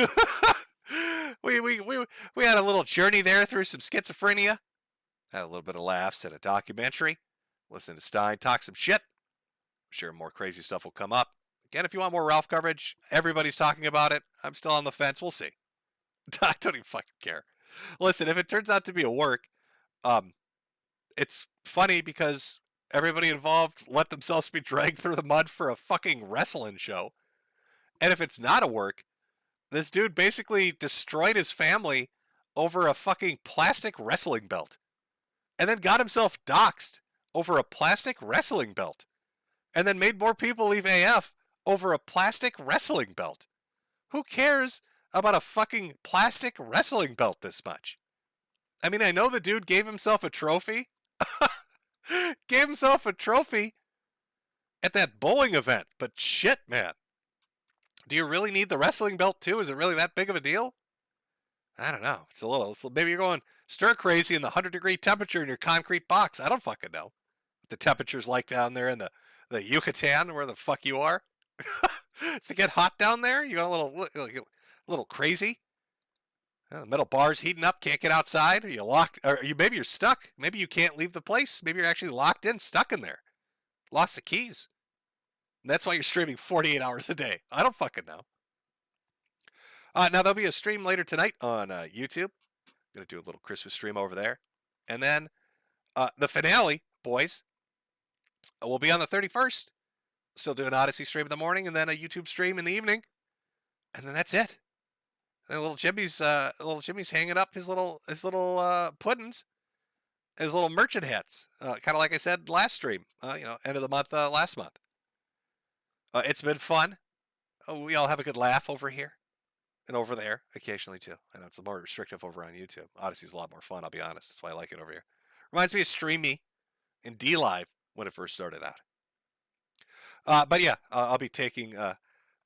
we had a little journey there through some schizophrenia. Had a little bit of laughs at a documentary. Listen to Stein talk some shit. I'm sure more crazy stuff will come up. Again, if you want more Ralph coverage, everybody's talking about it. I'm still on the fence. We'll see. I don't even fucking care. Listen, if it turns out to be a work, it's funny because everybody involved let themselves be dragged through the mud for a fucking wrestling show. And if it's not a work, this dude basically destroyed his family over a fucking plastic wrestling belt. And then got himself doxxed over a plastic wrestling belt. And then made more people leave AF over a plastic wrestling belt. Who cares about a fucking plastic wrestling belt this much? I mean, I know the dude gave himself a trophy. Gave himself a trophy at that bowling event. But shit, man. Do you really need the wrestling belt too? Is it really that big of a deal? I don't know. It's maybe you're going stir crazy in the 100-degree temperature in your concrete box. I don't fucking know what the temperature's like down there in the Yucatan, where the fuck you are. Does it get hot down there? You got a little crazy? The metal bar's heating up, can't get outside. Are you locked? Maybe you're stuck. Maybe you can't leave the place. Maybe you're actually locked in, stuck in there. Lost the keys. And that's why you're streaming 48 hours a day. I don't fucking know. Now, there'll be a stream later tonight on YouTube. I'm going to do a little Christmas stream over there. And then the finale, boys, will be on the 31st. Still do an Odyssey stream in the morning and then a YouTube stream in the evening. And then that's it. And little Jimmy's hanging up his little puddings, his little merchant hats. Kind of like I said last stream, end of the month, last month. It's been fun. We all have a good laugh over here and over there occasionally too. I know it's more restrictive over on YouTube. Odyssey's a lot more fun, I'll be honest. That's why I like it over here. Reminds me of Streamy and D-Live when it first started out. But yeah, I'll be taking,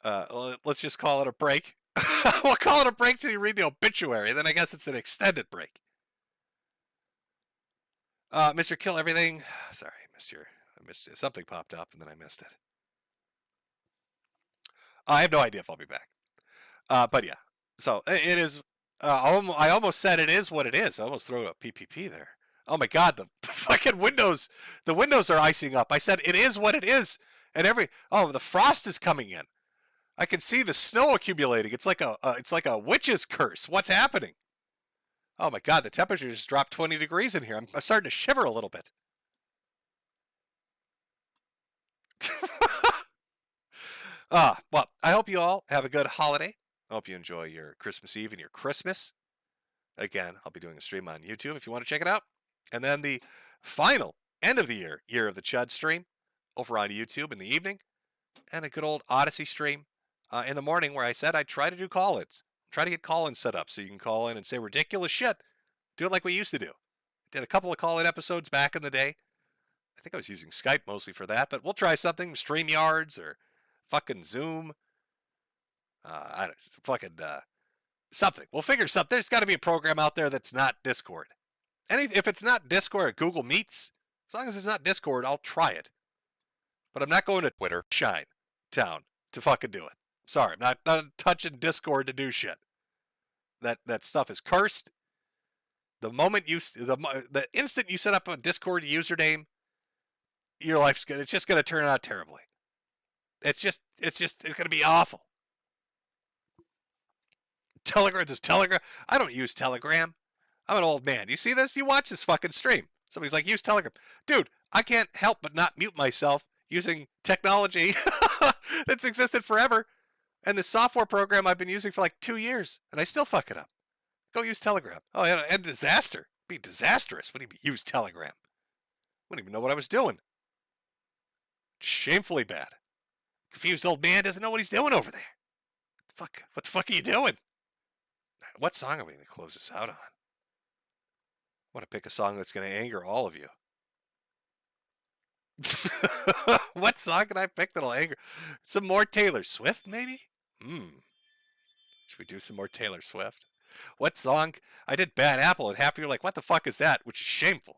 let's just call it a break. We'll call it a break till you read the obituary. Then I guess it's an extended break. Mr. Kill Everything. Sorry, I missed it. Something popped up and then I missed it. I have no idea if I'll be back. But yeah, so it is. I almost said it is what it is. I almost threw a PPP there. Oh my God, the fucking windows. The windows are icing up. I said it is what it is, and the frost is coming in. I can see the snow accumulating. It's like a witch's curse. What's happening? Oh my God, the temperature just dropped 20 degrees in here. I'm starting to shiver a little bit. Well, I hope you all have a good holiday. I hope you enjoy your Christmas Eve and your Christmas. Again, I'll be doing a stream on YouTube if you want to check it out. And then the final end of the year of the Chud stream over on YouTube in the evening. And a good old Odyssey stream in the morning where I said I'd try to do call-ins. Try to get call-ins set up so you can call in and say ridiculous shit. Do it like we used to do. Did a couple of call-in episodes back in the day. I think I was using Skype mostly for that, but we'll try something. StreamYards or fucking Zoom. Something. We'll figure something. There's got to be a program out there that's not Discord. If it's not Discord or Google Meets, as long as it's not Discord, I'll try it. But I'm not going to Twitter, Shine Town to fucking do it. Sorry, I'm not touching Discord to do shit. That stuff is cursed. The instant you set up a Discord username, your life's good. It's just gonna turn out terribly. It's gonna be awful. Telegram. I don't use Telegram. I'm an old man. You see this? You watch this fucking stream. Somebody's like, use Telegram. Dude, I can't help but not mute myself using technology that's existed forever. And the software program I've been using for like 2 years. And I still fuck it up. Go use Telegram. Oh, and disaster. It'd be disastrous when you use Telegram. Wouldn't even know what I was doing. Shamefully bad. Confused old man doesn't know what he's doing over there. What the fuck are you doing? What song are we going to close this out on? I want to pick a song that's going to anger all of you. What song can I pick that'll anger? Some more Taylor Swift, maybe? Should we do some more Taylor Swift? What song? I did Bad Apple, and half of you are like, what the fuck is that? Which is shameful.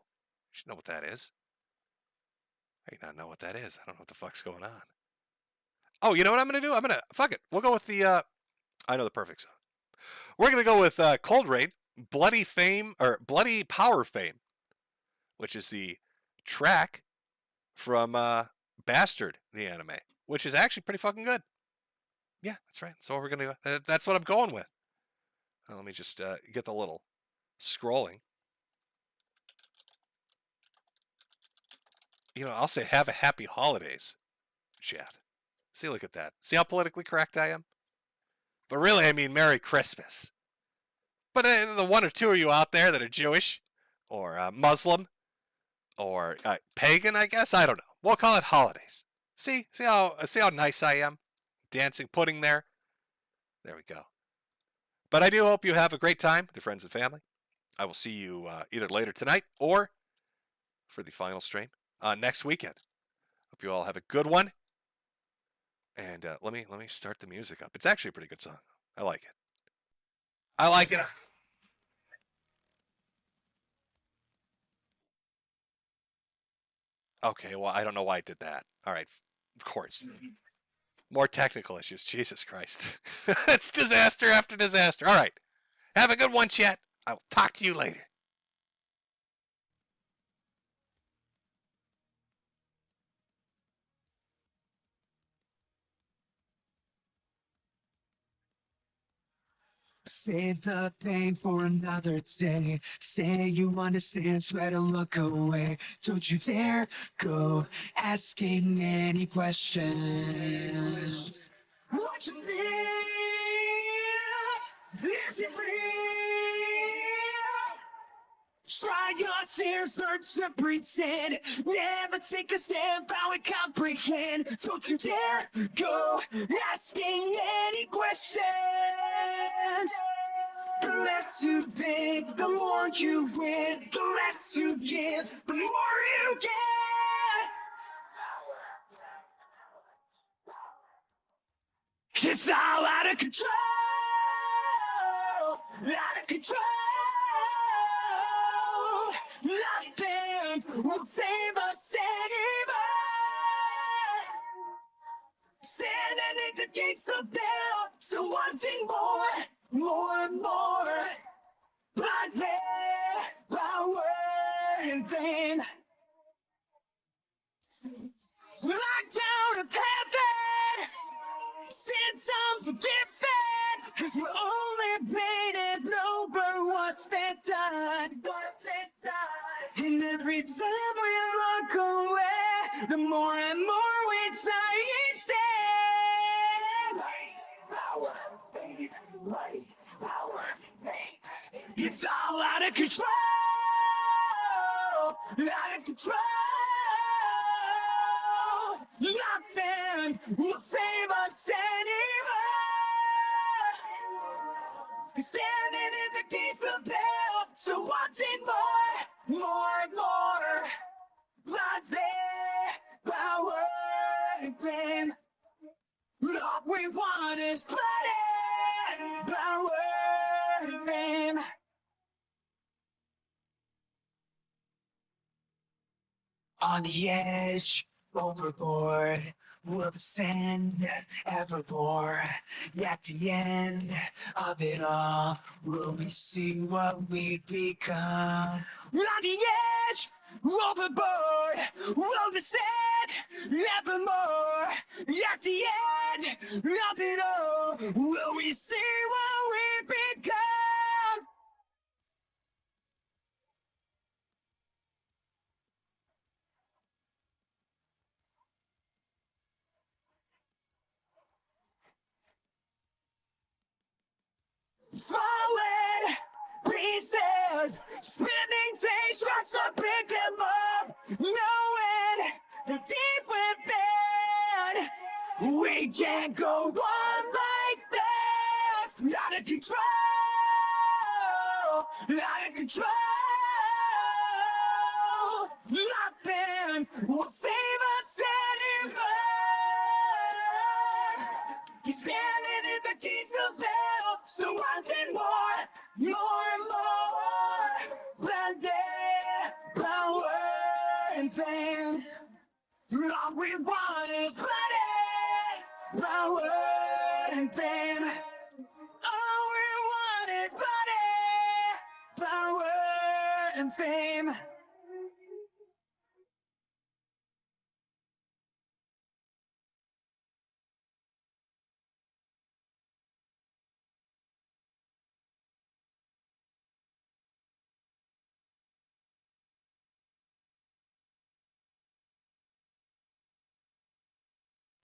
You should know what that is. I do not know what that is. I don't know what the fuck's going on. Oh, you know what I'm going to do? Fuck it. We'll go with the, I know the perfect song. We're going to go with Cold Rain, Bloody Power Fame, which is the track from Bastard, the anime, which is actually pretty fucking good. Yeah, that's right. So we're going to, that's what I'm going with. Let me just get the little scrolling. You know, I'll say have a happy holidays, chat. See, look at that. See how politically correct I am? But really, I mean Merry Christmas. But the one or two of you out there that are Jewish or Muslim or pagan, I guess, I don't know. We'll call it holidays. See how nice I am? Dancing pudding there. There we go. But I do hope you have a great time with your friends and family. I will see you either later tonight or for the final stream next weekend. Hope you all have a good one. And let me start the music up. It's actually a pretty good song. I like it. I like it. Okay, well, I don't know why I did that. All right, of course. More technical issues. Jesus Christ. It's disaster after disaster. All right. Have a good one, chat. I'll talk to you later. Save the pain for another day. Say you understand, try to look away. Don't you dare go asking any questions. What you feel? Is it real? Try your tears, search to pretend. Never take a stand, how we comprehend. Don't you dare go asking any questions. The less you think, the more you win. The less you give, the more you get. It's all out of control. Out of control. Nothing will save us anymore. Standing at the gates of hell, so wanting more and more. But their power and fame. Locked down of heaven, since unforgiven, 'cause we're only painted over what's been done. And every time we look away, the more and more we try each day. Power, faith, light, power, faith. It's all out of control. Out of control. Nothing will save us anymore. Standing in the gates of hell, so wanting more and more. But their power and fame. All we want is blood and power. On the edge, overboard, we'll descend evermore. At the end of it all, will we see what we become? On the edge, overboard, we'll descend evermore. At the end of it all, will we see what we become? Falling pieces, spinning things just to pick them up, knowing that deep within we can't go on like this. Out of control, out of control. Nothing will save us anymore. He's standing in the gates of hell, so wanting more and more. But their power and fame, all we want is money, power and fame. All we want is money, power and fame.